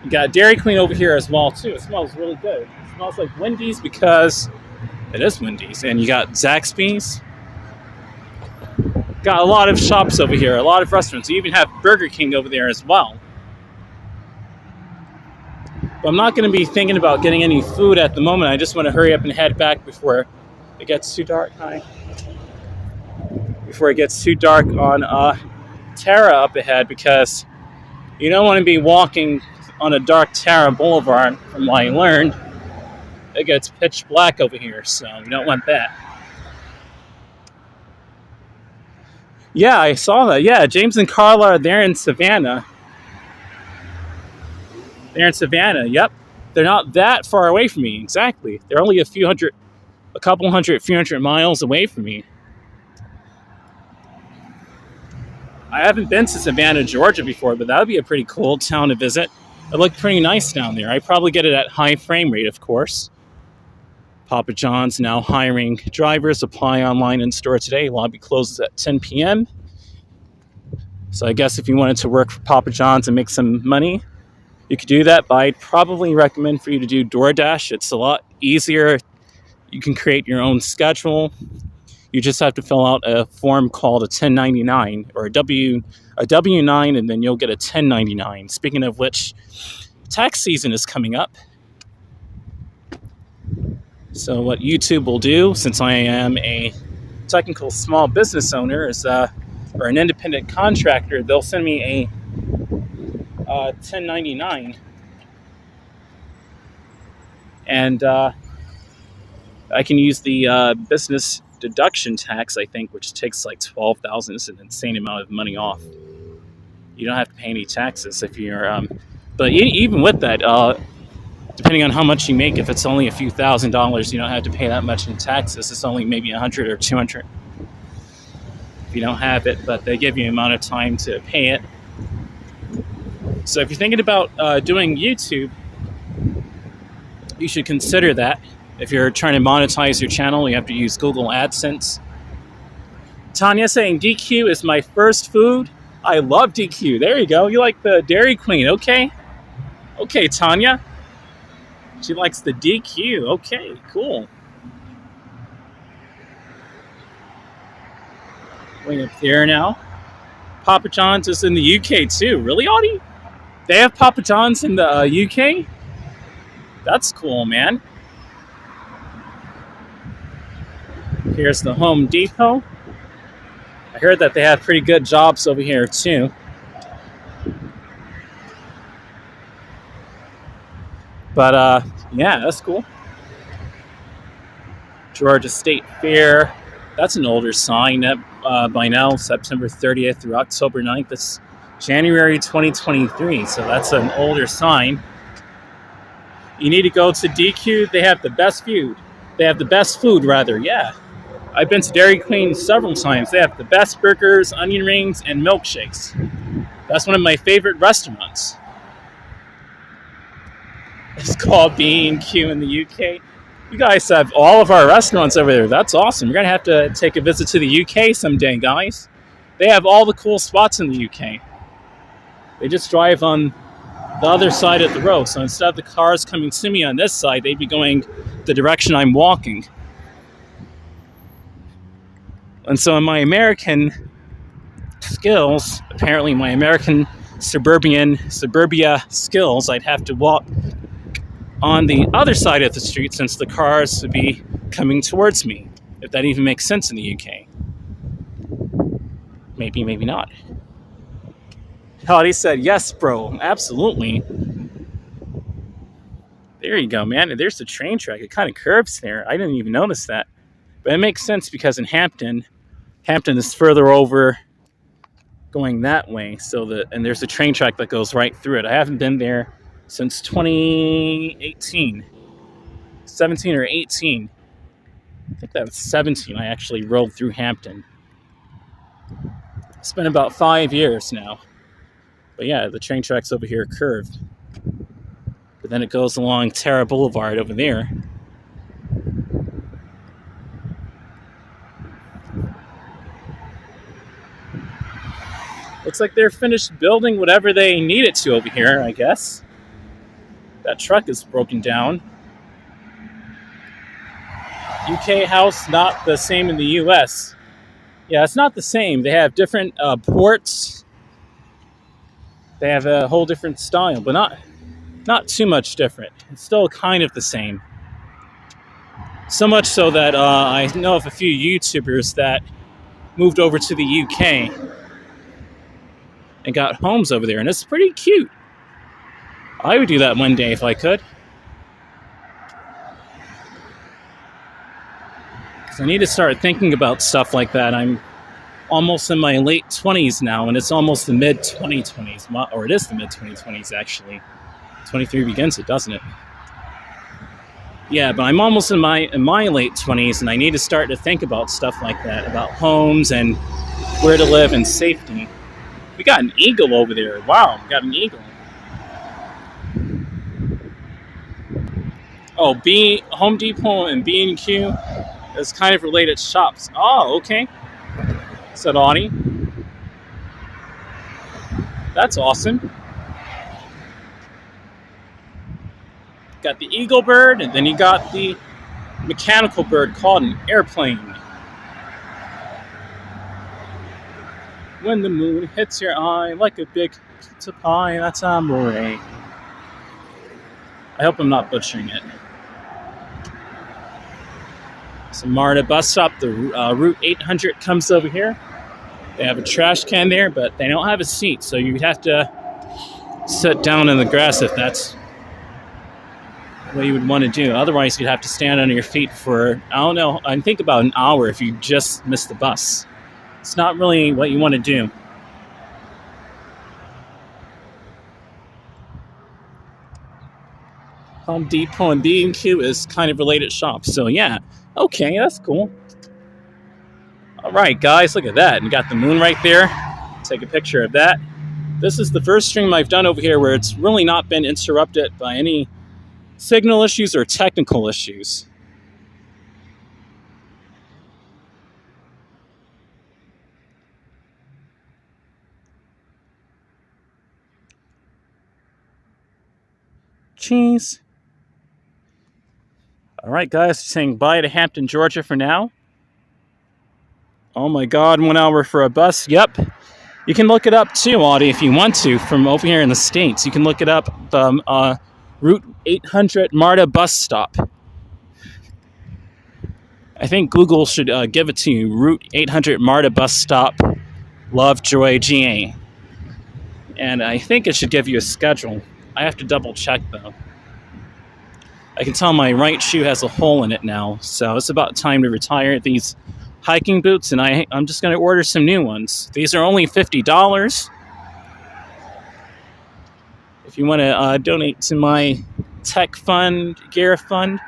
You got Dairy Queen over here as well too. It smells really good. It smells like Wendy's because it is Wendy's. And you got Zaxby's. Got a lot of shops over here, a lot of restaurants. You even have Burger King over there as well. But I'm not going to be thinking about getting any food at the moment. I just want to hurry up and head back before it gets too dark. Hi. Before it gets too dark on Tara up ahead, because you don't want to be walking on a dark Tara Boulevard. From what I learned, it gets pitch black over here, so you don't want that. Yeah, I saw that. Yeah, James and Carla are there in Savannah. They're in Savannah, yep. They're not that far away from me, exactly. They're only a few hundred miles away from me. I haven't been to Savannah, Georgia before, but that would be a pretty cool town to visit. It looked pretty nice down there. I'd probably get it at high frame rate, of course. Papa John's now hiring drivers. Apply online in store today. Lobby closes at 10 p.m. So I guess if you wanted to work for Papa John's and make some money, you could do that. But I'd probably recommend for you to do DoorDash. It's a lot easier. You can create your own schedule. You just have to fill out a form called a 1099 or a W-9, and then you'll get a 1099. Speaking of which, tax season is coming up. So what YouTube will do, since I am a technical small business owner, is or an independent contractor, they'll send me a 1099, and I can use the business deduction tax, I think, which takes like $12,000. It's an insane amount of money off. You don't have to pay any taxes if you're. But even with that, depending on how much you make, if it's only a few $1,000s, you don't have to pay that much in taxes. It's only maybe $100 or $200 if you don't have it. But they give you an amount of time to pay it. So if you're thinking about doing YouTube, you should consider that. If you're trying to monetize your channel, you have to use Google AdSense. Tanya saying DQ is my first food. I love DQ. There you go. You like the Dairy Queen. Okay. Okay, Tanya. She likes the DQ. Okay, cool. Going up there now. Papa John's is in the UK too. Really, Audie? They have Papa John's in the UK? That's cool, man. Here's the Home Depot. I heard that they have pretty good jobs over here too. But yeah, that's cool. Georgia State Fair. That's an older sign. By now, September 30th through October 9th. It's January 2023, so that's an older sign. You need to go to DQ. They have the best food. They have the best food, rather, yeah. I've been to Dairy Queen several times. They have the best burgers, onion rings, and milkshakes. That's one of my favorite restaurants. It's called B&Q in the UK. You guys have all of our restaurants over there. That's awesome. We're going to have to take a visit to the UK someday, guys. They have all the cool spots in the UK. They just drive on the other side of the road. So instead of the cars coming to me on this side, they'd be going the direction I'm walking. And so in my American skills, apparently my American suburbia skills, I'd have to walk on the other side of the street since the cars would be coming towards me, if that even makes sense in the UK. Maybe, maybe not. Aldi said, yes, bro, absolutely. There you go, man. There's the train track. It kind of curves there. I didn't even notice that. But it makes sense because in Hampton is further over going that way. And there's a train track that goes right through it. I haven't been there since 2018. 17 or 18. I think that was 17. I actually rode through Hampton. It's been about 5 years now. But yeah, the train tracks over here are curved. But then it goes along Terra Boulevard over there. Looks like they're finished building whatever they needed to over here, I guess. That truck is broken down. UK house not the same in the US. Yeah, it's not the same. They have different ports. They have a whole different style, but not too much different. It's still kind of the same. So much so that I know of a few YouTubers that moved over to the UK and got homes over there, and it's pretty cute. I would do that one day if I could. Because I need to start thinking about stuff like that. I'm almost in my late 20s now, and it's almost the mid-2020s. Or it is the mid-2020s, actually. 23 begins it, doesn't it? Yeah, but I'm almost in my late 20s, and I need to start to think about stuff like that, about homes and where to live and safety. We got an eagle over there. Wow, we got an eagle. Oh, Home Depot and B&Q is kind of related shops. Oh, okay. Said Audie. That's awesome. Got the eagle bird, and then you got the mechanical bird called an airplane. When the moon hits your eye like a big pizza pie, that's amore. I hope I'm not butchering it. So MARTA bus stop, the Route 800 comes over here. They have a trash can there, but they don't have a seat, so you'd have to sit down in the grass if that's what you would want to do. Otherwise, you'd have to stand on your feet for, I don't know, I think about an hour if you just miss the bus. It's not really what you want to do. Home Depot and B&Q is kind of related shops, so yeah. Okay, that's cool. All right, guys, look at that. You got the moon right there. Take a picture of that. This is the first stream I've done over here where it's really not been interrupted by any signal issues or technical issues. Cheese. All right, guys, saying bye to Hampton, Georgia for now. Oh my God, 1 hour for a bus. Yep. You can look it up too, Audie, if you want to, from over here in the States. You can look it up, the Route 800 MARTA bus stop. I think Google should give it to you. Route 800 MARTA bus stop, Lovejoy, GA. And I think it should give you a schedule. I have to double check, though. I can tell my right shoe has a hole in it now, so it's about time to retire these hiking boots, and I'm just going to order some new ones. These are only $50. If you want to donate to my tech fund, gear fund,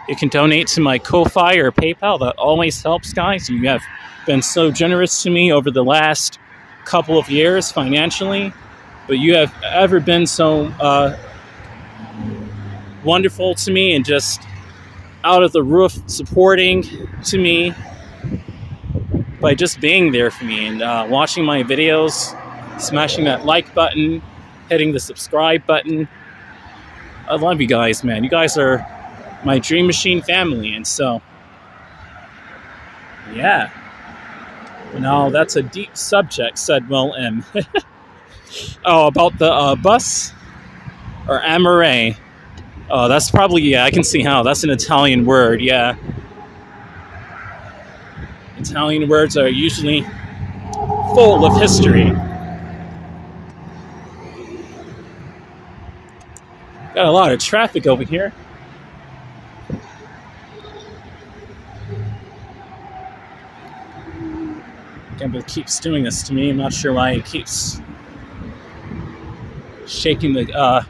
you can donate to my Ko-Fi or PayPal. That always helps, guys. You have been so generous to me over the last couple of years financially, but you have ever been so wonderful to me and just out of the roof supporting to me by just being there for me and watching my videos, smashing that like button, hitting the subscribe button. I love you guys, man. You guys are my Dream Machine family, and so yeah. No, that's a deep subject, said Will M. Oh, about the bus or amore. Oh, that's probably, yeah, I can see how. That's an Italian word, yeah. Italian words are usually full of history. Got a lot of traffic over here. It keeps doing this to me. I'm not sure why it keeps shaking the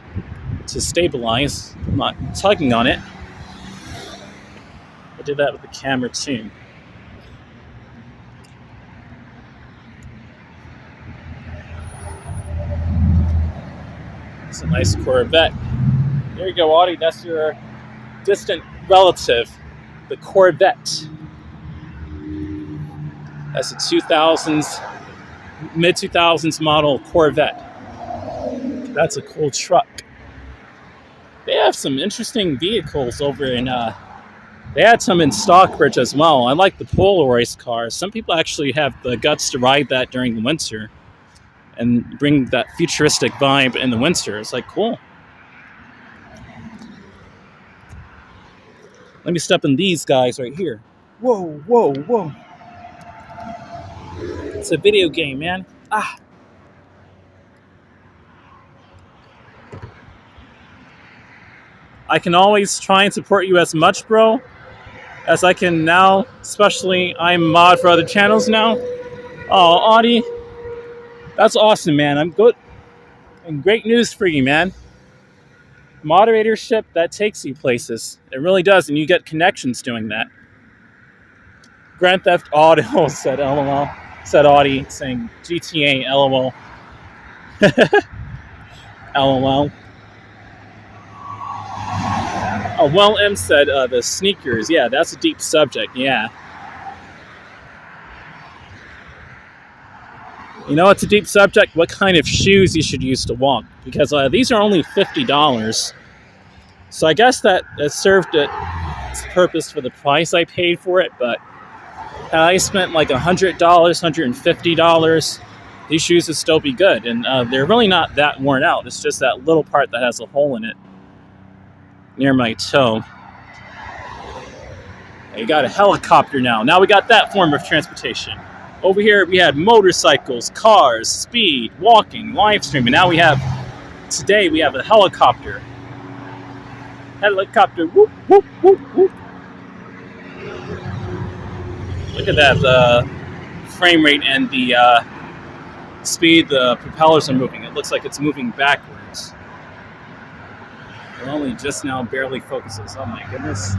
to stabilize. I'm not tugging on it. I did that with the camera too. It's a nice Corvette. There you go, Aldi. That's your distant relative, the Corvette. That's a 2000s, mid-2000s model Corvette. That's a cool truck. They have some interesting vehicles over in, they had some in Stockbridge as well. I like the Polaroid cars. Some people actually have the guts to ride that during the winter and bring that futuristic vibe in the winter. It's like, cool. Let me step in these guys right here. Whoa, whoa, whoa. It's a video game, man. Ah. I can always try and support you as much, bro, as I can now. Especially, I'm mod for other channels now. Oh, Audie. That's awesome, man. I'm good. And great news for you, man. Moderatorship, that takes you places. It really does, and you get connections doing that. Grand Theft Auto said LOL. Said Audie, saying GTA LOL. LOL. Oh, well, M said the sneakers. Yeah, that's a deep subject. Yeah. You know, it's a deep subject. What kind of shoes you should use to walk? Because these are only $50. So I guess that served its purpose for the price I paid for it. But I spent like $100, $150. These shoes would still be good. And they're really not that worn out. It's just that little part that has a hole in it near my toe. You got a helicopter now. Now we got that form of transportation. Over here we had motorcycles, cars, speed, walking, live streaming. Now today we have a helicopter. Helicopter, whoop, whoop, whoop, whoop. Look at that, the frame rate and the speed the propellers are moving. It looks like it's moving backwards. It only just now barely focuses. Oh my goodness.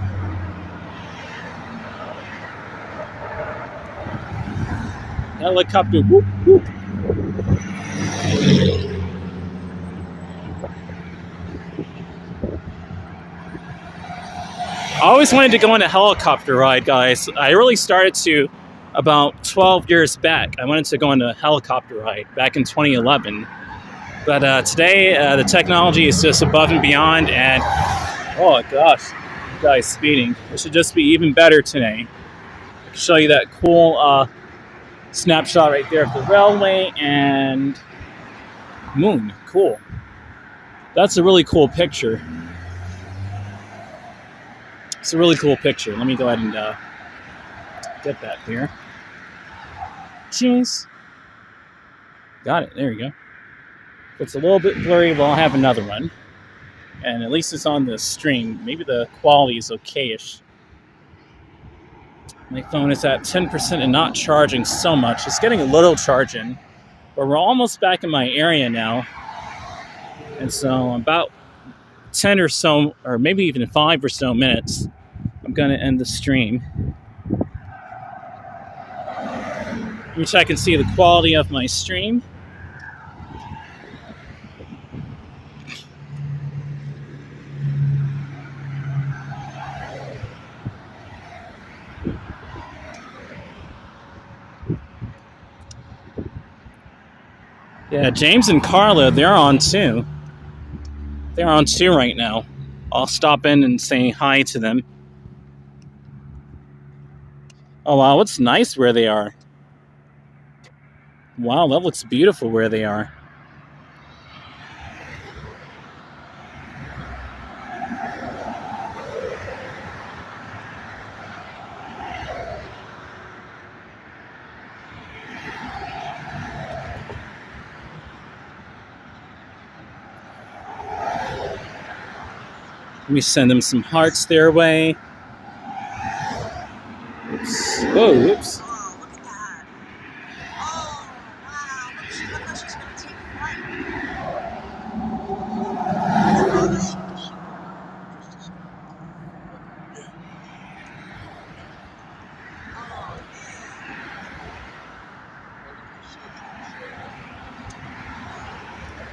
Helicopter, whoop, whoop. I always wanted to go on a helicopter ride, guys. I really started to about 12 years back. I wanted to go on a helicopter ride back in 2011. But today, the technology is just above and beyond, and oh gosh, you guys speeding. It should just be even better today. I can show you that cool snapshot right there of the railway and moon. Cool. That's a really cool picture. It's a really cool picture. Let me go ahead and get that here. Jeez. Got it. There you go. If it's a little bit blurry, well, I'll have another one. And at least it's on the stream. Maybe the quality is okay-ish. My phone is at 10% and not charging so much. It's getting a little charge in. But we're almost back in my area now. And so about 10 or so, or maybe even 5 or so minutes, I'm going to end the stream. Which I can see the quality of my stream. Yeah, James and Carla, they're on too. They're on too right now. I'll stop in and say hi to them. Oh wow, it's nice where they are. Wow, that looks beautiful where they are. Let me send them some hearts their way. Oops. Whoa, oops. Oh, look at that. Oh, wow. Look like she's going to take flight.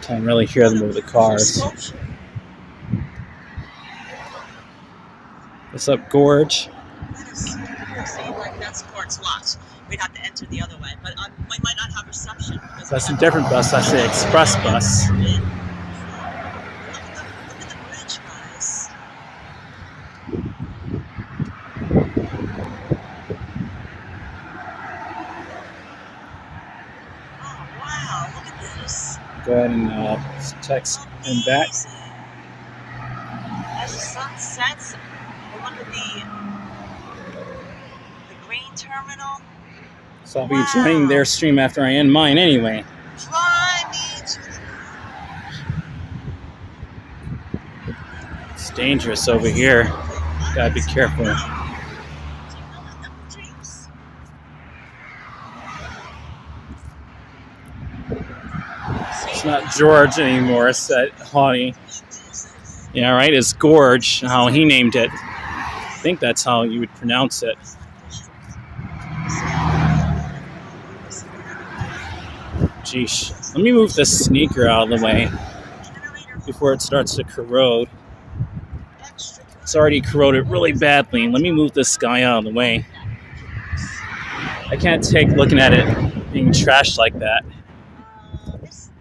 Can't really hear them over the cars. What's up, Gorge? Like that's Court's lot. We'd have to enter the other way, but we might not have reception. That's a different bus. That's the express bus. Look at the bridge, guys. Oh, wow. Look at this. Go ahead and text him back. As the sun sets, we're under the green terminal. So I'll be joining their stream after I end mine anyway. Fly me to the It's dangerous over here. Gotta be careful. It's not George anymore, it's that haughty. Yeah, right, it's Gorge, how he named it. I think that's how you would pronounce it. Geesh. Let me move this sneaker out of the way before it starts to corrode. It's already corroded really badly. Let me move this guy out of the way. I can't take looking at it being trashed like that.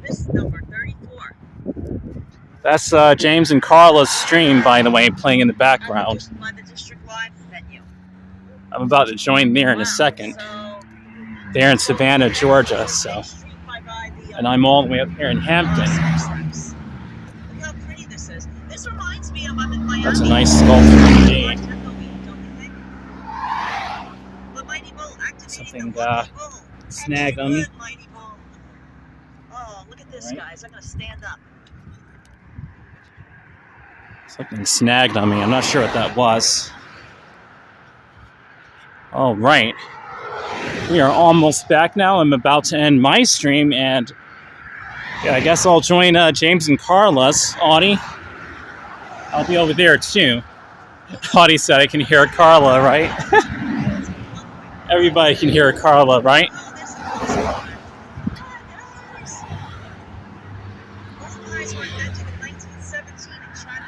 This number 34. That's James and Carla's stream, by the way, playing in the background. By the district live venue. I'm about to join there in a second. They're in Savannah, Georgia, so. And I'm all the way up here in Hampton. Look how pretty this is. This reminds me of I'm in Miami. That's a nice sculpture indeed. The Mighty Bull activating Something the Mighty Bull. snag on me. Mighty Bull. Oh, look at this, Right. guys. I'm going to stand up. Something snagged on me. I'm not sure what that was. All right. We are almost back now. I'm about to end my stream, and yeah, I guess I'll join James and Carla's. Audie, I'll be over there too. Audie said I can hear Carla, right? Everybody can hear Carla, right? Oh, there's the guys. Those guys were invented in 1917 in China.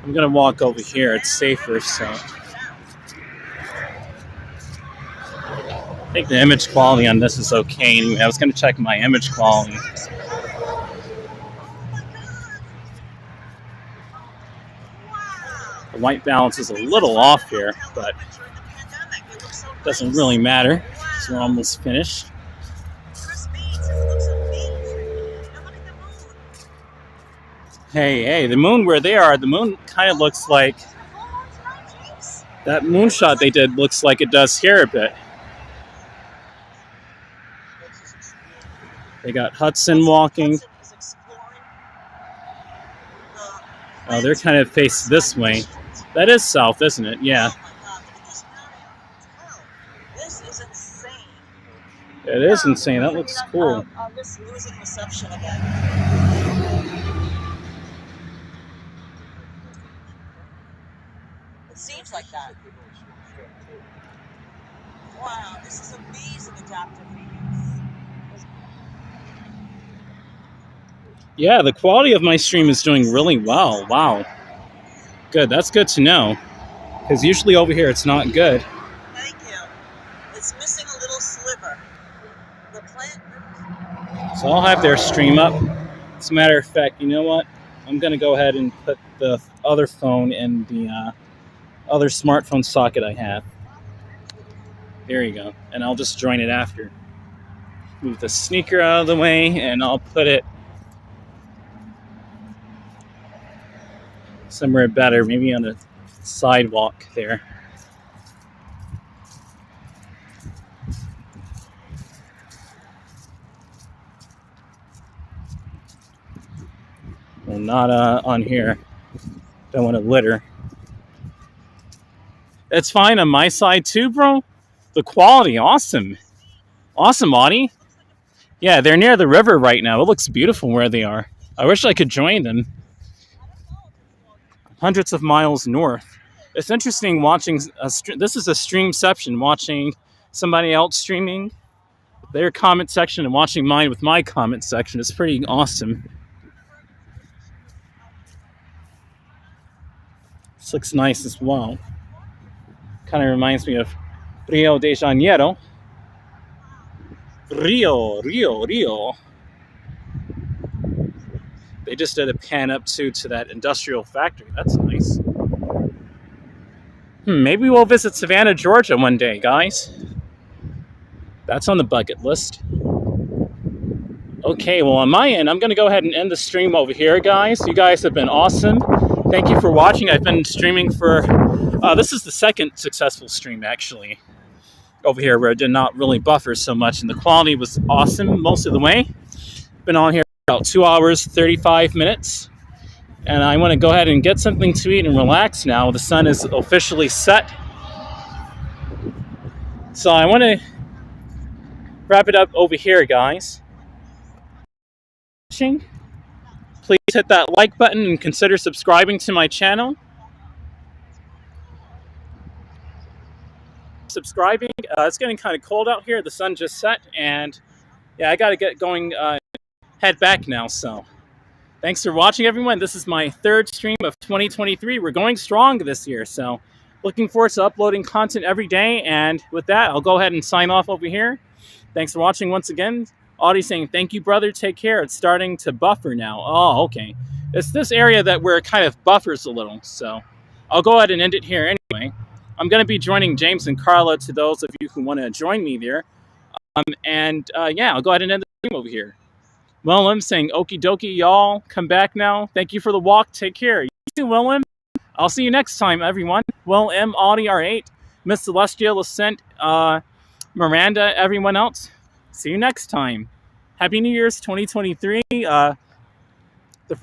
I'm gonna walk over here. It's safer, so. I think the image quality on this is okay anyway. I was going to check my image quality. The white balance is a little off here, but it doesn't really matter because we're almost finished. Hey, the moon where they are, the moon kind of looks like that moonshot they did looks like it does here a bit. They got Hudson walking. Oh, they're kind of faced this way. That is south, isn't it? Yeah. This is insane. It is insane. That looks cool. I'm just losing reception again. It seems like that. Wow, this is amazing adaptive reuse. Yeah, the quality of my stream is doing really well. Wow. Good. That's good to know. Because usually over here it's not good. Thank you. It's missing a little sliver. The plant. So I'll have their stream up. As a matter of fact, you know what? I'm going to go ahead and put the other phone in the other smartphone socket I have. There you go. And I'll just join it after. Move the sneaker out of the way and I'll put it somewhere better, maybe on the sidewalk there. Well, not on here. Don't want to litter. It's fine on my side too, bro. The quality, awesome. Awesome, Audie. Yeah, they're near the river right now. It looks beautiful where they are. I wish I could join them. Hundreds of miles north. It's interesting watching, this is a streamception, watching somebody else streaming their comment section and watching mine with my comment section. It's pretty awesome. This looks nice as well. Kind of reminds me of Rio de Janeiro. Rio. They just did a pan up to that industrial factory. That's nice. Maybe we'll visit Savannah, Georgia one day, guys. That's on the bucket list. Okay, well, on my end, I'm going to go ahead and end the stream over here, guys. You guys have been awesome. Thank you for watching. I've been streaming for... this is the second successful stream, actually, over here, where it did not really buffer so much, and the quality was awesome most of the way. Been on here about 2 hours, 35 minutes. And I want to go ahead and get something to eat and relax now. The sun is officially set. So I want to wrap it up over here, guys. Please hit that like button and consider subscribing to my channel. Subscribing. It's getting kind of cold out here. The sun just set, and yeah, I got to get going, head back now. So thanks for watching, everyone. This is my third stream of 2023. We're going strong this year, so looking forward to uploading content every day. And with that, I'll go ahead and sign off over here. Thanks for watching once again. Audie saying, thank you, brother. Take care. It's starting to buffer now. Oh, okay. It's this area that where it kind of buffers a little. So I'll go ahead and end it here anyway. I'm going to be joining James and Carla, to those of you who want to join me there. Yeah, I'll go ahead and end the stream over here. Willem saying, okie dokie, y'all. Come back now. Thank you for the walk. Take care. You too, Willem. I'll see you next time, everyone. Will M. Audie R8, Miss Celestial Ascent, Miranda, everyone else. See you next time. Happy New Year's 2023.